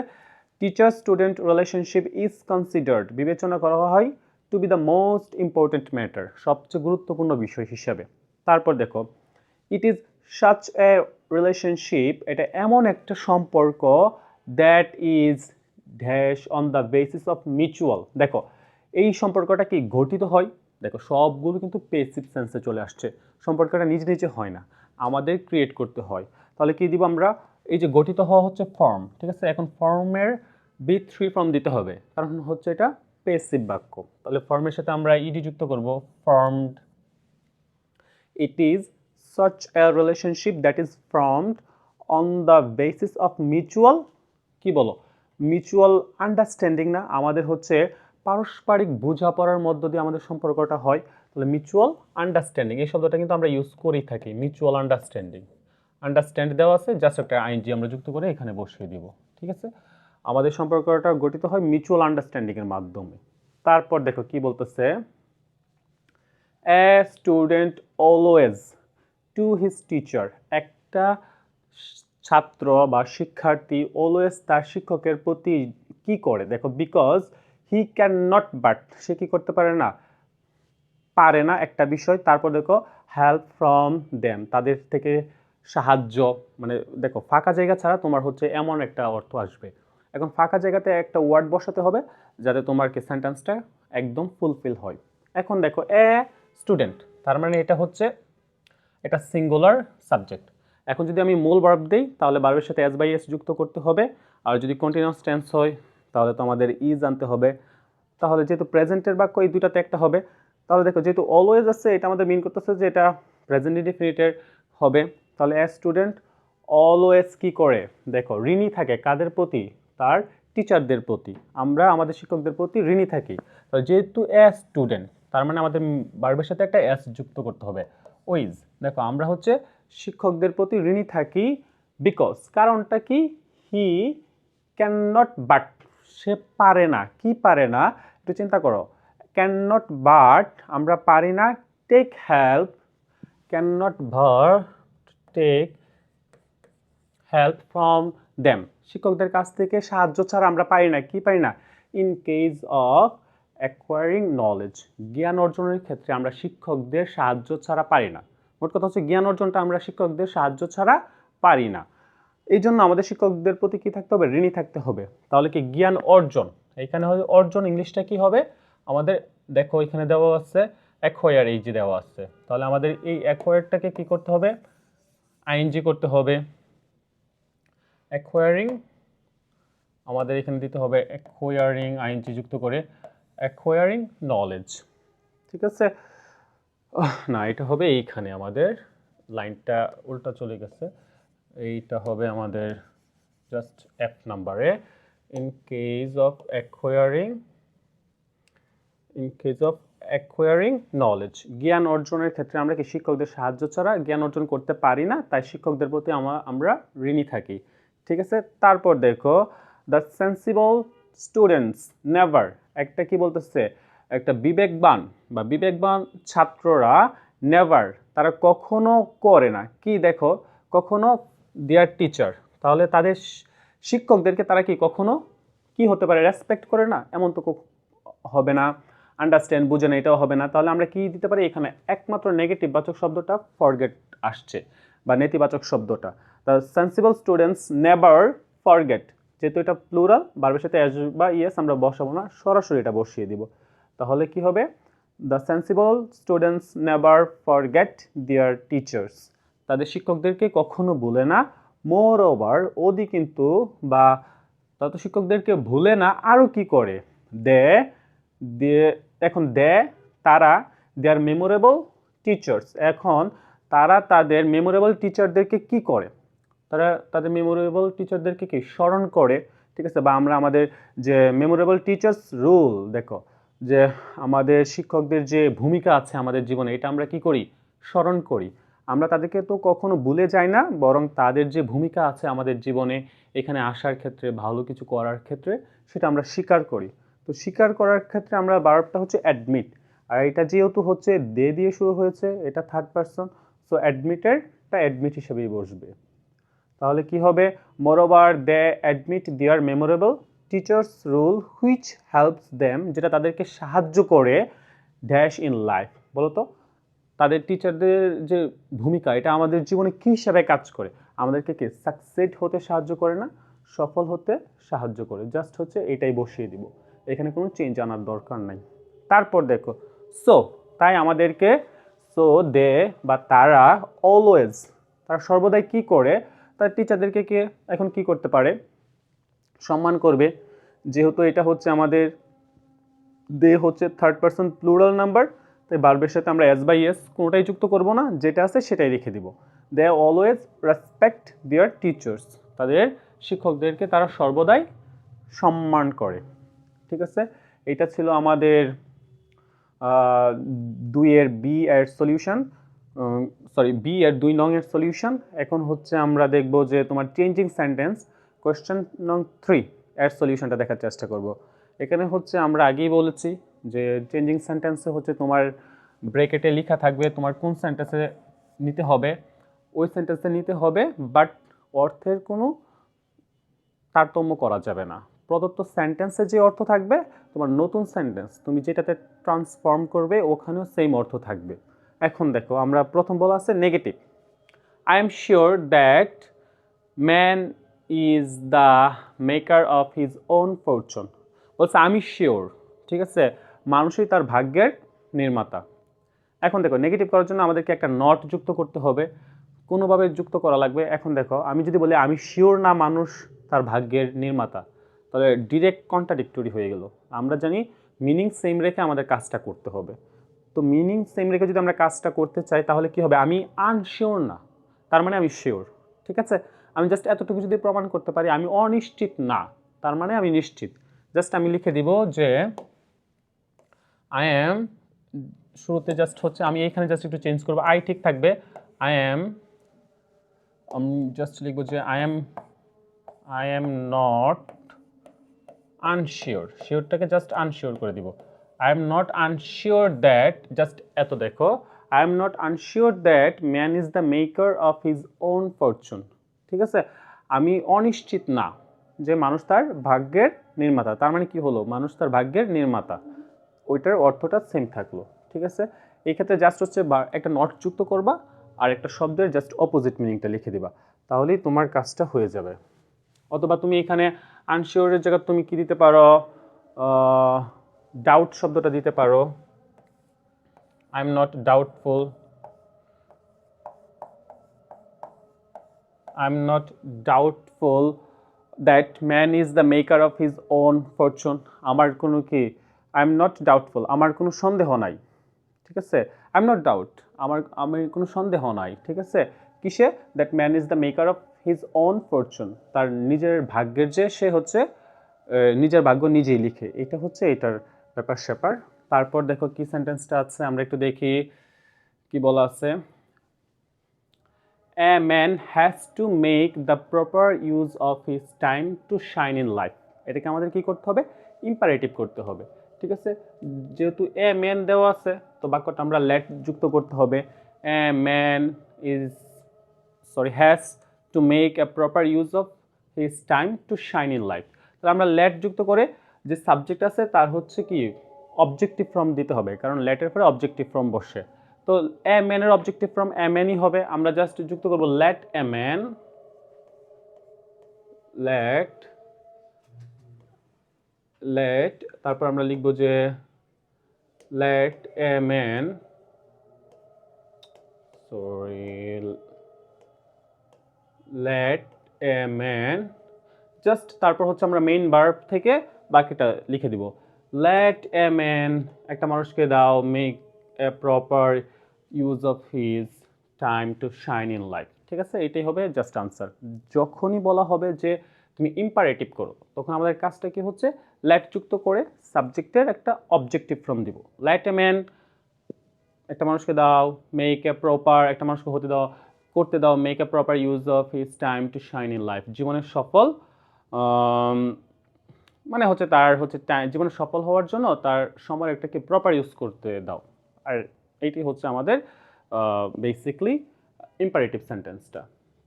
[SPEAKER 1] teacher student relationship is considered, বিবেচনা করা হয় to be the most important matter, সবচেয়ে গুরুত্বপূর্ণ বিষয় হিসাবে। তারপর দেখো it is such a relationship, এটা এমন একটা সম্পর্ক that is dash on the basis of mutual. দেখো এই সম্পর্কটা কি গঠিত হয়, দেখো সবগুলো কিন্তু পেসিভ সেন্সে চলে আসছে, সম্পর্কটা নিজে নিজে হয় না, আমাদের ক্রিয়েট করতে হয়। তাহলে কি দিব আমরা, এই যে গঠিত হওয়া হচ্ছে ফর্ম, ঠিক আছে। এখন ফর্মের B3 ফর্ম দিতে হবে কারণ হচ্ছে এটা পেসিভ বাক্য। তাহলে ফর্মের সাথে আমরা ইডি যুক্ত করব, formed. It is such a relationship that is formed on the basis of mutual, কি বলো, মিউচুয়াল আন্ডারস্ট্যান্ডিং না, আমাদের হচ্ছে পারস্পরিক বোঝাপড়ার মধ্য দিয়ে আমাদের সম্পর্কটা হয়। তাহলে মিউচুয়াল আন্ডারস্ট্যান্ডিং এই শব্দটা কিন্তু আমরা ইউজ করেই থাকি, মিউচুয়াল আন্ডারস্ট্যান্ডিং। আন্ডারস্ট্যান্ড দেওয়া আছে, জাস্ট একটা আইএনজি আমরা যুক্ত করে এখানে বসিয়ে দিব, ঠিক আছে। আমাদের সম্পর্কটা গঠিত হয় মিউচুয়াল আন্ডারস্ট্যান্ডিংয়ের মাধ্যমে। তারপর দেখো কি বলতেছে, a student always to his teacher, একটা ছাত্র বা শিক্ষার্থী অলওয়েজ তার শিক্ষকের প্রতি কি করে, দেখো because he can not, but সে কি করতে পারে না, পারে না একটা বিষয়। তারপর দেখো হেল্প ফ্রম দেম, তাদের থেকে সাহায্য, মানে দেখো ফাঁকা জায়গা ছাড়া তোমার হচ্ছে এমন একটা অর্থ আসবে। এখন ফাঁকা জায়গাতে একটা ওয়ার্ড বসাতে হবে যাতে তোমার কি সেন্টেন্সটা একদম ফুলফিল হয়। এখন দেখো এ স্টুডেন্ট, তার মানে এটা হচ্ছে এটা সিঙ্গুলার সাবজেক্ট। এখন যদি আমি মূল ভার্ব দিই তাহলে ভার্বের সাথে এস বাই এস যুক্ত করতে হবে, আর যদি কন্টিনিউয়াস টেন্স হয় তাহলে তো আমাদের ইজ আনতে হবে। তাহলে যেহেতু প্রেজেন্টের বাক্য এই দুটাতে একটা হবে, তাহলে দেখো যেহেতু অলওয়েজ আছে এটা আমাদের মিন করতেছে যে এটা প্রেজেন্ট ইনডিফিনিটের হবে। তাহলে এ স্টুডেন্ট অলওয়েজ কি করে, দেখো ঋণী থাকে কাদের প্রতি, তার টিচারদের প্রতি, আমরা আমাদের শিক্ষকদের প্রতি ঋণী থাকি। তাহলে যেহেতু এ স্টুডেন্ট তার মানে আমাদের ভার্বের সাথে একটা এস যুক্ত করতে হবে, ওইজ। দেখো আমরা হচ্ছে শিক্ষকদের প্রতি ঋণী থাকি বিকজ, কারণটা কি, হি ক্যান নট, বাট সে পারে না, কি পারে না একটু চিন্তা করো, ক্যান নট বাট আমরা পারি না take help, cannot bear take help from them. শিক্ষকদের কাছ থেকে সাহায্য ছাড়া আমরা পারি না, কি পারি না? In case of acquiring knowledge, জ্ঞান অর্জনের ক্ষেত্রে আমরা শিক্ষকদের সাহায্য ছাড়া পারি না। মোট কথা হচ্ছে জ্ঞান অর্জনটা আমরা শিক্ষকদের সাহায্য ছাড়া পারি না। এই জন্য আমাদের শিক্ষকদের প্রতি কি থাকতে হবে? ঋণী থাকতে হবে। তাহলে কি জ্ঞান অর্জন, এখানে হবে অর্জন, ইংলিশটা কি হবে আমাদের? দেখো এখানে দেওয়া আছে অ্যাকোয়ার, এই যে দেওয়া আছে, তাহলে আমাদের এই অ্যাকোয়ারটাকে কি করতে হবে? আইএনজি করতে হবে। অ্যাকোয়ারিং আমাদের এখানে দিতে হবে অ্যাকোয়ারিং, আইএনজি যুক্ত করে অ্যাকোয়ারিং নলেজ। ঠিক আছে, না এটা হবে এইখানে, আমাদের লাইনটা উল্টা চলে গেছে, এইটা হবে আমাদের জাস্ট এফ নাম্বারে। In case of acquiring knowledge, জ্ঞান অর্জনের ক্ষেত্রে আমরা কি শিক্ষকদের সাহায্য ছাড়া জ্ঞান অর্জন করতে পারি না, তাই শিক্ষকদের প্রতি আমরা ঋণী থাকি। ঠিক আছে, তারপর দেখো দ্য সেন্সিবল স্টুডেন্টস নেভার, একটা কি বলতেছে? একটা বিবেকবান ছাত্ররা নেভার, তারা কখনো করে না কি? দেখো কখনো দেয়ার টিচার, তাহলে তাদের শিক্ষকদেরকে তারা কি কখনো কি হতে পারে? রেসপেক্ট করে না, এমন তো হবে না। আন্ডারস্ট্যান্ড, বুঝে না, এটাও হবে না। তাহলে আমরা কি দিতে পারি? এখানে একমাত্র নেগেটিভ বাচক শব্দটা ফরগেট আসছে, বা নেতিবাচক শব্দটা। The sensible students never forget, যেহেতু এটা প্লুরাল, ভার্বের সাথে অ্যাজ বা ইয়েস আমরা বসাবো না, সরাসরি এটা বসিয়ে দিব। তাহলে কি হবে? The sensible students never forget there teachers, তাদের শিক্ষকদেরকে কখনো ভুলে না। মোর ওভার, ওদি কিন্তু বা তত শিক্ষকদেরকে ভুলে না, আরও কি করে? এখন তারা দেয়ার মেমোরেবল টিচার্স, এখন তারা তাদের মেমোরেবল টিচারদেরকে কি করে? তারা তাদের মেমোরেবল টিচারদেরকে কি স্মরণ করে। ঠিক আছে, বা আমরা আমাদের যে মেমোরেবল টিচার্স রুল, দেখো যে আমাদের শিক্ষকদের যে ভূমিকা আছে আমাদের জীবনে, এটা আমরা কি করি? স্মরণ করি। আমরা তাদেরকে তো কখনো ভুলে যাই না, বরং তাদের যে ভূমিকা আছে আমাদের জীবনে, এখানে আসার ক্ষেত্রে, ভালো কিছু করার ক্ষেত্রে, সেটা আমরা স্বীকার করি। তো স্বীকার করার ক্ষেত্রে আমরা ভার্বটা হচ্ছে অ্যাডমিট, আর এটা যেহেতু হচ্ছে দে দিয়ে শুরু হয়েছে, এটা থার্ড পারসন, সো অ্যাডমিটেরটা অ্যাডমিট হিসেবেই বসবে। তাহলে কি হবে? Moreover they admit their memorable teachers rule which helps them, যেটা তাদেরকে সাহায্য করে ড্যাশ ইন লাইফ। বলো তো, তাদের টিচারদের যে ভূমিকা, এটা আমাদের জীবনে কী হিসাবে কাজ করে? আমাদেরকে কি সাকসেড হতে সাহায্য করে না, সফল হতে সাহায্য করে। জাস্ট হচ্ছে এটাই বসিয়ে দিব, এখানে কোনো চেঞ্জ আনার দরকার নাই। তারপর দেখো সো, তাই আমাদেরকে, সো দে বা তারা, অলওয়েজ, তারা সর্বদাই কি করে? তার টিচারদেরকে কে এখন কি করতে পারে? সম্মান করবে। যেহেতু এটা হচ্ছে আমাদের দে হচ্ছে থার্ড পারসন প্লুরাল নাম্বার, তাই ভার্বের সাথে আমরা এস বাই এস কোনোটাই যুক্ত করব না, যেটা আছে সেটাই রেখে দিব। They always respect their teachers, তাদের শিক্ষকদেরকে তারা সর্বদাই সম্মান করে। ঠিক আছে, এটা ছিল আমাদের 2 এর বি এর সলিউশন, বি এর 2 নং এর সলিউশন। এখন হচ্ছে আমরা দেখব যে তোমার চেঞ্জিং সেন্টেন্স কোয়েশ্চেন নং 3 এর সলিউশনটা দেখার চেষ্টা করব। এখানে হচ্ছে আমরা আগেই বলেছি যে চেঞ্জিং সেন্টেন্সে হচ্ছে তোমার ব্র্যাকেটে লেখা থাকবে তোমার কোন সেন্টেন্সে নিতে হবে, ওই সেন্টেন্সে নিতে হবে, বাট অর্থের কোনো তারতম্য করা যাবে না। প্রদত্ত সেন্টেন্সে যে অর্থ থাকবে, তোমার নতুন সেন্টেন্স তুমি যেটাতে ট্রান্সফর্ম করবে ওখানেও সেম অর্থ থাকবে। এখন দেখো আমরা প্রথম বলা আছে negative. I am sure that man is the maker of his own Fortune. বলছে আমি শিওর, ঠিক আছে, মানুষই তার ভাগ্যের নির্মাতা। এখন দেখো নেগেটিভ করার জন্য আমাদেরকে একটা নট যুক্ত করতে হবে, কোনোভাবে যুক্ত করা লাগবে। এখন দেখো আমি যদি বলি আমি শিওর না মানুষ তার ভাগ্যের নির্মাতা, তাহলে ডিরেক্ট কন্ট্রাডিক্টরি হয়ে গেল। আমরা জানি মিনিং সেম রেখে আমাদের কাজটা করতে হবে। তো মিনিং সেম রেখে যদি আমরা কাজটা করতে চাই তাহলে কি হবে? আমি আনশিওর না, তার মানে আমি শিওর। ঠিক আছে, আমি জাস্ট এতটুকু যদি প্রমাণ করতে পারি আমি অনিশ্চিত না, তার মানে আমি নিশ্চিত। জাস্ট আমি লিখে দিব যে আই এম, শুরুতে জাস্ট হচ্ছে আমি এইখানে জাস্ট একটু চেঞ্জ করবো, আই ঠিক থাকবে। আই এম, আমি জাস্ট লিখবো যে আই এম নট আনশিওর, শিওরটাকে জাস্ট আনশিওর করে দিব। I am not unsure that, just এত দেখো, I am not unsure that man is the maker of his own fortune. ঠিক আছে, আমি অনিশ্চিত না যে মানুষ তার ভাগ্যের নির্মাতা। তার মানে কি হলো, মানুষ তার ভাগ্যের নির্মাতা, ওইটার অর্থটা সেম থাকলো। ঠিক আছে, এই ক্ষেত্রে জাস্ট হচ্ছে একটা নট যুক্ত করবা আর একটা শব্দের জাস্ট অপোজিট মিনিংটা লিখে দিবা, তাহলেই তোমার কাজটা হয়ে যাবে। অথবা তুমি এখানে আনশিওরের জায়গায় তুমি কি দিতে পারো, ডাউট শব্দটা দিতে পারো। I am not doubtful, I am not doubtful that man is the maker of his own Fortune. আমার কোনো কি, আই এম নট ডাউটফুল, আমার কোনো সন্দেহ নাই। ঠিক আছে, আই এম নট ডাউট, আমি কোনো সন্দেহ নাই। ঠিক আছে, কিসে, that man is the maker of his own Fortune, তার নিজের ভাগ্যের যে সে হচ্ছে নিজের ভাগ্য নিজেই লিখে, এটা হচ্ছে এটার ব্যাপার স্যাপার। তারপর দেখো কি সেন্টেন্সটা আছে, আমরা একটু দেখি কি বলা আছে। A man has to make the proper use of his time to shine in life. এটাকে আমাদের কি করতে হবে, ইম্পারেটিভ করতে হবে। ঠিক আছে, যেহেতু এ ম্যান দেওয়া আছে তো বাক্যটা আমরা লেট যুক্ত করতে হবে। A man is has to make a proper use of his time to shine in life. তাহলে আমরা লেট যুক্ত করে যে সাবজেক্ট আছে তার হচ্ছে কি অবজেক্টিভ ফর্ম দিতে হবে, কারণ লেটের পরে অবজেক্টিভ ফর্ম বসে। তো এ ম্যানের অবজেক্টিভ ফর্ম এ ম্যানই হবে। আমরা জাস্ট যুক্ত করব let a man, let let তারপর আমরা লিখব যে let a man, let a man, just তারপর হচ্ছে আমরা মেইন ভার্ব থেকে বাকিটা লিখে দিব। লেট এ ম্যান, একটা মানুষকে দাও, make a proper use of his time to shine in life. ঠিক আছে, এটাই হবে জাস্ট আনসার। যখনই বলা হবে যে তুমি ইম্পারেটিভ করো, তখন আমাদের কাজটা কি হচ্ছে, লেট যুক্ত করে সাবজেক্টের একটা অবজেক্টিভ ফর্ম দিব। লেট এ ম্যান, একটা মানুষকে দাও, মেক এ প্রপার, একটা মানুষকে হতে দাও, করতে দাও, make a proper use of his time to shine in life, জীবনের সফল মানে হচ্ছে তার হচ্ছে জীবনে সফল হওয়ার জন্য তার সময় একটাকে প্রপার ইউজ করতে দাও। আর এইটি হচ্ছে আমাদের বেসিকলি ইম্পারেটিভ সেন্টেন্সটা।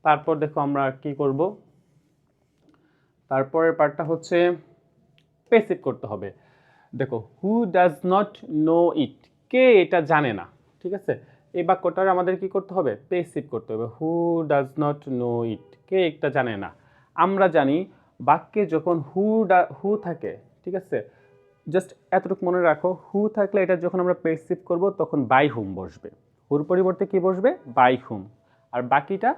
[SPEAKER 1] তারপর দেখো আমরা কি করব, তারপরের পার্টটা হচ্ছে পেসিভ করতে হবে। দেখো হু ডাজ নট নো ইট, কে এটা জানে না। ঠিক আছে, এই বাক্যটার আমাদের কি করতে হবে, পেসিভ করতে হবে। হু ডাজ নট নো ইট, কে এটা জানে না। আমরা জানি বাক্যে যখন হু থাকে, ঠিক আছে, জাস্ট এতটুকু মনে রাখো, হু থাকলে এটা যখন আমরা পেসিভ করব তখন বাই হুম বসবে, হুর পরিবর্তে কি বসবে, বাই হুম। আর বাকিটা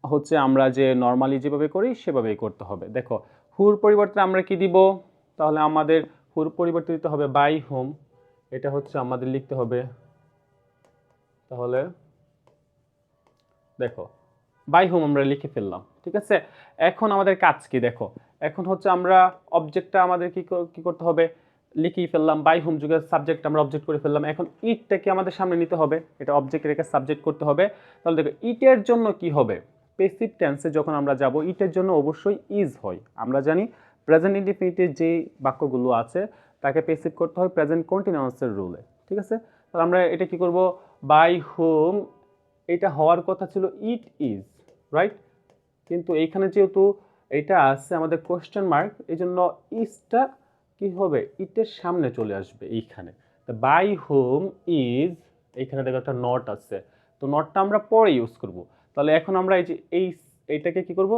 [SPEAKER 1] হচ্ছে আমরা যে নর্মালি যেভাবে করি সেভাবেই করতে হবে। দেখো হুর পরিবর্তে আমরা কি দিব, তাহলে আমাদের হুর পরিবর্তে দিতে হবে বাই হুম, এটা হচ্ছে আমাদের লিখতে হবে। তাহলে দেখো বাই হুম আমরা লিখে ফেললাম। ঠিক আছে, এখন আমাদের কাজ কি, দেখো এখন হচ্ছে আমরা অবজেক্টটা আমাদের কি করতে হবে, লিখেই ফেললাম, বাই হুম যুগের সাবজেক্ট আমরা অবজেক্ট করে ফেললাম। এখন ইটটাকে আমাদের সামনে নিতে হবে, এটা অবজেক্ট রেখে সাবজেক্ট করতে হবে। তাহলে দেখো ইটের জন্য কি হবে, পেসিভ টেন্সে যখন আমরা যাব ইটের জন্য অবশ্যই ইজ হয়। আমরা জানি প্রেজেন্ট ইনডিফিনিটিভ যে বাক্যগুলো আছে তাকে পেসিভ করতে হয় প্রেজেন্ট কন্টিনিউয়াসের রুলে। ঠিক আছে, তাহলে আমরা এটা কি করব, বাই হুম, এটা হওয়ার কথা ছিল ইট ইজ, রাইট, কিন্তু এইখানে যেহেতু এটা আছে আমাদের কোশ্চেন মার্ক, এই জন্য ইজটা কি হবে, ইটের সামনে চলে আসবে এইখানে। বাই হোম ইজ, এইখানে দেখো একটা নট আছে, তো নটটা আমরা পরে ইউজ করব। তাহলে এখন আমরা এই যে এইটাকে কি করব,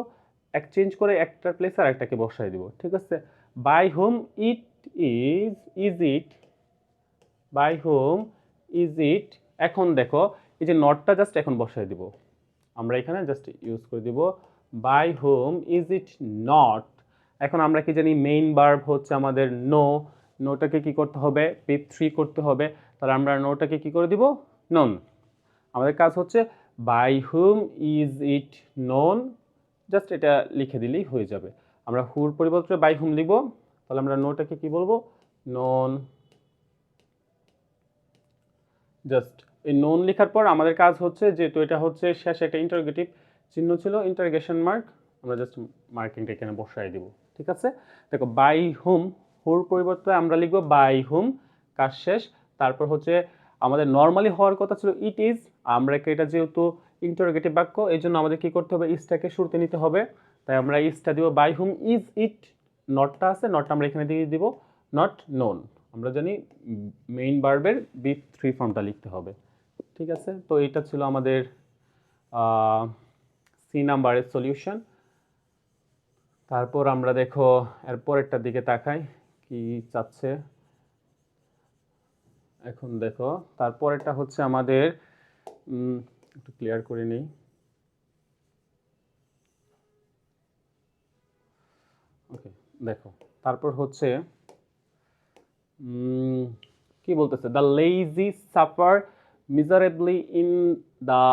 [SPEAKER 1] এক্সচেঞ্জ করে একটার প্লেসে আর একটাকে বসাই দিব। ঠিক আছে, by whom it is it, by whom is it. এখন দেখো এই যে নটটা জাস্ট এখন বসাই দিব, আমরা এখানে জাস্ট ইউজ করে দিব by whom is it not. এখন আমরা কি জানি মেইন ভার্ব হচ্ছে আমাদের নো, নোটাকে কি করতে হবে, P3 করতে হবে। তাহলে আমরা নোটাকে কি করে দিব, নন। আমাদের কাজ হচ্ছে by whom is it known, just এটা লিখে দিলেই হয়ে যাবে। আমরা হুর পরিবর্তে বাই হুম লিখব, তাহলে আমরা নোটাকে কি বলবো, নন। জাস্ট এই নোন লেখার পর আমাদের কাজ হচ্ছে, যেহেতু এটা হচ্ছে শেষে একটা ইন্টারোগেটিভ চিহ্ন ছিল, ইন্টারোগেশন মার্ক, আমরা জাস্ট মার্কিংটা এখানে বসাই দিব। ঠিক আছে, দেখো বাই হুম, হুর পরিবর্তে আমরা লিখব বাই হুম, কাজ শেষ। তারপর হচ্ছে আমাদের নর্মালি হওয়ার কথা ছিল ইট ইজ, আমরা এটা যেহেতু ইন্টারোগেটিভ বাক্য এই জন্য আমাদের কী করতে হবে, ইজটাকে শুরুতে নিতে হবে, তাই আমরা ইজটা দিব বাই হুম ইজ ইট, নটটা আছে, নটটা আমরা এখানে দিয়ে দিব নট নোন। আমরা জানি মেইন ভার্বের বি থ্রি ফর্মটা লিখতে হবে, ঠিক আছে। তো এটা ছিল আমাদের সি নাম্বারের সলিউশন। তারপর আমরা দেখো এর পরেরটার দিকে তাকাই কি চাচ্ছে। এখন দেখো তারপরেরটা হচ্ছে আমাদের একটু ক্লিয়ার করে নিই। ওকে, দেখো তারপর হচ্ছে কি বলতেছে, the lazy suffer miserably in the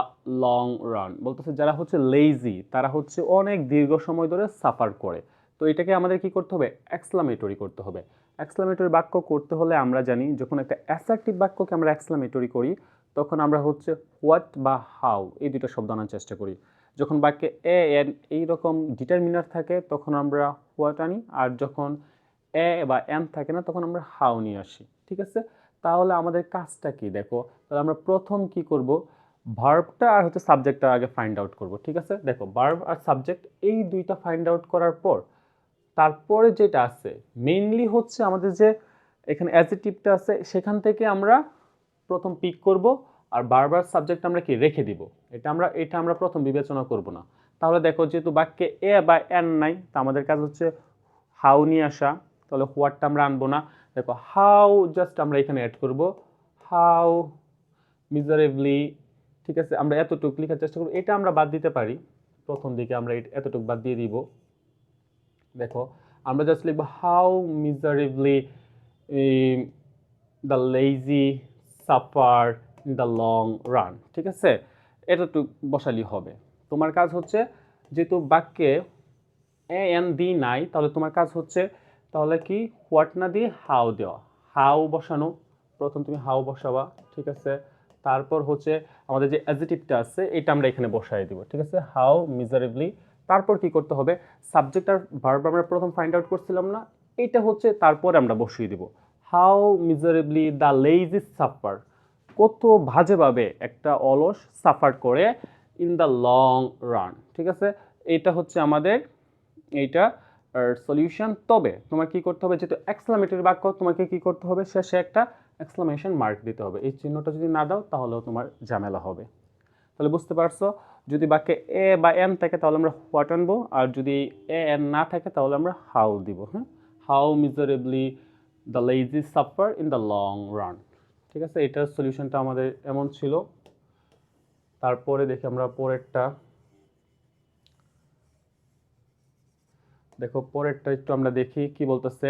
[SPEAKER 1] long run. বলতেছে যারা হচ্ছে লেজি তারা হচ্ছে অনেক দীর্ঘ সময় ধরে সাফার করে। তো এটাকে আমাদের কি করতে হবে, এক্সক্লামেটরি করতে হবে। এক্সক্লামেটরি বাক্য করতে হলে আমরা জানি যখন একটা অ্যাসার্টিভ বাক্যকে আমরা এক্সক্লামেটরি করি তখন আমরা হচ্ছে হোয়াট বা হাউ এই দুটো শব্দ আনার চেষ্টা করি। যখন বাক্যে এ এন এইরকম ডিটারমিনার থাকে তখন আমরা হোয়াট আনি, আর যখন এ বা এন থাকে না তখন আমরা হাউ নিয়ে আসি, ঠিক আছে। তাহলে আমাদের কাজটা কি দেখো, তাহলে আমরা প্রথম কি করব, ভার্বটা আর হচ্ছে সাবজেক্টটা আগে ফাইন্ড আউট করব, ঠিক আছে। দেখো ভার্ব আর সাবজেক্ট এই দুইটা ফাইন্ড আউট করার পর তারপরে যেটা আছে মেইনলি হচ্ছে আমাদের যে এখানে অ্যাডজেক্টিভটা আছে সেখান থেকে আমরা প্রথম পিক করব, আর বারবার সাবজেক্ট আমরা কি রেখে দিব, এটা আমরা প্রথম বিবেচনা করব না। তাহলে দেখো যেহেতু বাক্যে এ বা এন নাই, তা আমাদের কাজ হচ্ছে হাউ নিয়ে আসা, তাহলে হোয়াটটা আমরা আনবো না। দেখো হাউ জাস্ট আমরা এখানে অ্যাড করব, হাউ মিজারেবলি, ঠিক আছে। আমরা এতটুকু লেখার চেষ্টা করব, এটা আমরা বাদ দিতে পারি, প্রথম দিকে আমরা এতটুকু বাদ দিয়ে দিব। দেখো আমরা জাস্ট লিখবো how miserably the lazy suffer in the long run, ঠিক আছে। এতটুকু বসালি হবে। তোমার কাজ হচ্ছে যেহেতু বাক্যে এ এন দি নাই, তাহলে তোমার কাজ হচ্ছে তাহলে কি হোয়াট না দিয়ে হাউ দেওয়া, হাউ বসানো, প্রথম তুমি হাউ বসাবা, ঠিক আছে। তারপর হচ্ছে আমাদের যে অ্যাডজেক্টিভটা আছে এটা আমরা এখানে বসাই দিব, ঠিক আছে, হাউ মিজারেবলি। তারপর কি করতে হবে, সাবজেক্ট আর ভার্ব আমরা প্রথম ফাইন্ড আউট করছিলাম না, এটা হচ্ছে তারপরে আমরা বসিয়ে দিব how miserably the lazy suffer, কত বাজেভাবে একটা অলস সাফার করে ইন দ্য লং রান, ঠিক আছে। এটা হচ্ছে আমাদের এইটা সলিউশন। তবে তোমার কি করতে হবে, যেহেতু এক্সক্লামেটরি বাক্য তোমাকে কি করতে হবে, শেষে একটা এক্সক্লামেশন মার্ক দিতে হবে। এই চিহ্নটা যদি না দাও তাহলেও তোমার ঝামেলা হবে। তাহলে বুঝতে পারছো, যদি বাক্যে এ বা এন থাকে তাহলে আমরা হোয়াট আনবো, আর যদি এ এন না থাকে তাহলে আমরা হাউ দিব। হ্যাঁ, how miserably the lazy suffer in the long run, ঠিক আছে। এটার সলিউশনটা আমাদের এমন ছিল। তারপরে দেখি আমরা পরেরটা, দেখো পরেরটা একটু আমরা দেখি কি বলতেছে,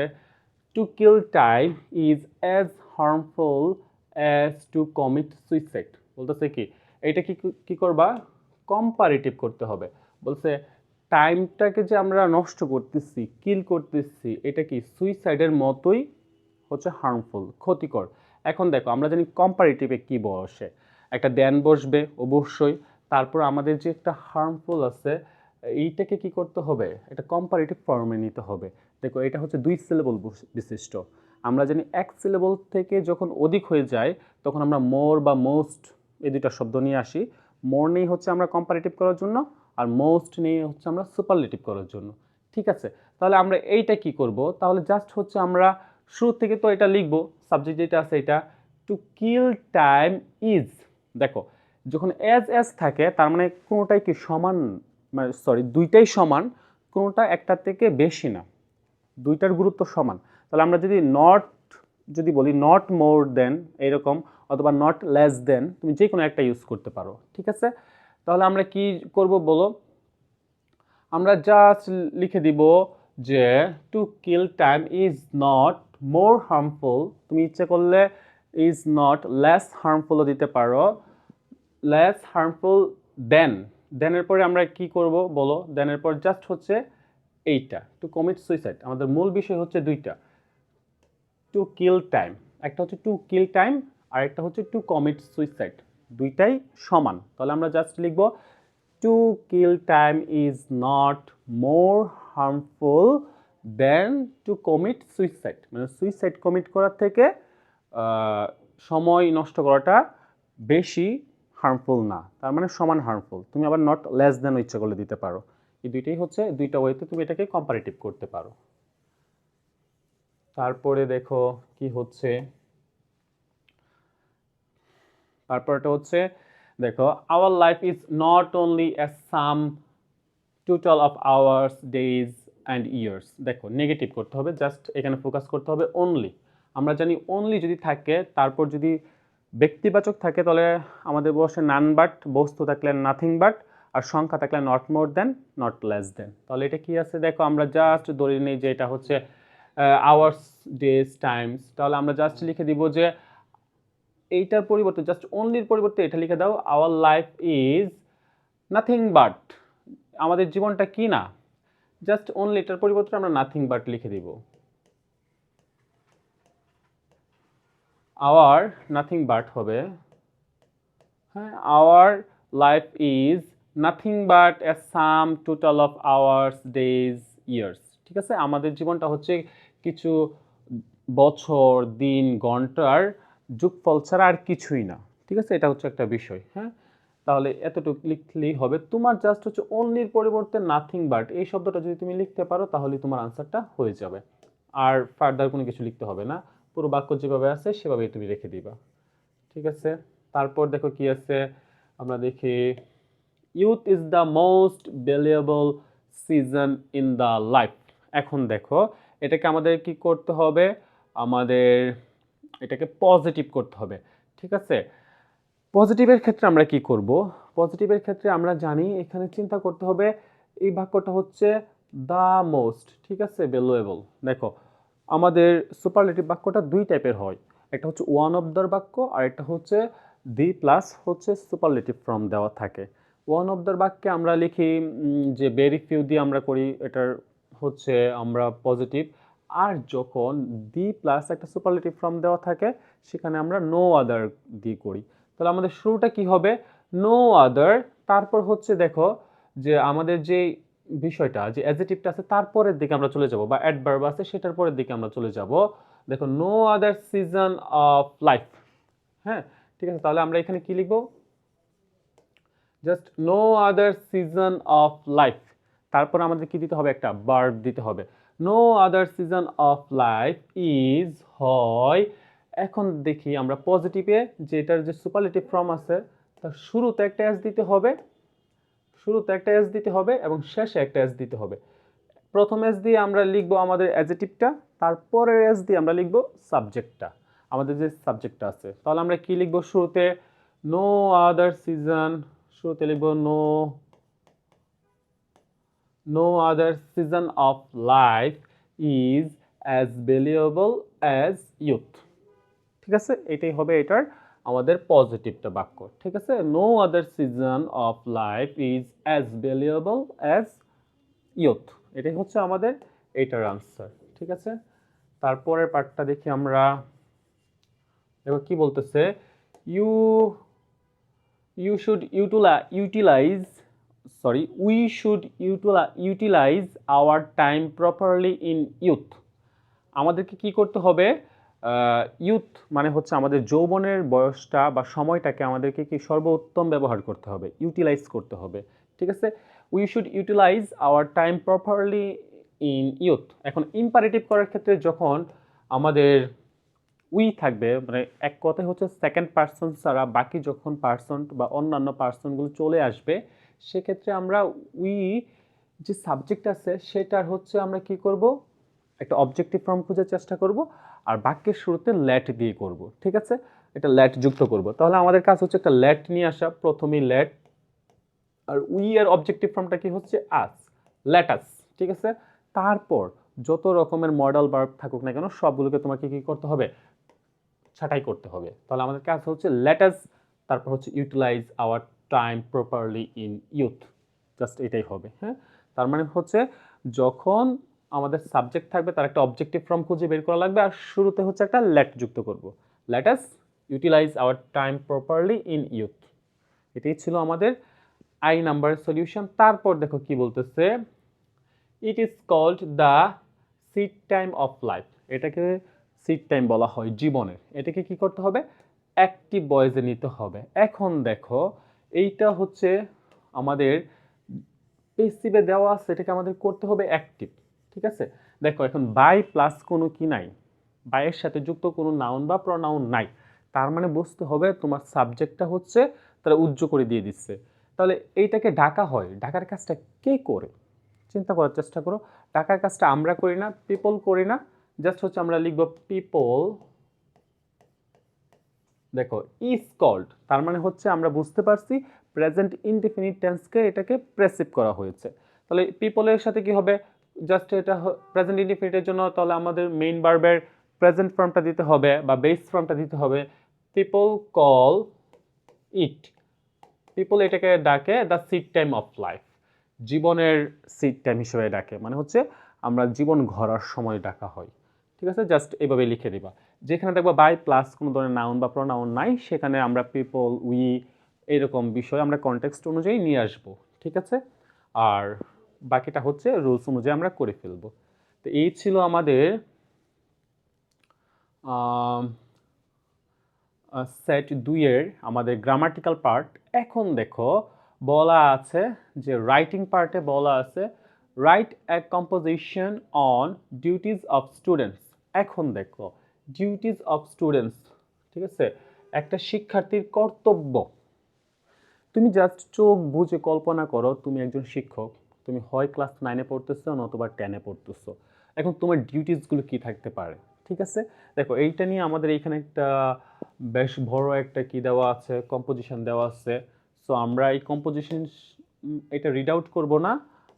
[SPEAKER 1] two kill time is as harmful as to commit suicide. বলতেছে কি এটা কি করবা, কম্পারেটিভ করতে হবে। বলছে টাইমটাকে যে আমরা নষ্ট করতেছি, কিল করতেছি, এটা কি সুইসাইডের মতোই হচ্ছে হার্মফুল, ক্ষতিকর। এখন দেখো আমরা জানি কম্পারেটিভে কি বসে, একটা দেন বসবে অবশ্যই, তারপর আমাদের যে একটা হার্মফুল আছে এইটাকে কি করতে হবে, একটা কম্পারেটিভ ফর্মে নিতে হবে। দেখো এটা হচ্ছে দুই সিলেবল বিশিষ্ট। আমরা জানি এক সিলেবল থেকে যখন অধিক হয়ে যায় তখন আমরা মোর বা মোস্ট এই দুইটা শব্দ নিয়ে আসি। মোর নেই হচ্ছে আমরা কম্পারেটিভ করার জন্য, আর মোস্ট নিয়ে হচ্ছে আমরা সুপারলেটিভ করার জন্য, ঠিক আছে। তাহলে আমরা এইটা কি করব, তাহলে জাস্ট হচ্ছে আমরা শুরু থেকে তো এটা লিখবো, সাবজেক্ট যেটা আছে এটা টু কিল টাইম ইজ। দেখো যখন এজ থাকে তার মানে কোনোটাই কি সমান, মানে সরি দুইটাই সমান, কোনোটা একটার থেকে বেশি না, দুইটার গুরুত্ব সমান। তাহলে আমরা যদি বলি নট মোর দেন এরকম, অথবা নট লেস দেন, তুমি যে কোনো একটা ইউজ করতে পারো, ঠিক আছে। তাহলে আমরা কি করব বলো, আমরা জাস্ট লিখে দিব যে two kill time is not more harmful, তুমি ইচ্ছে করলে ইজ নট লেস হার্মফুলও দিতে পারো, লেস হার্মফুল দেনের পরে আমরা কি করব বলো, দেনের পর জাস্ট হচ্ছে এইটা টু কমিট সুইসাইড। আমাদের মূল বিষয় হচ্ছে দুইটা, টু কিল টাইম, একটা হচ্ছে টু কিল টাইম আর একটা হচ্ছে টু কমিট সুইসাইড, দুইটাই সমান। তাহলে আমরা জাস্ট লিখব to kill time is not more harmful than to commit suicide, মানে সুইসাইড কমিট করার থেকে সময় নষ্ট করাটা বেশি হার্মফুল না, তার মানে সমান হার্মফুল। তুমি আবার নট লেস দেন ইচ্ছা করলে দিতে পারো। এই দুইটাই হচ্ছে দুইটা ওয়েতে তুমি এটাকে কম্পারেটিভ করতে পারো। তারপরে দেখো কি হচ্ছে, তারপরটা হচ্ছে দেখো our life is not only a sum total of hours, days and years. দেখো নেগেটিভ করতে হবে, জাস্ট এখানে ফোকাস করতে হবে অনলি। আমরা জানি অনলি যদি থাকে, তারপর যদি ব্যক্তিবাচক থাকে তাহলে আমাদের বসে নান বাট, বস্তু থাকলে নাথিং বাট, আর সংখ্যা থাকলে not more than, not less than. তাহলে এটা কি আছে দেখো, আমরা জাস্ট ধরে নিই যে এটা হচ্ছে আওয়ার্স, ডেজ, টাইমস। তাহলে আমরা জাস্ট লিখে দিব যে এইটার পরিবর্তে, জাস্ট অনলির পরিবর্তে এটা লিখে দাও, our life is nothing but. আমাদের জীবনটা কি না, জাস্ট অনলি এটার পরিবর্তে আমরা নাথিং বাট লিখে দিব। আওয়ার নাথিং বাট হবে, হ্যাঁ, our life is nothing but A sum total of hours, days, years. ঠিক আছে, আমাদের জীবনটা হচ্ছে কিছু বছর, দিন, ঘন্টার যোগফল ছাড়া আর কিছুই না। ঠিক আছে, এটা হচ্ছে একটা বিষয়। হ্যাঁ, তাহলে এতটুকু লিখলেই হবে। তোমার জাস্ট হচ্ছে অনলির পরিবর্তে নাথিং বাট এই শব্দটা যদি তুমি লিখতে পারো তাহলে তোমার আনসারটা হয়ে যাবে। আর ফার্দার কোনো কিছু লিখতে হবে না, পুরো বাক্য যেভাবে আছে সেভাবেই তুমি রেখে দিবা। ঠিক আছে, তারপর দেখো কি আছে, আমরা দেখি youth is the most valuable season in the life. এখন দেখো এটাকে আমাদের কি করতে হবে, আমাদের এটাকে পজিটিভ করতে হবে। ঠিক আছে, পজিটিভের ক্ষেত্রে আমরা কি করব, পজিটিভের ক্ষেত্রে আমরা জানি এখানে চিন্তা করতে হবে, এই বাক্যটা হচ্ছে দ্য মোস্ট, ঠিক আছে, ভ্যালুয়েবল। দেখো আমাদের সুপারলেটিভ বাক্যটা দুই টাইপের হয়, একটা হচ্ছে ওয়ান অফ দ্য বাক্য, আর একটা হচ্ছে দি প্লাস হচ্ছে সুপারলেটিভ ফর্ম দেওয়া থাকে। ওয়ান অফ দ্য বাক্যে আমরা লিখি যে ভেরি ফিউ দিয়ে আমরা করি, এটার হচ্ছে আমরা পজিটিভ। আর যখন দি প্লাস একটা সুপারলেটিভ ফর্ম দেওয়া থাকে সেখানে আমরা নো আদার দিয়ে করি। তাহলে আমাদের শুরুটা কি হবে, নো আদার, তারপর হচ্ছে দেখো যে আমাদের যে বিষয়টা, যে অ্যাডজেক্টিভটা আছে তারপরের দিকে আমরা চলে যাব, বা অ্যাডভার্ব আছে সেটার পরের দিকে আমরা চলে যাব। দেখো no other season of life. হ্যাঁ, ঠিক আছে, তাহলে আমরা এখানে কি লিখব, just no other season of life, তারপর আমাদের কি দিতে হবে, একটা ভার্ব দিতে হবে। No other season of life is হয়। এখন দেখি আমরা পজিটিভে যেটার যে সুপারলেটিভ ফর্ম আছে তার শুরুতে একটা এস দিতে হবে, শুরুতে একটা এস দিতে হবে এবং শেষে একটা এস দিতে হবে। প্রথম এস দিয়ে আমরা লিখবো আমাদের অ্যাডজেক্টিভটা, তারপরের এস দিয়ে আমরা লিখবো সাবজেক্টটা, আমাদের যে সাবজেক্টটা আছে। তাহলে আমরা কি লিখবো শুরুতে, নো আদার সিজন, শুরুতে লিখবো no other season of life is as valuable as youth. ঠিক আছে, এটাই হবে এটার আমাদের পজিটিভটা বাক্য। ঠিক আছে, no other season of life is as valuable as youth, এটাই হচ্ছে আমাদের এইটার আনসার। ঠিক আছে, তারপরের পার্টটা দেখি আমরা, দেখো কি বলতেছে, you you should utilize sorry we should utilize our time properly in youth. আমাদেরকে কি করতে হবে, ইউথ মানে হচ্ছে আমাদের যৌবনের বয়সটা বা সময়টাকে আমাদেরকে কি সর্বোত্তম ব্যবহার করতে হবে, ইউটিলাইজ করতে হবে। ঠিক আছে, we should utilize our time properly in youth. এখন ইম্পারেটিভ করার ক্ষেত্রে যখন আমাদের উই থাকবে, মানে এক কথায় হচ্ছে সেকেন্ড পার্সন ছাড়া বাকি যখন পার্সন বা অন্যান্য পার্সনগুলো চলে আসবে, সেক্ষেত্রে আমরা উই যে সাবজেক্ট আছে সেটার হচ্ছে আমরা কি করব, একটা অবজেক্টিভ ফর্ম খোঁজার চেষ্টা করব, আর বাক্যের শুরুতে লেট দিয়ে করব। ঠিক আছে, এটা লেট যুক্ত করব। তাহলে আমাদের কাজ হচ্ছে একটা লেট নিয়ে আসা, প্রথমেই লেট, আর উই এর অবজেক্টিভ ফর্মটা কি হচ্ছে আস, লেট আস। ঠিক আছে, তারপর যত রকমের মডেল ভার্ব থাকুক না কেন সবগুলোকে তোমাকে কি করতে হবে, ছাঁটাই করতে হবে। তাহলে আমাদের কাজ হচ্ছে লেট আস, তারপর হচ্ছে utilize our time properly in youth, just এটাই হবে। হ্যাঁ, তার মানে হচ্ছে যখন আমাদের সাবজেক্ট থাকবে তার একটা অবজেক্টিভ ফর্ম খুঁজে বের করা লাগবে, আর শুরুতে হচ্ছে একটা লেট যুক্ত করব, let us utilize our time properly in youth. এটাই ছিল আমাদের আই নাম্বার সলিউশন। তারপর দেখো কি বলতেছে, it is called the seed time of life. এটাকে সিড টাইম বলা হয় জীবনের, এটাকে কি করতে হবে, অ্যাক্টিভ ভয়েসে নিতে হবে। এখন দেখো এইটা হচ্ছে আমাদের পেসিভে দেওয়া আছে, এটাকে আমাদের করতে হবে অ্যাক্টিভ। ঠিক আছে, দেখো এখন বাই প্লাস কোনো কি নাই, বাইয়ের সাথে যুক্ত কোনো নাউন বা প্রনাউন নাই, তার মানে বুঝতে হবে তোমার সাবজেক্টটা হচ্ছে তারা উজ্জ্ব করে দিয়ে দিচ্ছে। তাহলে এইটাকে ঢাকা হয়, ঢাকার কাজটা কে করে? চিন্তা করার চেষ্টা করো। ঢাকার কাজটা আমরা করি না, পিপল করি না, জাস্ট হচ্ছে আমরা লিখবো পিপল, দেখো ইজ কল্ড, তার মানে হচ্ছে আমরা বুঝতে পারছি প্রেজেন্ট ইনডিফিনিট টেন্সকে এটাকে প্রেসিভ করা হয়েছে। তাহলে পিপলের সাথে কি হবে, জাস্ট এটা প্রেজেন্ট ইনডিফিনিটের জন্য তাহলে আমাদের মেইন ভার্বের প্রেজেন্ট ফর্মটা দিতে হবে বা বেস ফর্মটা দিতে হবে। পিপল কল ইট, পিপল এটাকে ডাকে the seed time of life, জীবনের সিড টাইম হিসেবে ডাকে, মানে হচ্ছে আমরা জীবন গড়ার সময় ডাকা হয়। ঠিক আছে, জাস্ট এইভাবে লিখে দিবা। যেখানে দেখবা বাই প্লাস কোনো ধরনের নাউন বা প্রনাউন নাই, সেখানে আমরা পিপল, উই এরকম বিষয় আমরা কনটেক্সট অনুযায়ী নিয়ে আসবো। ঠিক আছে, আর বাকিটা হচ্ছে রুলস অনুযায়ী আমরা করে ফেলবো। তো এই ছিল আমাদের সেট 2 এর আমাদের গ্রামাটিক্যাল পার্ট। এখন দেখো বলা আছে যে রাইটিং পার্টে বলা আছে right a composition on duties of students. এখন দেখো ডিউটিজ অফ স্টুডেন্টস, ঠিক আছে, একটা শিক্ষার্থীর কর্তব্য। তুমি জাস্ট চোখ বুজে কল্পনা করো তুমি একজন শিক্ষক, তুমি হয় ক্লাস 9-এ পড়তেছো নতুবা 10-এ পড়তেছো। এখন তোমার ডিউটিসগুলো কি থাকতে পারে? ঠিক আছে, দেখো এইটা নিয়ে আমাদের এইখানে একটা বেশ বড় একটা কি দেওয়া আছে, কম্পোজিশন দেওয়া আছে। সো আমরা এই কম্পোজিশন এটা রিড আউট করবো না,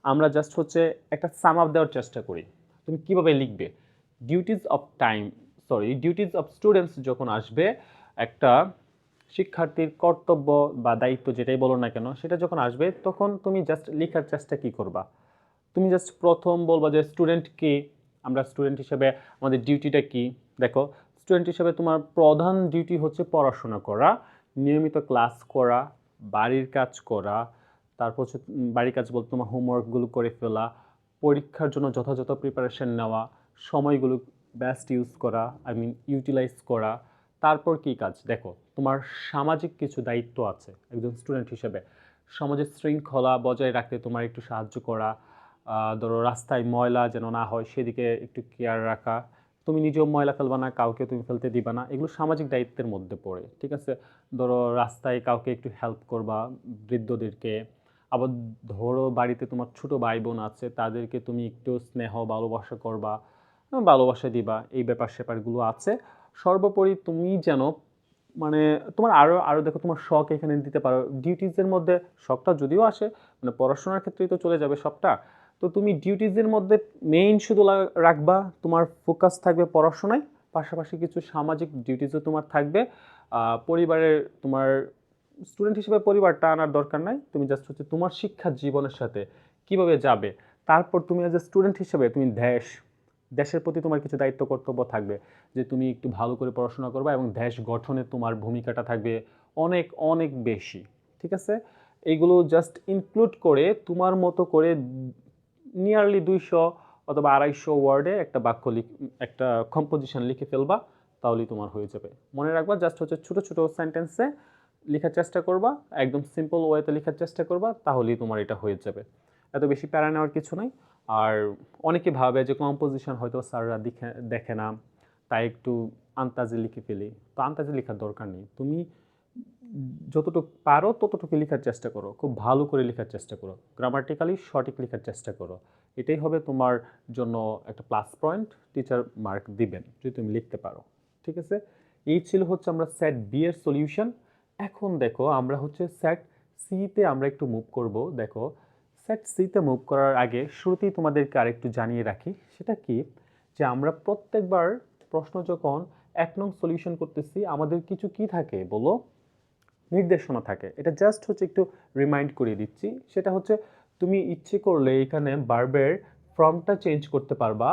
[SPEAKER 1] আমরা জাস্ট হচ্ছে একটা সাম আপ দেওয়ার চেষ্টা করি। তুমি কিভাবে লিখবে duties of time, sorry duties of students যখন আসবে, একটা শিক্ষার্থীর কর্তব্য বা দায়িত্ব যেটাই বলো না কেন, সেটা যখন আসবে তখন তুমি জাস্ট লেখার চেষ্টা কি করবা? তুমি জাস্ট প্রথম বলবা যে স্টুডেন্ট কি, আমরা স্টুডেন্ট হিসেবে আমাদের ডিউটিটা কি। দেখো স্টুডেন্ট হিসেবে তোমার প্রধান ডিউটি হচ্ছে পড়াশোনা করা, নিয়মিত ক্লাস করা, বাড়ির কাজ করা, তারপর হচ্ছে বাড়ির কাজ বলতে তোমার হোমওয়ার্কগুলো করে ফেলা, পরীক্ষার জন্য যথাযথ প্রিপারেশন নেওয়া, সময়গুলো বেস্ট ইউজ করা, আই মিন ইউটিলাইজ করা। তারপর কি কাজ, দেখো তোমার সামাজিক কিছু দায়িত্ব আছে একজন স্টুডেন্ট হিসেবে, সমাজের শৃঙ্খলা বজায় রাখতে তোমার একটু সাহায্য করা, ধরো রাস্তায় ময়লা যেন না হয় সেদিকে একটু কেয়ার রাখা, তুমি নিজেও ময়লা ফেলবা না, কাউকে তুমি ফেলতে দিবা না, এগুলো সামাজিক দায়িত্বের মধ্যে পড়ে। ঠিক আছে, ধরো রাস্তায় কাউকে একটু হেল্প করবা, বৃদ্ধদেরকে। আবার ধরো বাড়িতে তোমার ছোট ভাই বোন আছে, তাদেরকে তুমি একটু স্নেহ ভালোবাসা করবা, ভালোবাসা দিবা, এই ব্যাপার স্যাপারগুলো আছে। সর্বোপরি তুমি যেন মানে তোমার আরও আরও দেখো তোমার শখ এখানে দিতে পারো ডিউটিজের মধ্যে। শখটা যদিও আসে মানে পড়াশোনার ক্ষেত্রেই তো চলে যাবে সবটা, তো তুমি ডিউটিজের মধ্যে মেইন শুধু রাখবা তোমার ফোকাস থাকবে পড়াশোনায়, পাশাপাশি কিছু সামাজিক ডিউটিজও তোমার থাকবে। পরিবারের তোমার স্টুডেন্ট হিসেবে পরিবারটা আনার দরকার নাই, তুমি জাস্ট হচ্ছে তোমার শিক্ষা জীবনের সাথে কিভাবে যাবে। তারপর তুমি এজ এ স্টুডেন্ট হিসেবে তুমি দেশের প্রতি তোমার কিছু দায়িত্ব কর্তব্য থাকবে, যে তুমি একটু ভালো করে পড়াশোনা করবে এবং দেশ গঠনে তোমার ভূমিকাটা থাকবে অনেক অনেক বেশি। ঠিক আছে, এইগুলো জাস্ট ইনক্লুড করে তোমার মতো করে নিয়ারলি 200 অথবা 250 ওয়ার্ডে একটা বাক্য একটা কম্পোজিশন লিখে ফেলবা, তাহলেই তোমার হয়ে যাবে। মনে রাখবা জাস্ট হচ্ছে ছোটো ছোটো সেন্টেন্সে লেখার চেষ্টা করবা, একদম সিম্পল ওয়েতে লেখার চেষ্টা করবা, তাহলেই তোমার এটা হয়ে যাবে। এত বেশি প্যারা নেওয়ার কিছু নাই। আর অনেকে ভাবে যে কম্পোজিশন হয়তো স্যাররা দেখে না, তাই একটু আন্তাজে লিখে ফেলি, তো আন্তাজে লেখার দরকার নেই। তুমি যতটুকু পারো ততটুকু লেখার চেষ্টা করো, খুব ভালো করে লেখার চেষ্টা করো, গ্রামাটিক্যালি সঠিক লেখার চেষ্টা করো। এটাই হবে তোমার জন্য একটা প্লাস পয়েন্ট, টিচার মার্ক দিবেন যদি তুমি লিখতে পারো। ঠিক আছে, এই ছিল হচ্ছে আমরা সেট বি এর সলিউশন। এখন দেখো আমরা হচ্ছে সেট সিতে আমরা একটু মুভ করব। দেখো সেট সিতে মুভ করার আগে শুরুতেই তোমাদেরকে আরেকটু জানিয়ে রাখি, সেটা কি, যে আমরা প্রত্যেকবার প্রশ্ন যখন 1 নং সলিউশন করতেছি আমাদের কিছু কি থাকে বলো, নির্দেশনা থাকে। এটা জাস্ট হচ্ছে একটু রিমাইন্ড করিয়ে দিচ্ছি, সেটা হচ্ছে তুমি ইচ্ছে করলে এখানে ভার্বের ফর্মটা চেঞ্জ করতে পারবা,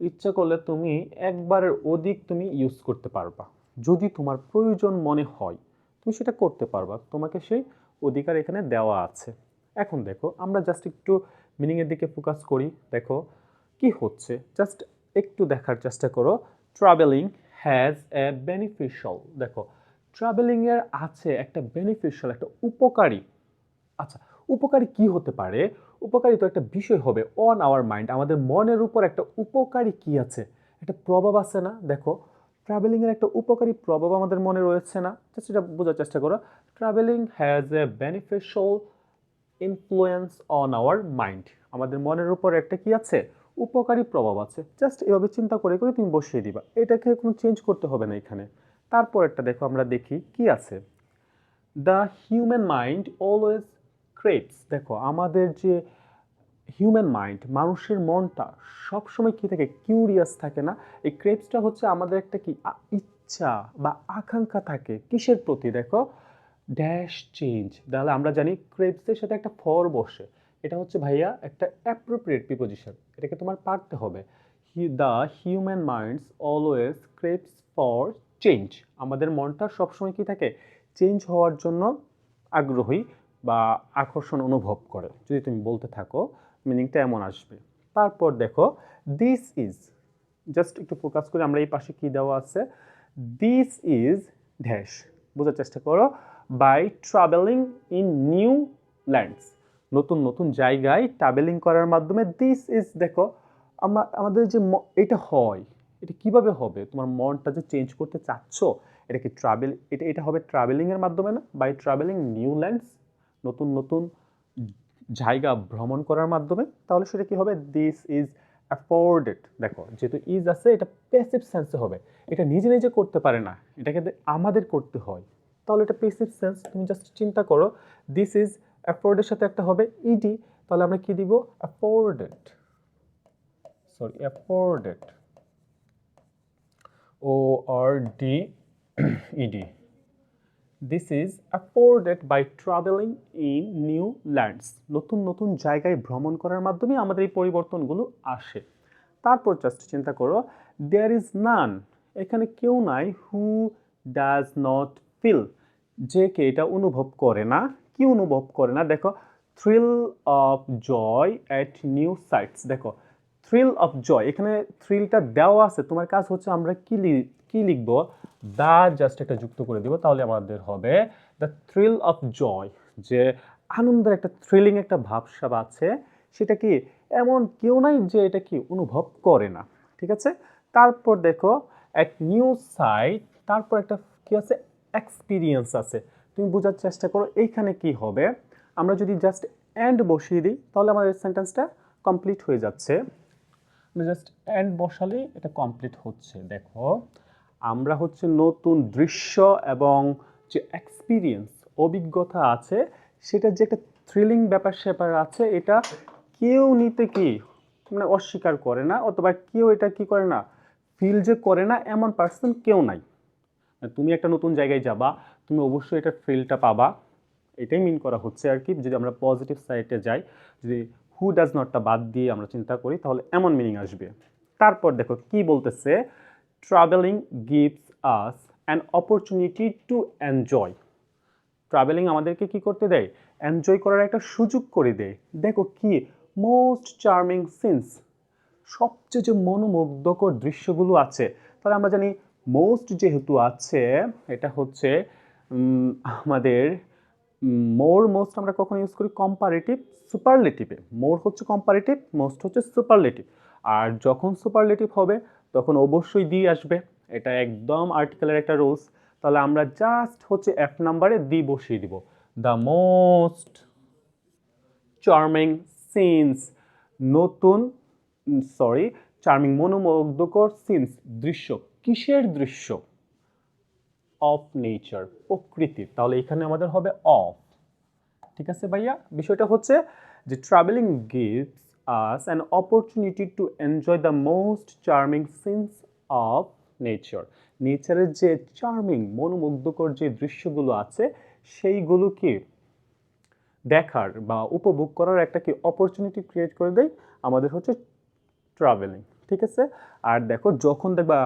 [SPEAKER 1] ইচ্ছে করলে তুমি একবারের অধিক তুমি ইউজ করতে পারবা, যদি তোমার প্রয়োজন মনে হয় তুমি সেটা করতে পারবা, তোমাকে সেই অধিকার এখানে দেওয়া আছে। এখন দেখো আমরা জাস্ট একটু মিনিংয়ের দিকে ফোকাস করি। দেখো কি হচ্ছে জাস্ট একটু দেখার চেষ্টা করো। ট্রাভেলিং হ্যাজ এ বেনিফিশিয়াল, দেখো
[SPEAKER 2] ট্রাভেলিংয়ের আছে একটা বেনিফিশিয়াল, একটা উপকারী। আচ্ছা, উপকারী কি হতে পারে? উপকারী তো একটা বিষয় হবে অন আওয়ার মাইন্ড, আমাদের মনের উপর একটা উপকারী কি আছে, একটা প্রভাব আছে না? দেখো, ট্রাভেলিংয়ের একটা উপকারী প্রভাব আমাদের মনে রয়েছে না? জাস্ট এটা বোঝার চেষ্টা করো। Travelling has a beneficial influence on our mind, আমাদের মনের উপর একটা কি আছে, উপকারী প্রভাব আছে। জাস্ট এভাবে চিন্তা করে করে তুমি বসিয়ে দিবা, এটাকে কোনো চেঞ্জ করতে হবে না এখানে। তারপর একটা দেখো, আমরা দেখি কি আছে। The human mind always craves, দেখো আমাদের যে হিউম্যান মাইন্ড, মানুষের মনটা সবসময় কি থাকে, কিউরিয়াস থাকে না? এই ক্রেভসটা হচ্ছে আমাদের একটা কি ইচ্ছা বা আকাঙ্ক্ষা থাকে কিসের প্রতি, দেখো, ড্যাশ চেঞ্জ। তাহলে আমরা জানি ক্রেভসের সাথে একটা ফর বসে, এটা হচ্ছে ভাইয়া একটা অ্যাপ্রোপ্রিয়েট প্রিপোজিশন, এটাকে তোমার পারতে হবে। The human minds always craves for change, আমাদের মনটা সবসময় কি থাকে, চেঞ্জ হওয়ার জন্য আগ্রহী বা আকর্ষণ অনুভব করে। যদি তুমি বলতে থাকো, মিনিংটা এমন আসবে। তারপর দেখো, দিস ইজ, জাস্ট একটু ফোকাস করে, আমরা এই পাশে কি দেওয়া আছে, দিস ইজ ড্যাশ, বোঝার চেষ্টা করো, by travelling in new lands, নতুন নতুন জায়গায় ট্রাভেলিং করার মাধ্যমে, দিস ইজ, দেখো আমরা আমাদের যে এটা হয়, এটা কিভাবে হবে, তোমার মনটা যে চেঞ্জ করতে চাচ্ছ, এটা কি ট্রাভেল, এটা হবে ট্রাভেলিংয়ের মাধ্যমে না? বাই ট্রাভেলিং নিউ ল্যান্ডস, নতুন নতুন জায়গা ভ্রমণ করার মাধ্যমে। তাহলে সেটা কি হবে, দিস ইজ অ্যাফোর্ডেড। দেখো, যেহেতু ইজ আছে, এটা প্যাসিভ সেন্সে হবে, এটা নিজে নিজে করতে পারে না, এটাকে আমাদের করতে হয়। তাহলে এটা প্যাসিভ সেন্স, তুমি জাস্ট চিন্তা করো, দিস ইজ অ্যাফোর্ডের সাথে একটা হবে ইডি, তাহলে আমরা কি দিব, afforded, sorry afforded, O R D E D. This is afforded by travelling in new lands, নতুন নতুন জায়গায় ভ্রমণ করার মাধ্যমে আমাদের এই পরিবর্তনগুলো আসে। তারপর জাস্ট চিন্তা করো, দেয়ার ইজ নান, এখানে কেউ নাই, হু ডাজ নট ফিল, যে কে এটা অনুভব করে না। কি অনুভব করে না? দেখো, thrill of joy at new sights, দেখো থ্রিল অফ জয়, এখানে থ্রিলটা দেওয়া আছে, তোমার কাজ হচ্ছে আমরা কি লিখবো, দা জাস্ট একটা যুক্ত করে দিব, তাহলে আমাদের হবে দ্য থ্রিল অফ জয়, যে আনন্দের একটা থ্রিলিং একটা ভাবসাব আছে, সেটা কি এমন কেউ নাই যে এটা কি অনুভব করে না। ঠিক আছে, তারপর দেখো, এক নিউ সাইট, তারপর একটা কি আছে, এক্সপিরিয়েন্স আছে। তুমি বোঝার চেষ্টা করো এইখানে কি হবে, আমরা যদি জাস্ট অ্যান্ড বসিয়ে দিই তাহলে আমাদের সেন্টেন্সটা কমপ্লিট হয়ে যাচ্ছে। জাস্ট অ্যান্ড বসালেই এটা কমপ্লিট হচ্ছে। দেখো, আমরা হচ্ছে নতুন দৃশ্য এবং যে এক্সপিরিয়েন্স, অভিজ্ঞতা আছে, সেটা যে একটা থ্রিলিং ব্যাপার স্যাপার আছে, এটা কেউ নিতে কি মানে অস্বীকার করে না, অথবা কেউ এটা কি করে না, ফিল যে করে না, এমন পার্সন কেউ নাই। তুমি একটা নতুন জায়গায় যাবা, তুমি অবশ্যই এটার ফিলটা পাবা, এটাই মিন করা হচ্ছে আর কি। যদি আমরা পজিটিভ সাইডে যাই, যদি হু ডাজ নটটা বাদ দিয়ে আমরা চিন্তা করি, তাহলে এমন মিনিং আসবে। তারপর দেখো কি বলতেছে, travelling gives us an opportunity to enjoy, travelling আমাদেরকে কি করতে দেয়, এনজয় করার একটা সুযোগ করে দেয়। দেখো কি, মোস্ট চার্মিং সিনস, সবচেয়ে যে মনোমুগ্ধকর দৃশ্যগুলো আছে, তাহলে আমরা জানি মোস্ট যেহেতু আছে, এটা হচ্ছে আমাদের মোস্ট আমরা কখন ইউজ করি, কম্পারেটিভ সুপারলেটিভে। মোর হচ্ছে কম্পারেটিভ, মোস্ট হচ্ছে সুপারলেটিভ। আর যখন সুপারলেটিভ হবে তখন অবশ্যই দি আসবে, এটা একদম আর্টিকেলের একটা রুলস। তাহলে আমরা জাস্ট হচ্ছে এফ নাম্বারে দি বসিয়ে দিব, দ্য মোস্ট চার্মিং সিনস, নতুন সরি চার্মিং মনোমুগ্ধকর সিনস, দৃশ্য, কিসের দৃশ্য, অফ নেচার, প্রকৃতির। তাহলে এখানে আমাদের হবে অফ। ঠিক আছে ভাইয়া, বিষয়টা হচ্ছে যে travelling gives us an opportunity to enjoy the most charming scenes of nature, নেচারের যে চার্মিং মনোমুগ্ধকর যে দৃশ্যগুলো আছে সেইগুলো কি দেখার বা উপভোগ করার একটা কি অপরচুনিটি ক্রিয়েট করে দেয় আমাদের হচ্ছে ট্রাভেলিং। ঠিক আছে, আর দেখো যখন দেখবা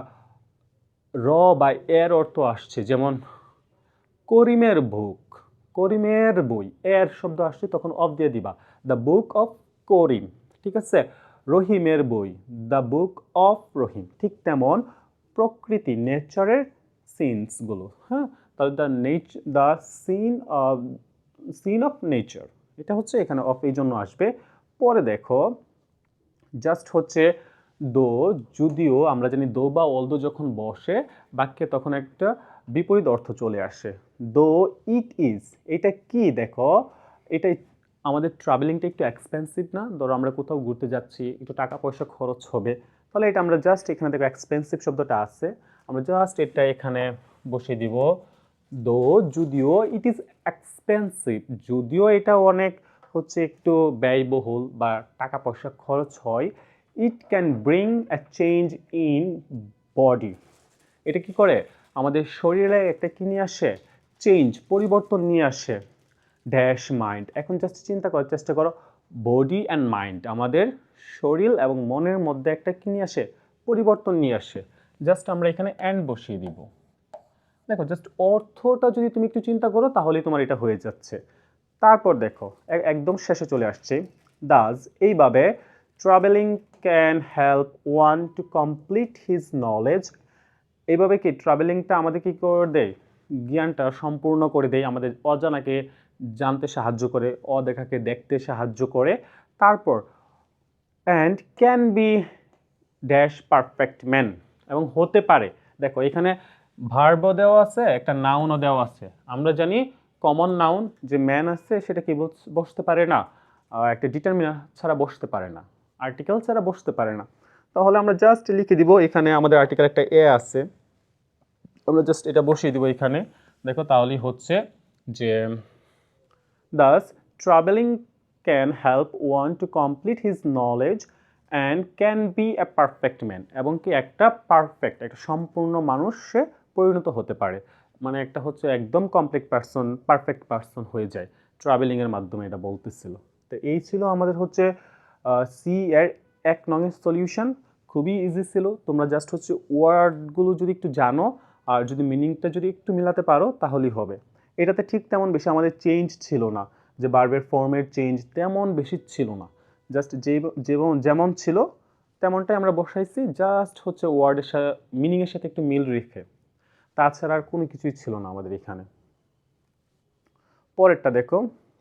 [SPEAKER 2] র বা এর অর্থ আসছে, যেমন করিমের বুক, করিমের বই, এর শব্দ আসছে তখন অফ দিয়ে দিবা, দ্য বুক অফ করিম। ঠিক আছে, রহিমের বই, দ্য বুক অফ রহিম। ঠিক তেমন প্রকৃতি, নেচারের সিনসগুলো, হ্যাঁ, তাহলে দ্য সিন অফ নেচার, এটা হচ্ছে এখানে অফ এই জন্য আসবে। পরে দেখো জাস্ট হচ্ছে দো, যদিও আমরা জানি দো বা অলদো যখন বসে বাক্যে তখন একটা বিপরীত অর্থ চলে আসে। দো ইট ইজ, এটা কি দেখো, এটা আমাদের ট্রাভেলিংটা একটু এক্সপেন্সিভ না? ধরো আমরা কোথাও ঘুরতে যাচ্ছি, একটু টাকা পয়সা খরচ হবে, তাহলে এটা আমরা জাস্ট এখানে দেখো এক্সপেন্সিভ শব্দটা আছে, আমরা জাস্ট এটা এখানে বসিয়ে দিব। দো যদিও ইট ইজ এক্সপেন্সিভ, যদিও এটা অনেক হচ্ছে একটু ব্যয়বহুল বা টাকা পয়সা খরচ হয়, it can bring a change in body, এটা কি করে আমাদের শরীরে একটা কি নিয়ে আসে, চেঞ্জ, পরিবর্তন নিয়ে আসে। ড্যাশ মাইন্ড, এখন জাস্ট চিন্তা করার চেষ্টা করো, বডি অ্যান্ড মাইন্ড, আমাদের শরীর এবং মনের মধ্যে একটা কি নিয়ে আসে, পরিবর্তন নিয়ে আসে। জাস্ট আমরা এখানে অ্যান্ড বসিয়ে দিব। দেখো জাস্ট অর্থটা যদি তুমি একটু চিন্তা করো তাহলেই তোমার এটা হয়ে যাচ্ছে। তারপর দেখো একদম শেষে চলে আসছে, দাস, এইভাবে travelling can help one to complete his knowledge, এইভাবে কি ট্রাভেলিংটা আমাদের কি করে দেয়, জ্ঞানটা সম্পূর্ণ করে দেয়, আমাদের অজানাকে জানতে সাহায্য করে, অদেখাকে দেখতে সাহায্য করে। তারপর and can be dash perfect man, এবং হতে পারে, দেখো এখানে ভার্বও দেওয়া আছে, একটা নাউনও দেওয়া আছে। আমরা জানি কমন নাউন যে ম্যান আছে সেটা কি বসতে পারে না, একটা ডিটারমিনার ছাড়া বসতে পারে না, আর্টিকেল ছাড়া বসতে পারে না। তাহলে আমরা জাস্ট লিখে দিব, এখানে আমাদের আর্টিকেল একটা এ আছে, আমরা জাস্ট এটা বসিয়ে দিব এখানে। দেখো তাহলেই হচ্ছে যে thus traveling can help one to complete his knowledge and can be a perfect man, এবং কি একটা পারফেক্ট, একটা সম্পূর্ণ মানুষে পরিণত হতে পারে, মানে একটা হচ্ছে একদম কমপ্লিট পারসন, পারফেক্ট পারসন হয়ে যায় ট্রাভেলিং এর মাধ্যমে, এটা বলতেছিল। তো এই ছিল আমাদের হচ্ছে সি এর 1 নং সলিউশন। খুবই ইজি ছিল, তোমরা জাস্ট হচ্ছে ওয়ার্ডগুলো যদি একটু জানো আর যদি মিনিংটা যদি একটু মিলাতে পারো তাহলেই হবে। এটাতে ঠিক তেমন বেশি আমাদের চেঞ্জ ছিল না, যে ভার্বের ফর্মের চেঞ্জ তেমন বেশি ছিল না, জাস্ট যেমন ছিল তেমনটাই আমরা বসাইছি, জাস্ট হচ্ছে ওয়ার্ডের সাথে মিনিংয়ের সাথে একটু মিল রেখে, তাছাড়া আর কোনো কিছুই ছিল না আমাদের এখানে। পরেরটা দেখো,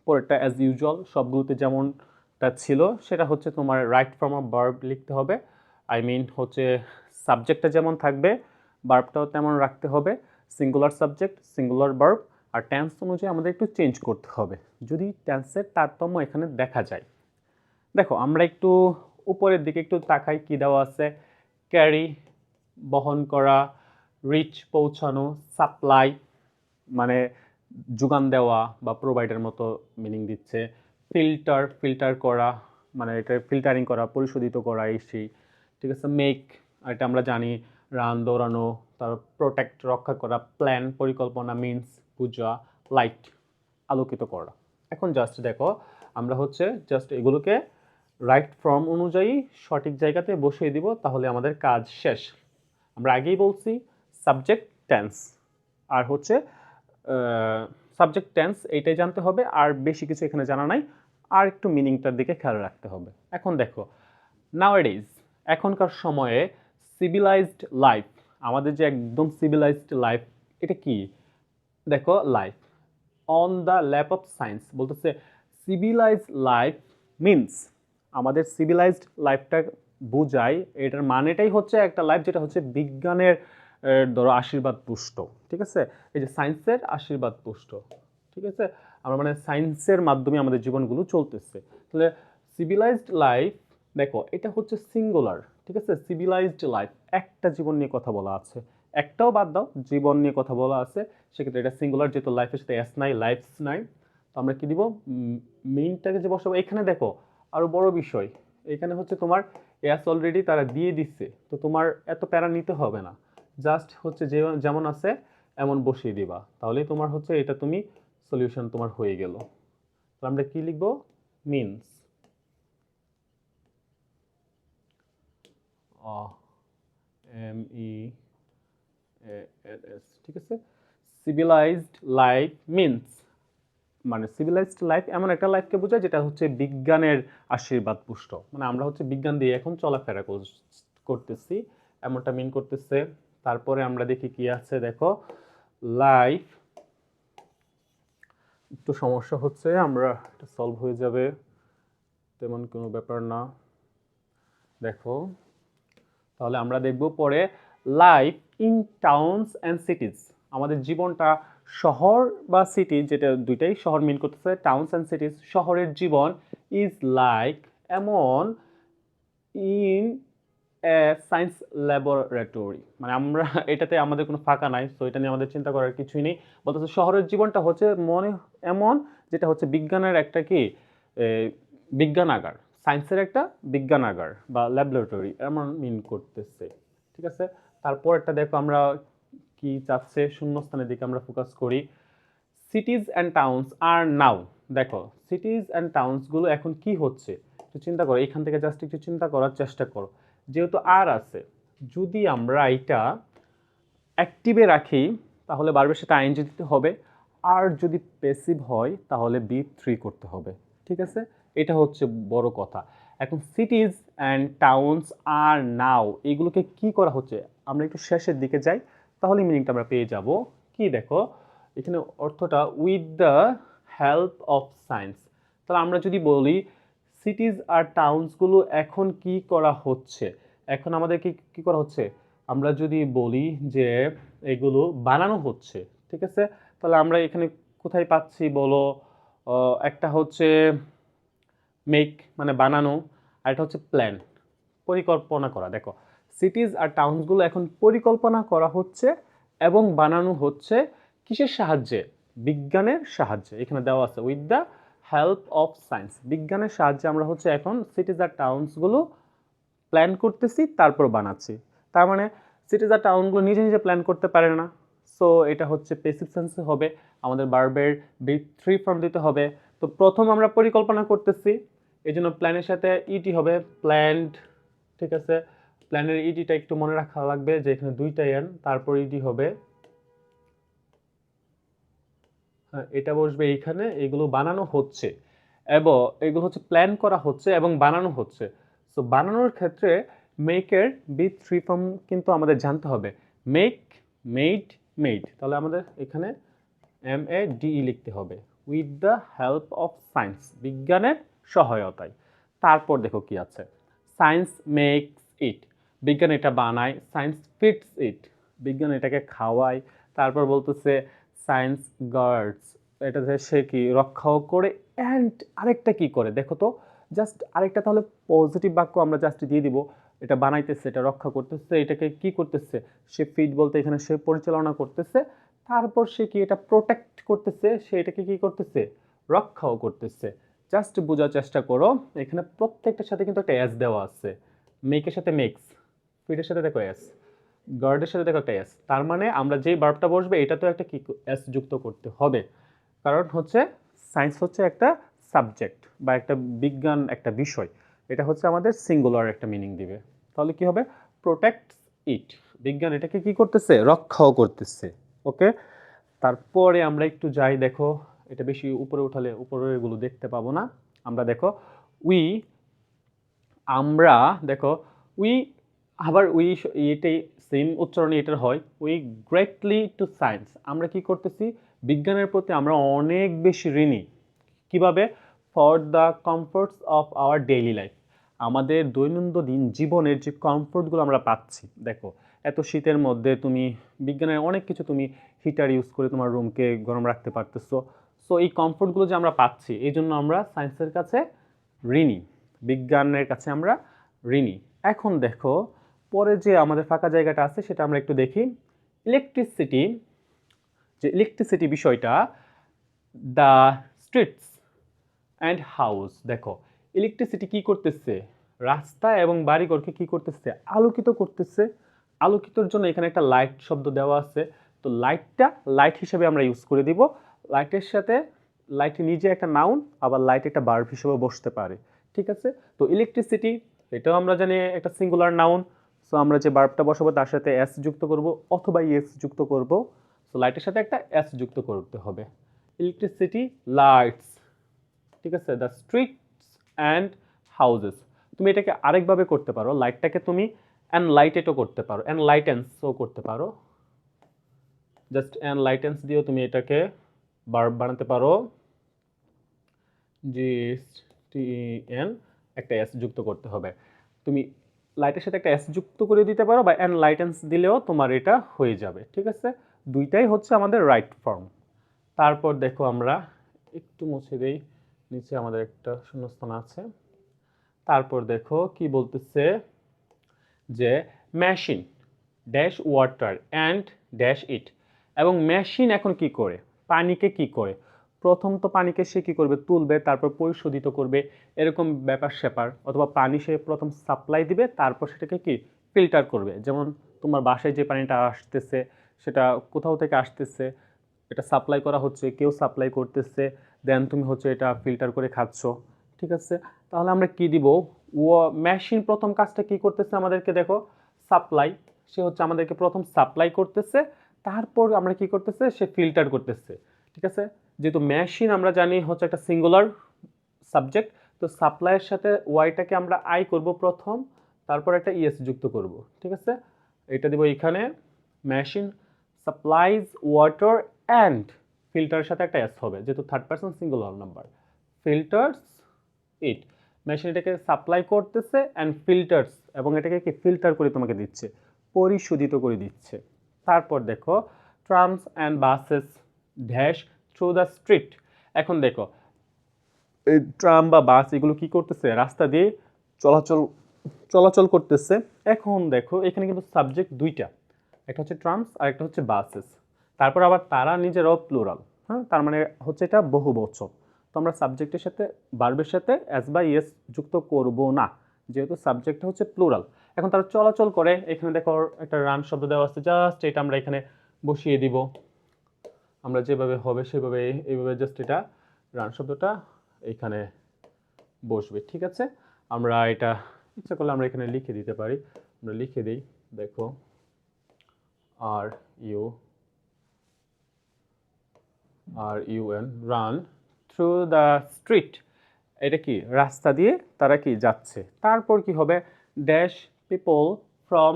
[SPEAKER 2] পরেরটা অ্যাজ ইউজুয়াল সবগুলোতে যেমনটা ছিল, সেটা হচ্ছে তোমার রাইট ফর্ম অফ ভার্ব লিখতে হবে। আই মিন হচ্ছে সাবজেক্টটা যেমন থাকবে ভার্বটাও তেমন রাখতে হবে, সিঙ্গুলার সাবজেক্ট সিঙ্গুলার ভার্ব, আর টেন্স অনুযায়ী আমাদের একটু চেঞ্জ করতে হবে যদি টেন্সের তারতম্য এখানে দেখা যায়। দেখো আমরা একটু উপরের দিকে একটু তাকাই, কি দেওয়া আছে, ক্যারি বহন করা, রিচ পৌঁছানো, সাপ্লাই মানে যোগান দেওয়া বা প্রোভাইডের মতো মিনিং দিচ্ছে, ফিল্টার করা মানে এটা ফিল্টারিং করা, পরিশোধিত করা, এই সেই, ঠিক আছে। মেক, এটা আমরা জানি রান দৌড়ানো, তারপর প্রোটেক্ট রক্ষা করা, প্ল্যান পরিকল্পনা, মিন্স পূজা, লাইট আলোকিত করা। এখন জাস্ট দেখো আমরা হচ্ছে জাস্ট এগুলোকে রাইট ফর্ম অনুযায়ী সঠিক জায়গাতে বসিয়ে দিব, তাহলে আমাদের কাজ শেষ। আমরা আগেই বলছি সাবজেক্ট টেন্স আর হচ্ছে সাবজেক্ট টেন্স এইটাই জানতে হবে, আর বেশি কিছু এখানে জানা নাই, আর একটু মিনিংটার দিকে খেয়াল রাখতে হবে। এখন দেখো নাওয়াডেজ, এখনকার সময়ে সিভিলাইজড লাইফ, আমাদের যে একদম সিভিলাইজড লাইফ, এটা কি দেখো, life on the lap of science বলতেছে, সিভিলাইজড লাইফ মিনস, আমাদের সিভিলাইজড লাইফটা বোঝায়, এটার মানেটাই হচ্ছে একটা লাইফ যেটা হচ্ছে বিজ্ঞানের ধরো আশীর্বাদ পুষ্ট, ঠিক আছে, এই যে সায়েন্সের আশীর্বাদ পুষ্ট, ঠিক আছে, আমরা মানে সায়েন্সের মাধ্যমে আমাদের জীবনগুলো চলতেছে। তাহলে সিভিলাইজড লাইফ দেখো এটা হচ্ছে সিঙ্গুলার, ঠিক আছে, সিভিলাইজড লাইফ একটা জীবন নিয়ে কথা বলা আছে, একটাও বাদ দাও, জীবন নিয়ে কথা বলা আছে, সেক্ষেত্রে এটা সিঙ্গুলার, যেহেতু লাইফের সাথে এস নাই, লাইফস নাই, তো আমরা কি দিব, মেইনটাকে যে বসাবো। এখানে দেখো আরো বড় বিষয়, এখানে হচ্ছে তোমার এস অলরেডি তারা দিয়ে দিচ্ছে, তো তোমার এত প্যারা নিতে হবে না, জাস্ট হচ্ছে যে যেমন আছে এমন বসিয়ে দিবা, তাহলেই তোমার হচ্ছে এটা তুমি সলিউশন তোমার হয়ে গেল। তো আমরা কি লিখবো, মিনস, MENS, ঠিক আছে। সিভিলাইজড লাইফ মিনস, মানে সিভিলাইজড লাইফ এমন একটা লাইফকে বোঝায় যেটা হচ্ছে বিজ্ঞানের আশীর্বাদ পুষ্ট, মানে আমরা হচ্ছে বিজ্ঞান দিয়ে এখন চলাফেরা করতেছি, এমনটা মিন করতেছে। তারপরে আমরা দেখি কি আছে, দেখো লাইফ একটু সমস্যা হচ্ছে, আমরা এটা সলভ হয়ে যাবে, তেমন কোনো ব্যাপার না। দেখো, তাহলে আমরা দেখব পরে লাইফ ইন টাউনস অ্যান্ড সিটিজ। আমাদের জীবনটা শহর বা সিটি, যেটা দুইটাই শহর মিন করতেছে, টাউনস অ্যান্ড সিটিজ, শহরের জীবন ইজ লাইক এমন ইন সায়েন্স ল্যাবরেটরি, মানে আমরা এটাতে আমাদের কোনো ফাঁকা নাই, সো এটা নিয়ে আমাদের চিন্তা করার কিছুই নেই। বলতেছে শহরের জীবনটা হচ্ছে মনে এমন, যেটা হচ্ছে বিজ্ঞানের একটা কি এ, বিজ্ঞানাগার, সায়েন্সের একটা বিজ্ঞানাগার বা ল্যাবরেটরি এমন মিন করতেছে। ঠিক আছে, তারপর একটা দেখো আমরা কি চাচ্ছে, শূন্যস্থানের দিকে আমরা ফোকাস করি। সিটিজ অ্যান্ড টাউনস আর নাও। দেখো, সিটিজ অ্যান্ড টাউনসগুলো এখন কি হচ্ছে একটু চিন্তা করো, এখান থেকে জাস্ট একটু চিন্তা করার চেষ্টা করো। যেহেতু আর আছে, যদি আমরা এটা অ্যাক্টিভে রাখি তাহলে বারবার সেটা আইএনজি দিতে হবে, আর যদি প্যাসিভ হয় তাহলে বি3 করতে হবে। ঠিক আছে, এটা হচ্ছে বড় কথা। এখন সিটিজ অ্যান্ড টাউনস আর নাও, এগুলোকে কি করা হচ্ছে, আমরা একটু শেষের দিকে যাই, তাহলে মিনিংটা আমরা পেয়ে যাব। কি দেখো, এখানে অর্থটা with the help of science. তাহলে আমরা যদি বলি সিটিজ আর টাউনসগুলো এখন কি করা হচ্ছে, এখন আমাদের কি কি করা হচ্ছে, আমরা যদি বলি যে এগুলো বানানো হচ্ছে, ঠিক আছে, তাহলে আমরা এখানে কোথায় পাচ্ছি বলো, একটা হচ্ছে মেক মানে বানানো, আর এটা হচ্ছে প্ল্যান পরিকল্পনা করা। দেখো, সিটিজ আর টাউনসগুলো এখন পরিকল্পনা করা হচ্ছে এবং বানানো হচ্ছে কিসের সাহায্যে, বিজ্ঞানের সাহায্যে। এখানে দেওয়া আছে with the help of science, বিজ্ঞানের সাহায্যে আমরা হচ্ছে এখন সিটিজ আর টাউনসগুলো প্ল্যান করতেছি, তারপর বানাচ্ছি। তার মানে সিটিজ আর টাউনগুলো নিজে নিজে প্ল্যান করতে পারে না, সো এটা হচ্ছে প্যাসিভ সেন্সে হবে, আমাদের ভার্বের বি3 ফর্ম দিতে হবে। তো প্রথম আমরা পরিকল্পনা করতেছি, এই জন্য প্ল্যানের সাথে ইটি হবে, প্ল্যান্ড। ঠিক আছে, প্ল্যানের ইডিটা একটু মনে রাখা লাগবে যে এখানে দুইটা এন, তারপর ইডি হবে, হ্যাঁ এটা বসবে এইখানে। এগুলো বানানো হচ্ছে এবং এগুলো হচ্ছে প্ল্যান করা হচ্ছে এবং বানানো হচ্ছে। সো বানানোর ক্ষেত্রে মেকের বি3 ফর্ম কিন্তু আমাদের জানতে হবে, মেক, মেড, মেড। তাহলে আমাদের এখানে MADE লিখতে হবে, with the help of science, বিজ্ঞানের সহায়তায়। তারপর দেখো কি আছে, সায়েন্স মেক্স ইট, বিজ্ঞান এটা বানায়, সায়েন্স ফিটস ইট, বিজ্ঞান এটাকে খাওয়ায়। তারপর বলতেছে সায়েন্স গার্ডস, এটাতে সে কি রক্ষাও করে, অ্যান্ড আরেকটা কি করে দেখো তো, জাস্ট আরেকটা তাহলে পজিটিভ বাক্য আমরা জাস্ট দিয়ে দিব, এটা বানাইতেছে, এটা রক্ষা করতেছে, এটাকে কি করতেছে, সে ফিট বলতে এখানে সে পরিচালনা করতেছে, তারপর সে কি এটা প্রোটেক্ট করতেছে, সে এটাকে কি করতেছে, রক্ষাও করতেছে। জাস্ট বোঝার চেষ্টা করো, এখানে প্রত্যেকটার সাথে কিন্তু একটা এস দেওয়া আছে, মেকের সাথে মেক্স, ফিটের সাথে দেখো এস, গার্ডের সাথে দেখো একটা এস, তার মানে আমরা যেই ভার্বটা বসবে এটাতেও একটা কি এস যুক্ত করতে হবে, কারণ হচ্ছে সায়েন্স হচ্ছে একটা সাবজেক্ট বা একটা বিজ্ঞান, একটা বিষয়, এটা হচ্ছে আমাদের সিঙ্গুলার একটা মিনিং দিবে। তাহলে কি হবে, প্রোটেক্টস ইট, বিজ্ঞান এটাকে কি করতেছে, রক্ষাও করতেছে। ওকে, তারপরে আমরা একটু যাই, দেখো এটা বেশি উপরে উঠালে উপরের এগুলো দেখতে পাবো না, আমরা দেখো উই, আমরা দেখো উই, আবার উই, এটাই সেম উচ্চারণে এটার হয়, উই গ্রেটলি টু সায়েন্স, আমরা কি করতেছি, বিজ্ঞানের প্রতি আমরা অনেক বেশি ঋণী। কিভাবে, for the comforts of our daily life, আমাদের দৈনন্দিন জীবনের যে কমফোর্টগুলো আমরা পাচ্ছি। দেখো, এত শীতের মধ্যে তুমি বিজ্ঞানের অনেক কিছু, তুমি হিটার ইউজ করে তোমার রুমকে গরম রাখতে পারতেছো। সো এই কমফোর্টগুলো যে আমরা পাচ্ছি, এই জন্য আমরা সায়েন্সের কাছে ঋণী, বিজ্ঞানের কাছে আমরা ঋণী। এখন দেখো পরে যে আমাদের ফাঁকা জায়গাটা আছে সেটা আমরা একটু দেখি। ইলেকট্রিসিটি, যে ইলেকট্রিসিটি বিষয়টা, দ্য স্ট্রিটস অ্যান্ড হাউস, দেখো ইলেকট্রিসিটি কি করতেছে, রাস্তা এবং বাড়িঘরকে কি করতেছে, আলোকিত করতেছে। আলোকিতর জন্য এখানে একটা লাইট শব্দ দেওয়া আছে, তো লাইটটা লাইট হিসেবে আমরা ইউজ করে দিব। লাইটের সাথে, লাইট নিজে একটা নাউন, আবার লাইট একটা ভার্ব হিসেবে বসতে পারে। ঠিক আছে, তো ইলেকট্রিসিটি এটাও আমরা জানি একটা সিঙ্গুলার নাউন, সো আমরা যে ভার্বটা বসাবো তার সাথে এস যুক্ত করব অথবা ইএস যুক্ত করব। সো লাইটের সাথে একটা এস যুক্ত করতে হবে, ইলেকট্রিসিটি লাইটস। ঠিক আছে, দ্য স্ট্রিটস অ্যান্ড হাউজেস, তুমি এটাকে আরেকভাবে করতে পারো, লাইটটাকে তুমি এনলাইটেডও করতে পারো, এনলাইটেন্সও করতে পারো, জাস্ট এনলাইটেন্স দিয়েও তুমি এটাকে ভার্ব বানাতে পারো। GSTN একটা এস যুক্ত করতে হবে। তুমি লাইটের সাথে একটা এস যুক্ত করে দিতে পারো বা এনলাইটেন্স দিলেও তোমার এটা হয়ে যাবে, ঠিক আছে? দুইটাই হচ্ছে আমাদের রাইট ফর্ম। তারপর দেখো আমরা একটু মুছে দেই, নিচে আমাদের একটা শূন্যস্থান আছে। তারপর দেখো কি বলতেছে যে machine dash water and dash it, এবং মেশিন এখন কি করে, পানিকে কি করে, প্রথম তো পানিকে সে কি করবে, তুলবে, তারপর পরিশোধিত করবে, এরকম ব্যাপার স্যাপার, অথবা পানি সে প্রথম সাপ্লাই দিবে, তারপর সেটাকে কি ফিল্টার করবে। যেমন তোমার বাসায় যে পানিটা আসতেছে সেটা কোথাও থেকে আসতেছে, এটা সাপ্লাই করা হচ্ছে, কেউ সাপ্লাই করতেছে, দেন তুমি হচ্ছে এটা ফিল্টার করে খাচ্ছ, ঠিক আছে? তাহলে আমরা কি দিব, ও মেশিন প্রথম কাজটা কি করতেছে আমাদেরকে, দেখো সাপ্লাই, সে হচ্ছে আমাদেরকে প্রথম সাপ্লাই করতেছে, তারপর আমরা কি করতেছে, সে ফিল্টার করতেছে, ঠিক আছে? যেহেতু মেশিন আমরা জানি হচ্ছে একটা সিঙ্গুলার সাবজেক্ট, তো সাপ্লাইয়ের সাথে ওয়াইটাকে আমরা আই করব প্রথম, তারপর একটা ইএস যুক্ত করব, ঠিক আছে? এটা দিব এখানে, মেশিন সাপ্লাইজ ওয়াটার অ্যান্ড ফিল্টারের সাথে একটা এস হবে, যেহেতু third person singular number, filters it, machine এটাকে সাপ্লাই করতেছে অ্যান্ড ফিল্টার্স, এবং এটাকে কি ফিল্টার করে তোমাকে দিচ্ছে, পরিশোধিত করে দিচ্ছে। তারপর দেখো trams and buses dash through the street, এখন দেখো এই ট্রাম বা বাস এগুলো কি করতেছে, রাস্তা দিয়ে চলাচল করতেছে। এখন দেখো এখানে কিন্তু সাবজেক্ট দুইটা, একটা হচ্ছে ট্রামস আর একটা হচ্ছে বাসেস, তারপর আবার তারা নিজেরাও প্লুরাল, হ্যাঁ, তার মানে হচ্ছে এটা বহুবচন। তো আমরা সাবজেক্টের সাথে ভার্বের সাথে এস বা ইএস যুক্ত করব না, যেহেতু সাবজেক্টটা হচ্ছে প্লুরাল। এখন তারা চলাচল করে, এখানে দেখো একটা রান শব্দ দেওয়া আছে, জাস্ট এটা আমরা এখানে বসিয়ে দিব, আমরা যেভাবে হবে সেভাবে, এইভাবে জাস্ট এটা রান শব্দটা এখানে বসবে, ঠিক আছে? আমরা এটা ইচ্ছা করলে আমরা এখানে লিখে দিতে পারি, আমরা লিখে দিই, দেখো RUN run through the street, এটা কি রাস্তা দিয়ে তারা কি যাচ্ছে। তারপর কি হবে, dash people from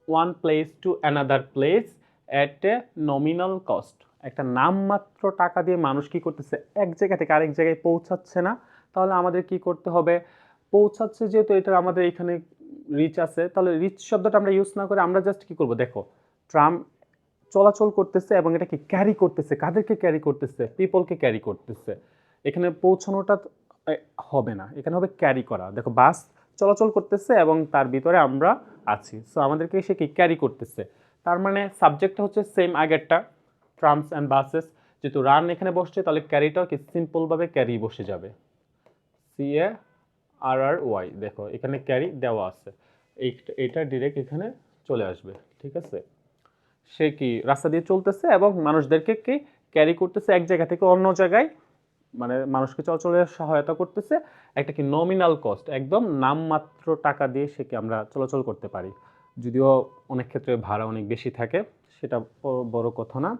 [SPEAKER 2] one place to another place at a nominal cost, একটা নামমাত্র টাকা দিয়ে মানুষ কি করতেছে, এক জায়গা থেকে আরেক জায়গায় পৌঁছাচ্ছে না, তাহলে আমাদের কি করতে হবে, পৌঁছাচ্ছে যেহেতু এটা আমাদের এখানে রিচ আছে, তাহলে রিচ শব্দটা আমরা ইউজ না করে আমরা জাস্ট কি করব, দেখো ট্রাম চলাচল করতেছে এবং এটা কি ক্যারি করতেছে, কাদেরকে ক্যারি করতেছে, পিপলকে ক্যারি করতেছে, এখানে পৌঁছানোটা হবে না, এখানে হবে ক্যারি করা। দেখো বাস চলাচল করতেছে এবং তার ভিতরে আমরা আছি, সো আমাদেরকে সে কি ক্যারি করতেছে, তার মানে সাবজেক্টটা হচ্ছে সেম আগেরটা, ট্রামস অ্যান্ড বাসেস, যেহেতু রান এখানে বসছে তাহলে ক্যারিটাও কি সিম্পলভাবে ক্যারি বসে যাবে, CARRY, দেখো এখানে ক্যারি দেওয়া আছে, এইটা ডিরেক্ট এখানে চলে আসবে, ঠিক আছে? সে কি রাস্তা দিয়ে চলতেছে এবং মানুষদেরকে কি ক্যারি করতেছে এক জায়গা থেকে অন্য জায়গায়, মানে মানুষকে চলাচলের সহায়তা করতেছে, একটা কি নমিনাল কস্ট, একদম নামমাত্র টাকা দিয়ে সে কি আমরা চলাচল করতে পারি, যদিও অনেক ক্ষেত্রে ভাড়া অনেক বেশি থাকে, সেটা বড় কথা না।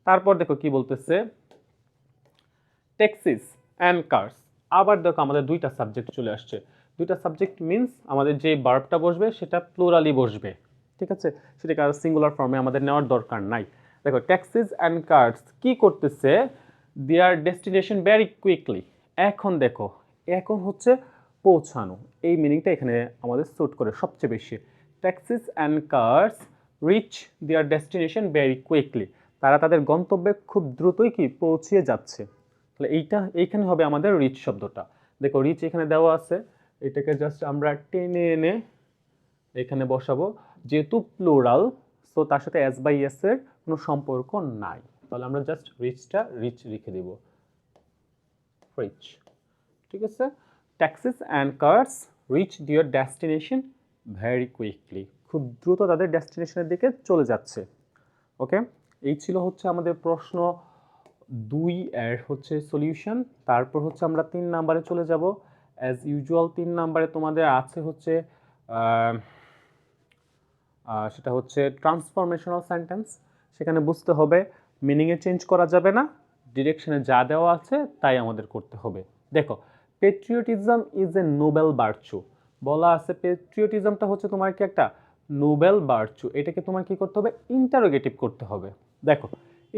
[SPEAKER 2] তারপর দেখো কি বলতেছে, ট্যাক্সিস অ্যান্ড কার্স, আবার দেখো আমাদের দুইটা সাবজেক্ট চলে আসছে, দুইটা সাবজেক্ট মিন্স আমাদের যে ভার্বটা বসবে সেটা প্লুরালি বসবে, ঠিক আছে? সেটাকে আর সিঙ্গুলার ফর্মে আমাদের নেওয়ার দরকার নাই। দেখো ট্যাক্সিস অ্যান্ড কার্স কি করতেছে, দেয়ার ডেস্টিনেশন ভেরি কুইকলি, এখন দেখো এখন হচ্ছে পৌঁছানো, এই মিনিংটা এখানে আমাদের স্যুট করে সবচেয়ে বেশি, taxis and cars reach their destination very quickly, তারা তাদের গন্তব্যে খুব দ্রুতই কি পৌঁছিয়ে যাচ্ছে, তাহলে এইখানে হবে আমাদের রিচ শব্দটা। দেখো রিচ এখানে দেওয়া আছে, এটাকে জাস্ট আমরা টেনে এনে এখানে বসাবো, যেহেতু প্লুরাল সো তার সাথে এস বাই এস এর কোনো সম্পর্ক নাই, তাহলে আমরা জাস্ট রিচটা রিচ লিখে দেব, রিচ, ঠিক আছে? ট্যাক্সিস অ্যান্ড কার্স রিচ দিয়ার ডেস্টিনেশন ভেরি কুইকলি, খুব দ্রুত তাদের ডেস্টিনেশনের দিকে চলে যাচ্ছে। ওকে, এই ছিল হচ্ছে আমাদের প্রশ্ন 2 এর হচ্ছে সলিউশন। তারপর হচ্ছে আমরা 3 নাম্বারে চলে যাব। অ্যাজ ইউজুয়াল 3 নাম্বারে তোমাদের আছে হচ্ছে সেটা হচ্ছে ট্রান্সফরমেশনাল সেন্টেন্স, সেখানে বুঝতে হবে মিনিংয়ে চেঞ্জ করা যাবে না, ডিরেকশনে যা দেওয়া আছে তাই আমাদের করতে হবে। দেখো patriotism is a Nobel virtue, বলা আছে পেট্রিয়টিজমটা হচ্ছে তোমার কি একটা নোবেল ভার্চু, এটাকে তোমার কি করতে হবে, ইন্টারোগেটিভ করতে হবে। দেখো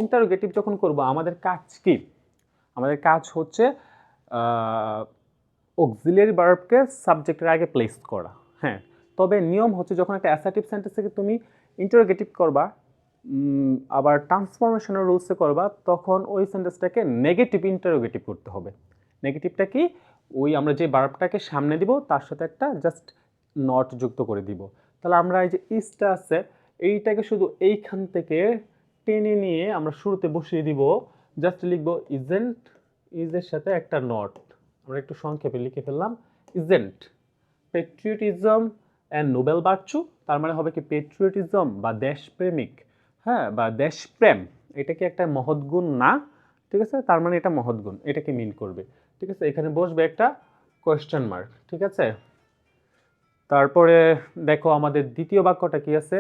[SPEAKER 2] ইন্টারোগেটিভ যখন করব আমাদের কাজ কি, আমাদের কাজ হচ্ছে অক্সিলিয়ারি ভার্বকে সাবজেক্টের আগে প্লেস করা। হ্যাঁ, তবে নিয়ম হচ্ছে যখন একটা অ্যাসার্টিভ সেন্টেন্সকে তুমি ইন্টারোগেটিভ করবা, আবার ট্রান্সফরমেশনের রুলসে করবা, তখন ওই সেন্টেন্সটাকে নেগেটিভ ইন্টারোগেটিভ করতে হবে। নেগেটিভটা কি? ওই আমরা যে ভার্বটাকে সামনে দিব তার সাথে একটা জাস্ট নট যুক্ত করে দিব। তাহলে আমরা এই যে ইসটা আছে এইটাকে শুধু এইখান থেকে টেনে নিয়ে আমরা শুরুতে বসিয়ে দিব, জাস্ট লিখবো ইজেন্ট, ইজের সাথে একটা নট আমরা একটু সংক্ষেপে লিখে ফেললাম ইজেন্ট পেট্রিয়টিজম অ্যান্ড নোবেল বার্চু, তার মানে হবে কি পেট্রিয়টিজম বা দেশপ্রেমিক, হ্যাঁ, বা দেশপ্রেম, এটা কি একটা মহৎ গুণ না? ঠিক আছে, তার মানে এটা মহৎ গুণ, এটাকে মিন করবে। ঠিক আছে, এখানে বসবে একটা কোয়েশ্চেন মার্ক। ঠিক আছে, তারপরে দেখো আমাদের দ্বিতীয় বাক্যটা কি আছে,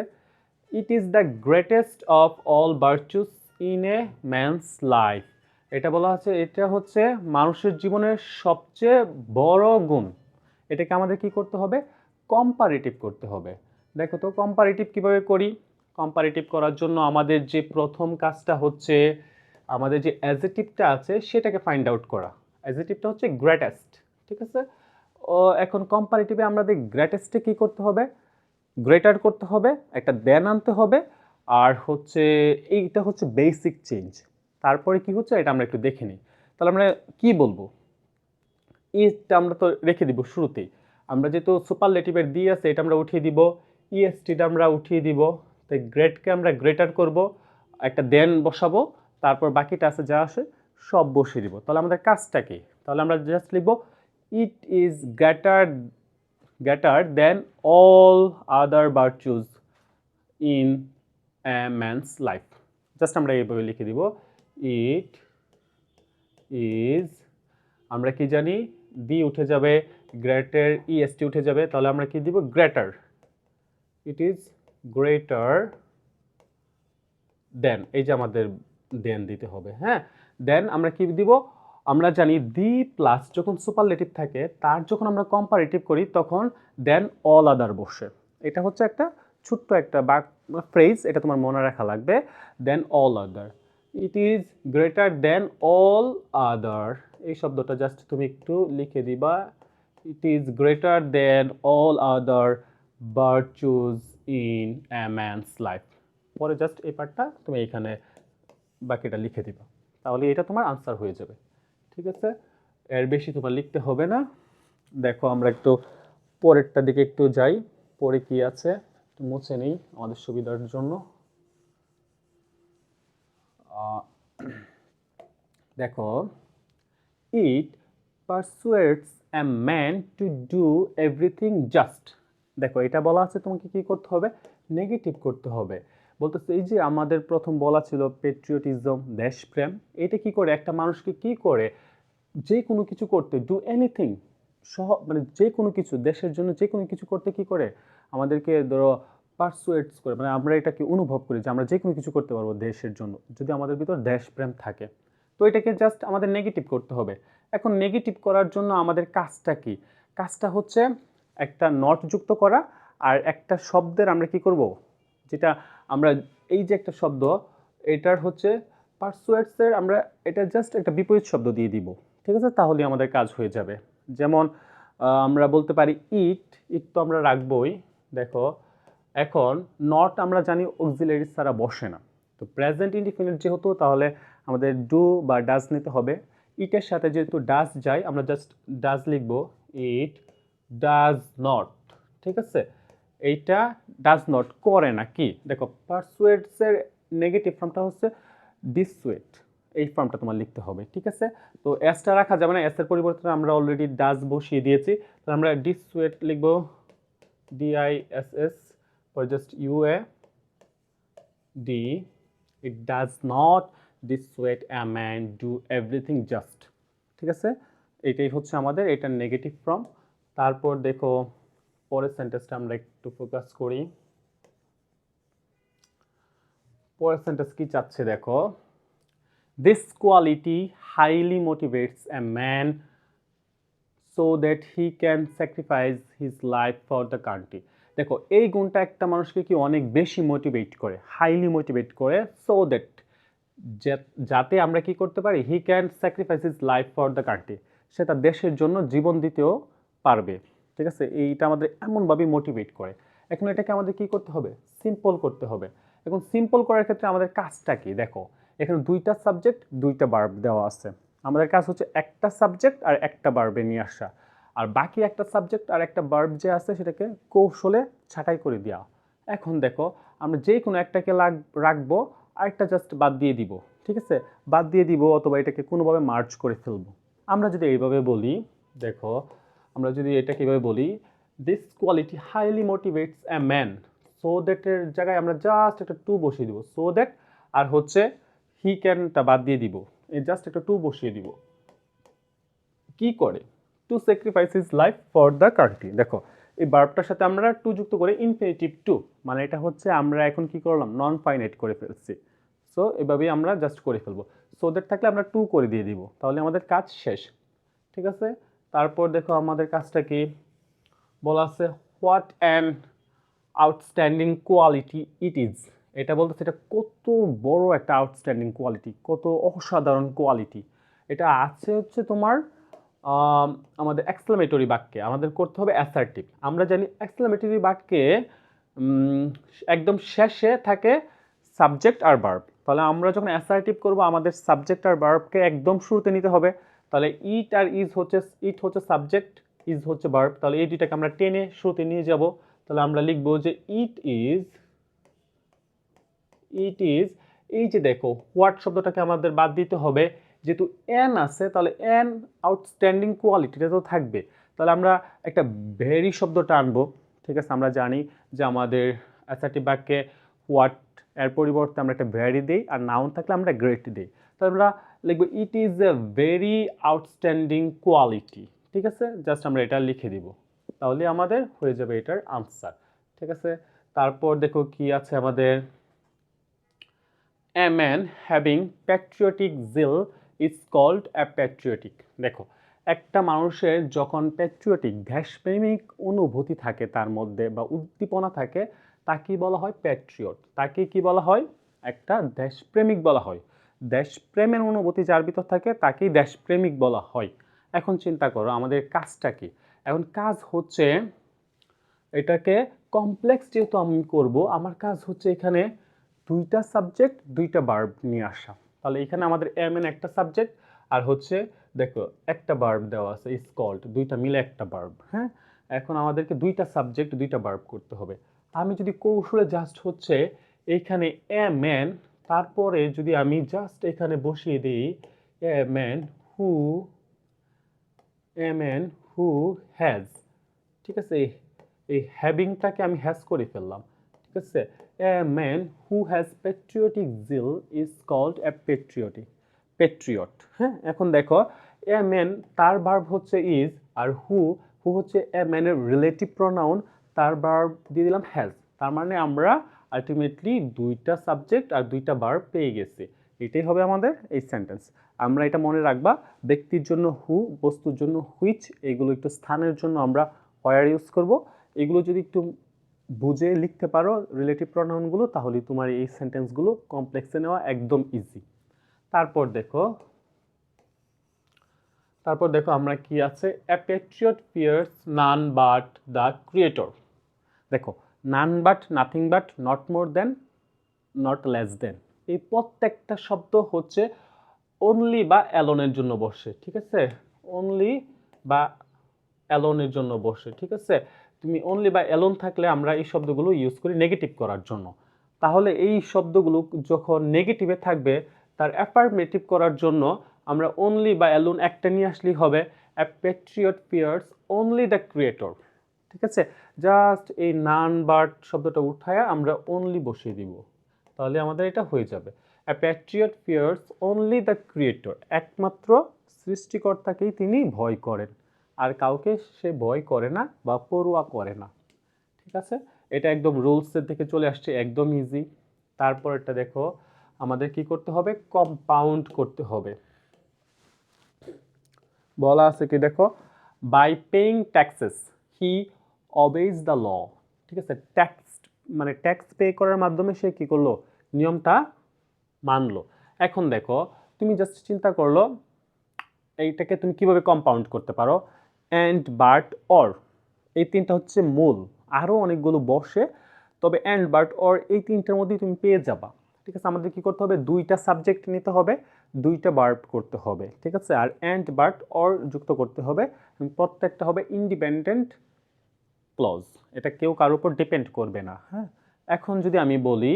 [SPEAKER 2] it is the greatest of all virtues in a man's life. এটা বলা হচ্ছে এটা হচ্ছে মানুষের জীবনের সবচেয়ে বড় গুণ। এটাকে আমাদের কি করতে হবে? কম্পারেটিভ করতে হবে। দেখো তো কম্পারেটিভ কিভাবে করি? কম্পারেটিভ করার জন্য আমাদের যে প্রথম কাজটা হচ্ছে আমাদের যে অ্যাডজেক্টিভটা আছে সেটাকে ফাইন্ড আউট করা। অ্যাডজেক্টিভটা হচ্ছে গ্রেটেস্ট। ঠিক আছে, এখন কম্পারেটিভে আমাদের গ্রেটেস্টে কি করতে হবে? গ্রেটার করতে হবে, একটা দেন আনতে হবে, আর হচ্ছে এইটা হচ্ছে বেসিক চেঞ্জ। তারপরে কি হচ্ছে এটা আমরা একটু দেখে নিই। তাহলে আমরা কি বলবো? ইজটা আমরা তো রেখে দিব শুরুতেই, আমরা যেহেতু সুপারলেটিভের দিয়ে আছে এটা আমরা উঠিয়ে দিব, ইএসটিটা আমরা উঠিয়ে দিব, তাই গ্রেটকে আমরা গ্রেটার করব, একটা দেন বসাবো, তারপর বাকিটা আছে যা আসে সব বসিয়ে দিব। তাহলে আমাদের কাজটা কি? তাহলে আমরা জাস্ট লিখবো it is greater than all other virtues in a man's life. Just আমরা এইভাবে লিখে দিব ইট ইজ, আমরা কি জানি ডি উঠে যাবে, গ্রেটার ইএসটি উঠে যাবে, তাহলে আমরা কি দিব? গ্রেটার। ইট ইজ গ্রেটার দেন, এই যে আমাদের দেন দিতে হবে। হ্যাঁ, দেন আমরা কি দিব? আমরা জানি দি প্লাস যখন সুপারলেটিভ থাকে তার যখন আমরা কম্পারেটিভ করি তখন দেন অল আদার বসে। এটা হচ্ছে একটা ছোট্ট একটা ফ্রেজ, এটা তোমার মনে রাখা লাগবে। Than all other, it is greater than all other, এই শব্দটা জাস্ট তুমি একটু লিখে দিবা, it is greater than all other virtues in a man's life. পরে জাস্ট এই পার্টটা তুমি এখানে বাকিটা লিখে দিবা, তাহলে এটা তোমার আনসার হয়ে যাবে। ঠিক আছে, এর বেশি তোমার লিখতে হবে না। দেখো আমরা একটু পরেরটা দিকে একটু যাই, পরে কি আছে একটু মুছে নেই আমাদের সুবিধার জন্য। দেখো, it persuades a man to do everything just. দেখো এটা বলা আছে তোমাকে কি করতে হবে? নেগেটিভ করতে হবে। বলতেছে এই যে আমাদের প্রথম বলা ছিল পেট্রিয়টিজম, দেশপ্রেম, এটা কি করে একটা মানুষকে কি করে যে কোনো কিছু করতে, ডু এনিথিং, মানে যে কোনো কিছু দেশের জন্য যে কোনো কিছু করতে কি করে আমাদেরকে ধরো পারসুয়েটস করে, মানে আমরা এটাকে অনুভব করি যে আমরা যে কোনো কিছু করতে পারবো দেশের জন্য যদি আমাদের ভিতর দেশপ্রেম থাকে। তো এটাকে জাস্ট আমাদের নেগেটিভ করতে হবে। এখন নেগেটিভ করার জন্য আমাদের কাজটা কি? কাজটা হচ্ছে একটা নট যুক্ত করা, আর একটা শব্দের আমরা কি করব, যেটা আমরা এই যে একটা শব্দ এটার হচ্ছে পারসুয়েটসের আমরা এটা জাস্ট একটা বিপরীত শব্দ দিয়ে দিব। ঠিক আছে, তাহলে আমাদের কাজ হয়ে যাবে। যেমন আমরা বলতে পারি ইট, ইট তো আমরা রাখবই। দেখো এখন নট আমরা জানি অক্সিলারি ছাড়া বসে না, তো প্রেজেন্ট ইনডিফিনিট যেহেতু তাহলে আমাদের ডু বা ডাজ নিতে হবে। ইটের সাথে যেহেতু ডাজ যায় আমরা জাস্ট ডাজ লিখব, ইট ডাজ নট। ঠিক আছে, এইটা ডাজ নট করে না কি? দেখো পারসুয়েটসের নেগেটিভ ফর্মটা হচ্ছে ডিসুয়েট, এই ফর্মটা তোমার লিখতে হবে। ঠিক আছে, তো এসটা রাখা যাবে না, এসের পরিবর্তে আমরা অলরেডি ডাজ বসিয়ে দিয়েছি, তাহলে আমরা ডিসুয়েট লিখব, DISS, or just UAD. It does not dissuade a man do everything just. ঠিক আছে, এটাই হচ্ছে আমাদের এটার নেগেটিভ ফর্ম। তারপর দেখো পরের সেন্টেন্সটা আমরা একটু ফোকাস করি। পরের সেন্টেন্স কি চাচ্ছে দেখো, this quality highly motivates a man so that he can sacrifice his life for the country. দেখো এই গুণটা একটা মানুষকে কি অনেক বেশি মোটিভেট করে, হাইলি মোটিভেট করে, সো দ্যাট যাতে আমরা কি করতে পারি, he can sacrifice his life for the country, সে তার দেশের জন্য জীবন দিতেও পারবে। ঠিক আছে, এইটা আমাদের এমনভাবে মোটিভেট করে। এখন এটাকে আমাদের কি করতে হবে? সিম্পল করতে হবে। এখন সিম্পল করার ক্ষেত্রে আমাদের কাজটা কি? দেখো, এখানে দুইটা সাবজেক্ট, দুইটা ভার্ব দেওয়া আছে। আমাদের কাজ হচ্ছে একটা সাবজেক্ট আর একটা ভার্বে নিয়ে আসা, আর বাকি একটা সাবজেক্ট আর একটা ভার্ব যে আছে সেটাকে কৌশলে ছাঁটাই করে দেওয়া। এখন দেখো, আমরা যে কোনো একটাকে রাখবো, আরেকটা জাস্ট বাদ দিয়ে দিব। ঠিক আছে, বাদ দিয়ে দিব অথবা এটাকে কোনোভাবে মার্জ করে ফেলবো। আমরা যদি এইভাবে বলি, দেখো, আমরা যদি এটাকে এইভাবে বলি, this quality highly motivates a man, so দ্যাটের জায়গায় আমরা জাস্ট একটা টু বসিয়ে দিব, সো দ্যাট, আর হচ্ছে হি ক্যানটা বাদ দিয়ে দিব, এই জাস্ট একটা টু বসিয়ে দিব। কি করে? To sacrifice his life for the country. দেখো, এই ভার্বটার সাথে আমরা টু যুক্ত করে ইনফিনিটিভ টু, মানে এটা হচ্ছে আমরা এখন কি করলাম? নন ফাইনাইট করে ফেলছি। সো এভাবেই আমরা জাস্ট করে ফেলবো। সো দ্যাট থাকলে আমরা টু করে দিয়ে দিব, তাহলে আমাদের কাজ শেষ। ঠিক আছে, তারপর দেখো আমাদের কাজটা কি বলা আছে, what an outstanding quality it is. এটা বলতেছে এটা কত বড় একটা আউটস্ট্যান্ডিং কোয়ালিটি, কত অসাধারণ কোয়ালিটি। এটা আছে হচ্ছে তোমার আমাদের এক্সক্লেমেটরি বাক্যে। আমাদের করতে হবে অ্যাসার্টিভ। আমরা জানি এক্সক্লেমেটরি বাক্যে একদম শেষে থাকে সাবজেক্ট আর ভার্ব। তাহলে আমরা যখন অ্যাসার্টিভ করব, আমাদের সাবজেক্ট আর ভার্বকে একদম শুরুতে নিতে হবে। তাহলে ইট আর ইজ হচ্ছে, ইট হচ্ছে সাবজেক্ট, ইজ হচ্ছে ভার্ব। তাহলে এই দুইটাকে আমরা টেনে শুরুতে নিয়ে যাব। তাহলে আমরা লিখবো যে ইট ইজ, এই যে দেখো হোয়াট শব্দটাকে আমাদের বাদ দিতে হবে, যেহেতু এন আছে তাহলে এন আউটস্ট্যান্ডিং কোয়ালিটিটা তো থাকবে। তাহলে আমরা একটা ভেরি শব্দটা আনবো। ঠিক আছে, আমরা জানি যে আমাদের অ্যাসার্টিভ বাক্যে হোয়াট এর পরিবর্তে আমরা একটা ভেরি দিই, আর নাউন থাকলে আমরা গ্রেট দিই। তাহলে আমরা লিখবো ইট is a very outstanding quality. ঠিক আছে, জাস্ট আমরা এটা লিখে দিব, তাহলে আমাদের হয়ে যাবে এটার আনসার। ঠিক আছে, তারপর দেখো কি আছে আমাদের, a man having patriotic zeal is called a patriotic। দেখো, একটা মানুষের যখন প্যাট্রিয়টিক দেশপ্রেমিক অনুভূতি থাকে তার মধ্যে বা উদ্দীপনা থাকে, তাকে বলা হয় প্যাট্রিয়ট। তাকে কি বলা হয়? একটা দেশপ্রেমিক বলা হয়। দেশপ্রেমের অনুভূতি যার ভিতর থাকে তাকেই দেশপ্রেমিক বলা হয়। এখন চিন্তা করো আমাদের কাজটা কি। এখন কাজ হচ্ছে এটাকে কমপ্লেক্স যেহেতু আমি করব, আমার কাজ হচ্ছে এখানে দুইটা সাবজেক্ট দুইটা ভার্ব নিয়ে আসা। তাহলে এখানে আমাদের এম এন একটা সাবজেক্ট আর হচ্ছে দেখো একটা ভার্ব দেওয়া আছে ইজ কল্ড, দুইটা মিলে একটা ভার্ব। হ্যাঁ, এখন আমাদেরকে দুইটা সাবজেক্ট দুইটা ভার্ব করতে হবে। আমি যদি কৌশলে জাস্ট হচ্ছে এইখানে এ ম্যান, তারপরে যদি আমি জাস্ট এখানে বসিয়ে দিই এ man who, A man who has. ঠিক আছে, এই হ্যাভিংটাকে আমি হ্যাজ করে ফেললাম। ঠিক আছে, a man who has patriotic zeal is called a patriot. হ্যাঁ, এখন দেখো এ ম্যান তার ভার্ব হচ্ছে ইজ, আর হু হচ্ছে এ ম্যানের রিলেটিভ প্রোনাউন, তার ভার্ব দিয়ে দিলাম হ্যাজ। তার মানে আমরা আলটিমেটলি দুইটা সাবজেক্ট আর দুইটা ভার্ব পেয়ে গেছি। এটাই হবে আমাদের এই সেন্টেন্স। আমরা এটা মনে রাখবা, ব্যক্তির জন্য হু, বস্তুর জন্য হুইচ, এগুলো একটু স্থানের জন্য আমরা হোয়ার ইউজ করব। এগুলো যদি একটু বুঝে লিখতে পারো রিলেটিভ প্রোনাউনগুলো, তাহলে তোমার এই সেন্টেন্সগুলো কমপ্লেক্সে নেওয়া একদম ইজি। তারপর দেখো আমরা কি আছে, a patriot fears none but the creator. দেখো, none but, nothing but, not more than, not less than, এই প্রত্যেকটা শব্দ হচ্ছে অনলি বা অ্যালোনের জন্য বসে। ঠিক আছে, অনলি বা অ্যালোনের জন্য বসে। ঠিক আছে, তুমি অনলি বা অ্যালোন থাকলে আমরা এই শব্দগুলো ইউজ করি নেগেটিভ করার জন্য। তাহলে এই শব্দগুলো যখন নেগেটিভে থাকবে, তার অ্যাফার্মেটিভ করার জন্য আমরা অনলি বা অ্যালোন একটা নিয়ে আসলেই হবে, a patriot fears only the creator. ঠিক আছে, জাস্ট এই নান বাট শব্দটা উঠায়া আমরা অনলি বসিয়ে দিব, তাহলে আমাদের এটা হয়ে যাবে। A patriot fears only the creator, একমাত্র সৃষ্টিকর্তাকেই তিনি ভয় করেন, আর কাউকে সে ভয় করে না বা পরোয়া করে না। ঠিক আছে, এটা একদম রুলসের থেকে চলে আসছে, একদম ইজি। তারপর এটা দেখো আমাদের কি করতে হবে, কম্পাউন্ড করতে হবে। বলা আছে কি দেখো, by paying taxes he obeys the law. ঠিক আছে, ট্যাক্স মানে ট্যাক্স পে করার মাধ্যমে সে কি করলো, নিয়মটা মানলো। এখন দেখো তুমি জাস্ট চিন্তা করলো এইটাকে তুমি কিভাবে কম্পাউন্ড করতে পারো, অ্যান্ড বাট অর, এই তিনটা হচ্ছে মূল, আরও অনেকগুলো বসে, তবে অ্যান্ড বাট অর এই তিনটার মধ্যেই তুমি পেয়ে যাবা। ঠিক আছে, আমাদের কি করতে হবে, দুইটা সাবজেক্ট নিতে হবে, দুইটা ভার্ব করতে হবে। ঠিক আছে, আর অ্যান্ড বাট অর যুক্ত করতে হবে, প্রত্যেকটা হবে ইন্ডিপেন্ডেন্ট ক্লজ, এটা কেউ কারোর উপর ডিপেন্ড করবে না। হ্যাঁ, এখন যদি আমি বলি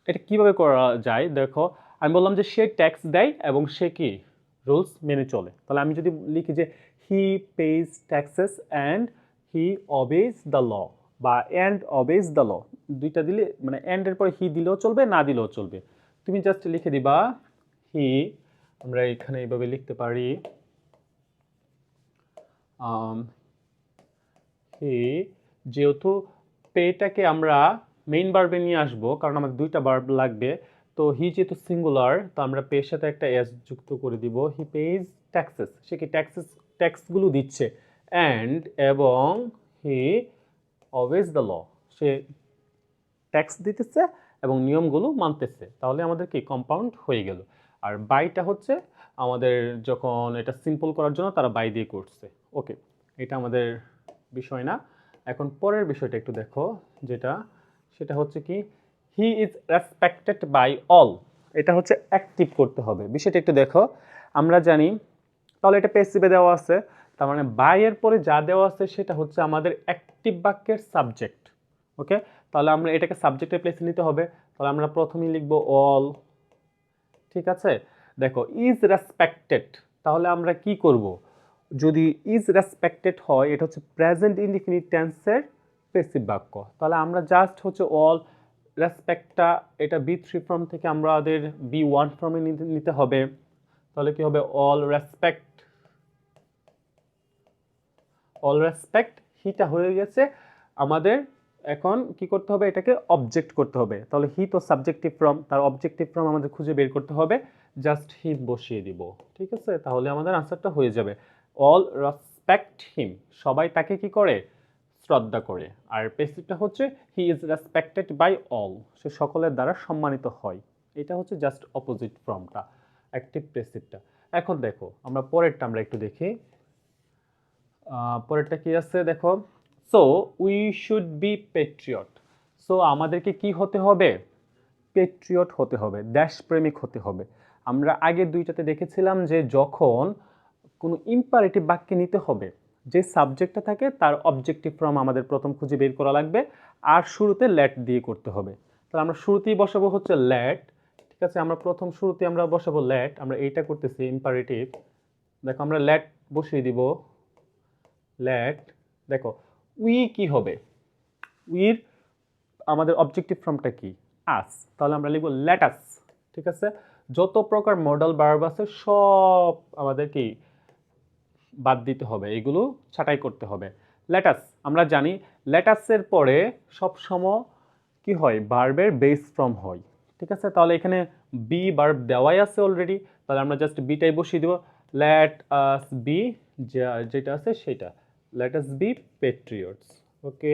[SPEAKER 2] এটা কিভাবে করা যায়, দেখো আমি বললাম যে সে ট্যাক্স দেয় এবং সে কি রুলস মেনে চলে। তাহলে আমি যদি লিখি যে he pays taxes and he obeys the law, বা অ্যান্ড অবেজ দ্য ল, দুইটা দিলে মানে অ্যান্ডের পরে হি দিলেও চলবে, না দিলেও চলবে। তুমি জাস্ট লিখে দিবা হি, আমরা এখানে এইভাবে লিখতে পারি হি, যেহেতু পেটাকে আমরা মেইন ভার্বে নিয়ে আসবো কারণ আমাদের দুইটা ভার্ব লাগবে, তো হি যেহেতু সিঙ্গুলার, তো আমরা পের সাথে একটা এস যুক্ত করে দিব। হি পেজ ট্যাক্সেস, সে কি ট্যাক্সগুলো দিচ্ছে, অ্যান্ড এবং হি অবেজ দ্য ল, সে ট্যাক্স দিতেছে এবং নিয়মগুলো মানতেছে। তাহলে আমাদের কি কম্পাউন্ড হয়ে গেল। আর বাইটা হচ্ছে আমাদের যখন এটা সিম্পল করার জন্য তারা বাই দিয়ে করছে। ওকে, এটা আমাদের বিষয় না। এখন পরের বিষয়টা একটু দেখো, সেটা হচ্ছে কি he is respected by all, এটা হচ্ছে অ্যাক্টিভ করতে হবে। বিষয়টা একটু দেখো, আমরা জানি তাহলে এটা প্যাসিভে দেওয়া আছে, তার মানে বাই এর পরে যা দেওয়া আছে সেটা হচ্ছে আমাদের অ্যাক্টিভ বাক্যের সাবজেক্ট। ওকে, তাহলে আমরা এটাকে সাবজেক্টের প্লেসে নিতে হবে। তাহলে আমরা প্রথমেই লিখবো অল। ঠিক আছে, দেখো ইজ রেসপেক্টেড, তাহলে আমরা কি করব, যদি ইজ রেসপেক্টেড হয় এটা হচ্ছে প্রেজেন্ট ইনডিফিনিট টেন্সের প্যাসিভ বাক্য, তাহলে আমরা জাস্ট হচ্ছে অল রেসপেক্টটা এটা বি থ্রি ফর্ম থেকে আমাদের বি ওয়ান ফর্মে নিতে হবে। তাহলে কি হবে, অল রেসপেক্ট হিটা হয়ে গেছে আমাদের। এখন কি করতে হবে, এটাকে অবজেক্ট করতে হবে। তাহলে হি তো সাবজেক্টিভ ফর্ম, তার অবজেক্টিভ ফর্ম আমাদের খুঁজে বের করতে হবে, জাস্ট হিম বসিয়ে দিব। ঠিক আছে, তাহলে আমাদের আনসারটা হয়ে যাবে অল রেসপেক্ট হিম, সবাই তাকে কি করে, শ্রদ্ধা করে। আর প্যাসিভটা হচ্ছে he is respected by all, সে সকলের দ্বারা সম্মানিত হয়। এটা হচ্ছে জাস্ট অপোজিট ফর্মটা, অ্যাক্টিভ প্যাসিভটা। এখন দেখো আমরা পরেরটা আমরা একটু দেখি, পরেরটা কি আছে দেখো, so we should be patriot, so আমাদেরকে কি হতে হবে, পেট্রিয়ট হতে হবে, দেশপ্রেমিক হতে হবে। আমরা আগে দুইটাতে দেখেছিলাম যে যখন কোনো ইম্পারেটিভ বাক্যে নিতে হবে, যে সাবজেক্টটা থাকে তার অবজেক্টিভ ফর্ম আমাদের প্রথম খুঁজে বের করা লাগবে, আর শুরুতে লেট দিয়ে করতে হবে। তাহলে আমরা শুরুতেই বসাবো হচ্ছে লেট। ঠিক আছে, আমরা প্রথম শুরুতে আমরা বসাবো লেট, আমরা এইটা করতেছি ইম্পারেটিভ। দেখো আমরা লেট বসিয়ে দিব, লেট। দেখো উই কি হবে, উইর আমাদের অবজেক্টিভ ফর্মটা কি, আস, তাহলে আমরা লিখব লেটাস। ঠিক আছে, যত প্রকার মডাল ভার্ব আছে সব আমাদের কি বাদ দিতে হবে, এগুলো ছাঁটাই করতে হবে। লেটাস, আমরা জানি লেটাসের পরে সবসময় কি হয়, ভার্বের বেস ফর্ম হয়। ঠিক আছে, তাহলে এখানে বি ভার্ব দেওয়াই আছে অলরেডি, তাহলে আমরা জাস্ট বিটাই বসিয়ে দেব, লেট আস বি, যেটা আছে সেটা, লেট আস বি পেট্রিয়টস। ওকে,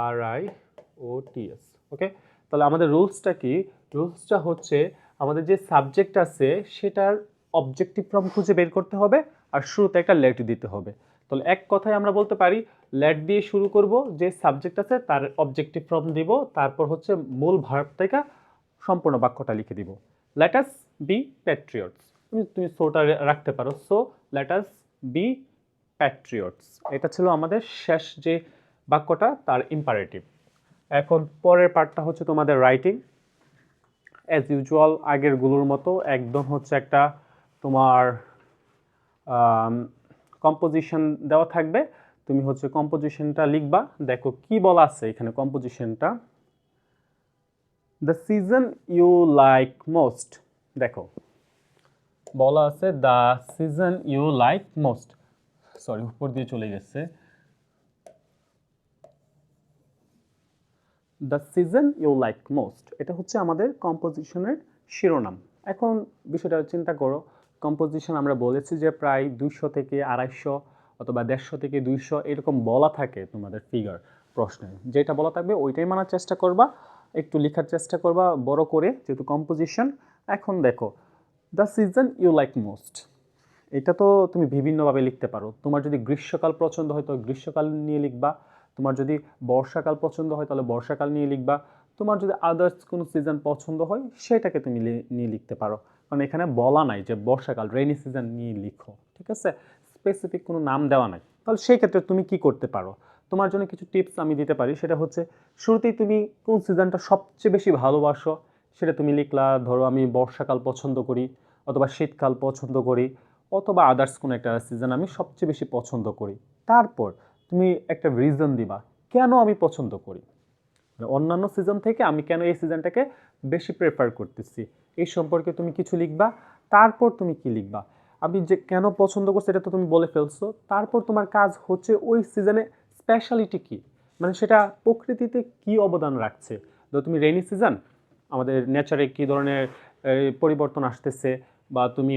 [SPEAKER 2] PATRIOTS। ওকে, তাহলে আমাদের রুলসটা কি, রুলসটা হচ্ছে আমাদের যে সাবজেক্ট আছে সেটার অবজেক্টিভ ফর্ম খুঁজে বের করতে হবে, আর শুরুতে একটা লেট দিতে হবে। তাহলে এক কথায় আমরা বলতে পারি লেট দিয়ে শুরু করব, যে সাবজেক্ট আছে তার অবজেক্টিভ ফর্ম দিব, তারপর হচ্ছে মূল ভার্ব থেকে সম্পূর্ণ বাক্যটা লিখে দিব, লেট আস বি প্যাট্রিয়টস। তুমি সোটা রাখতে পারো, so let us be patriots. এটা ছিল আমাদের শেষ যে বাক্যটা, তার ইম্পারেটিভ। এখন পরের পার্টটা হচ্ছে তোমাদের রাইটিং। অ্যাজ ইউজুয়াল আগেরগুলোর মতো একদম হচ্ছে একটা তোমার কম্পোজিশন দেওয়া থাকবে, তুমি হচ্ছে কম্পোজিশনটা লিখবা। দেখো কি বলা আছে এখানে কম্পোজিশনটা, the season you like most. দেখো বলা আছে the season you like most, sorry উপর দিয়ে চলে গেছে, the season you like most, এটা হচ্ছে আমাদের কম্পোজিশনের শিরোনাম। এখন বিষয়টা চিন্তা করো, কম্পোজিশন আমরা বলেছি যে প্রায় 200 থেকে 250 অথবা 150 থেকে 200 এরকম বলা থাকে তোমাদের ফিগার প্রশ্নে, যেটা বলা থাকবে ওইটাই মানার চেষ্টা করবা। একটু লেখার চেষ্টা করবা বড় করে, যেহেতু কম্পোজিশন। এখন দেখো, the season you like most, এটা তো তুমি বিভিন্নভাবে লিখতে পারো। তোমার যদি গ্রীষ্মকাল পছন্দ হয় তো গ্রীষ্মকাল নিয়ে লিখবা, তোমার যদি বর্ষাকাল পছন্দ হয় তাহলে বর্ষাকাল নিয়ে লিখবা, তোমার যদি আদার্স কোনো সিজন পছন্দ হয় সেটাকে তুমি নিয়ে লিখতে পারো। কারণ এখানে বলা নাই যে বর্ষাকাল রেইনি সিজন নিয়ে লিখো, ঠিক আছে? স্পেসিফিক কোনো নাম দেওয়া নাই। তাহলে সেই ক্ষেত্রে তুমি কি করতে পারো, তোমার জন্য কিছু টিপস আমি দিতে পারি। সেটা হচ্ছে, শুরুতেই তুমি কোন সিজনটা সবচেয়ে বেশি ভালোবাসো সেটা তুমি লিখলা। ধরো আমি বর্ষাকাল পছন্দ করি, অথবা শীতকাল পছন্দ করি, অথবা আদার্স কোনো একটা সিজন আমি সবচেয়ে বেশি পছন্দ করি। তারপর তুমি একটা রিজন দিবা কেন আমি পছন্দ করি, মানে অন্যান্য সিজন থেকে আমি কেন এই সিজনটাকে বেশি প্রেফার করতেছি, এই সম্পর্কে তুমি কিছু লিখবা। তারপর তুমি কি লিখবা, আমি যে কেন পছন্দ করছি এটা তো তুমি বলে ফেলছো। তারপর তোমার কাজ হচ্ছে ওই সিজনে স্পেশালিটি কি, মানে সেটা প্রকৃতিতে কি অবদান রাখছে। ধরো তুমি রেইনি সিজন, আমাদের নেচারে কী ধরনের পরিবর্তন আসতেছে, বা তুমি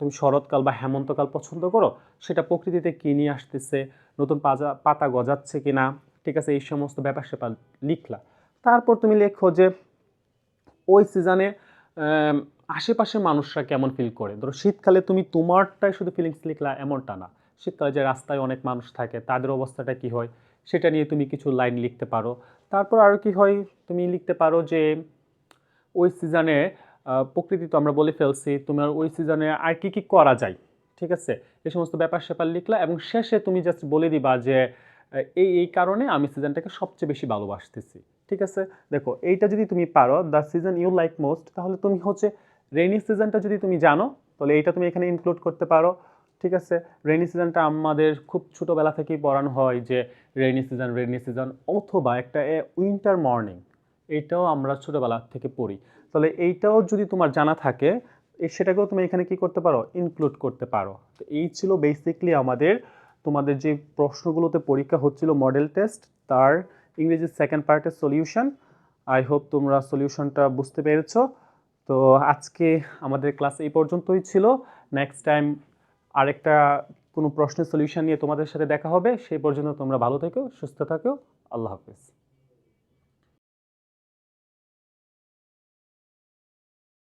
[SPEAKER 2] তুমি শরৎকাল বা হেমন্তকাল পছন্দ করো, সেটা প্রকৃতিতে কী নিয়ে আসতেছে, নতুন পাতা গজাচ্ছে কি না, ঠিক আছে, এই সমস্ত ব্যাপার স্যাপার লিখলা। তারপর তুমি লেখো যে ওই সিজনে আশেপাশের মানুষরা কেমন ফিল করে। ধরো শীতকালে তুমি তোমারটাই শুধু ফিলিংস লিখলা এমনটা না, শীতকালে যে রাস্তায় অনেক মানুষ থাকে তাদের অবস্থাটা কি হয় সেটা নিয়ে তুমি কিছু লাইন লিখতে পারো। তারপর আরও কি হয়, তুমি লিখতে পারো যে ওই সিজনে প্রকৃতি তো আমরা বলে ফেলছি, তোমার ওই সিজনে আর কি কি করা যায়, ঠিক আছে, এই সমস্ত ব্যাপার স্যাপার লিখলা। এবং শেষে তুমি জাস্ট বলে দিবা যে এই কারণে আমি সিজনটাকে সবচেয়ে বেশি ভালোবাসতেছি, ঠিক আছে? দেখো, এইটা যদি তুমি পারো, the season you like most, তাহলে তুমি হচ্ছে রেইনি সিজনটা যদি তুমি জানো তাহলে এইটা তুমি এখানে ইনক্লুড করতে পারো, ঠিক আছে? রেইনি সিজনটা আমাদের খুব ছোটোবেলা থেকেই পড়ানো হয় যে রেইনি সিজন, অথবা একটা উইন্টার মর্নিং, এইটাও আমরা ছোটোবেলা থেকে পড়ি। তাহলে এইটাও যদি তোমার জানা থাকে, সেটাকেও তুমি এখানে কি করতে পারো, ইনক্লুড করতে পারো। তো এই ছিল বেসিকলি তোমাদের যে প্রশ্নগুলোতে পরীক্ষা হচ্ছিল মডেল টেস্ট, তার ইংরেজি সেকেন্ড পার্টের সলিউশন। আই হোপ তোমরা সলিউশনটা বুঝতে পেরেছো। তো আজকে আমাদের ক্লাস এই পর্যন্তই ছিল। নেক্সট টাইম আরেকটা কোনো প্রশ্নের সলিউশন নিয়ে তোমাদের সাথে দেখা হবে। সেই পর্যন্ত তোমরা ভালো থেকো, সুস্থ থাকো। আল্লাহ হাফেজ।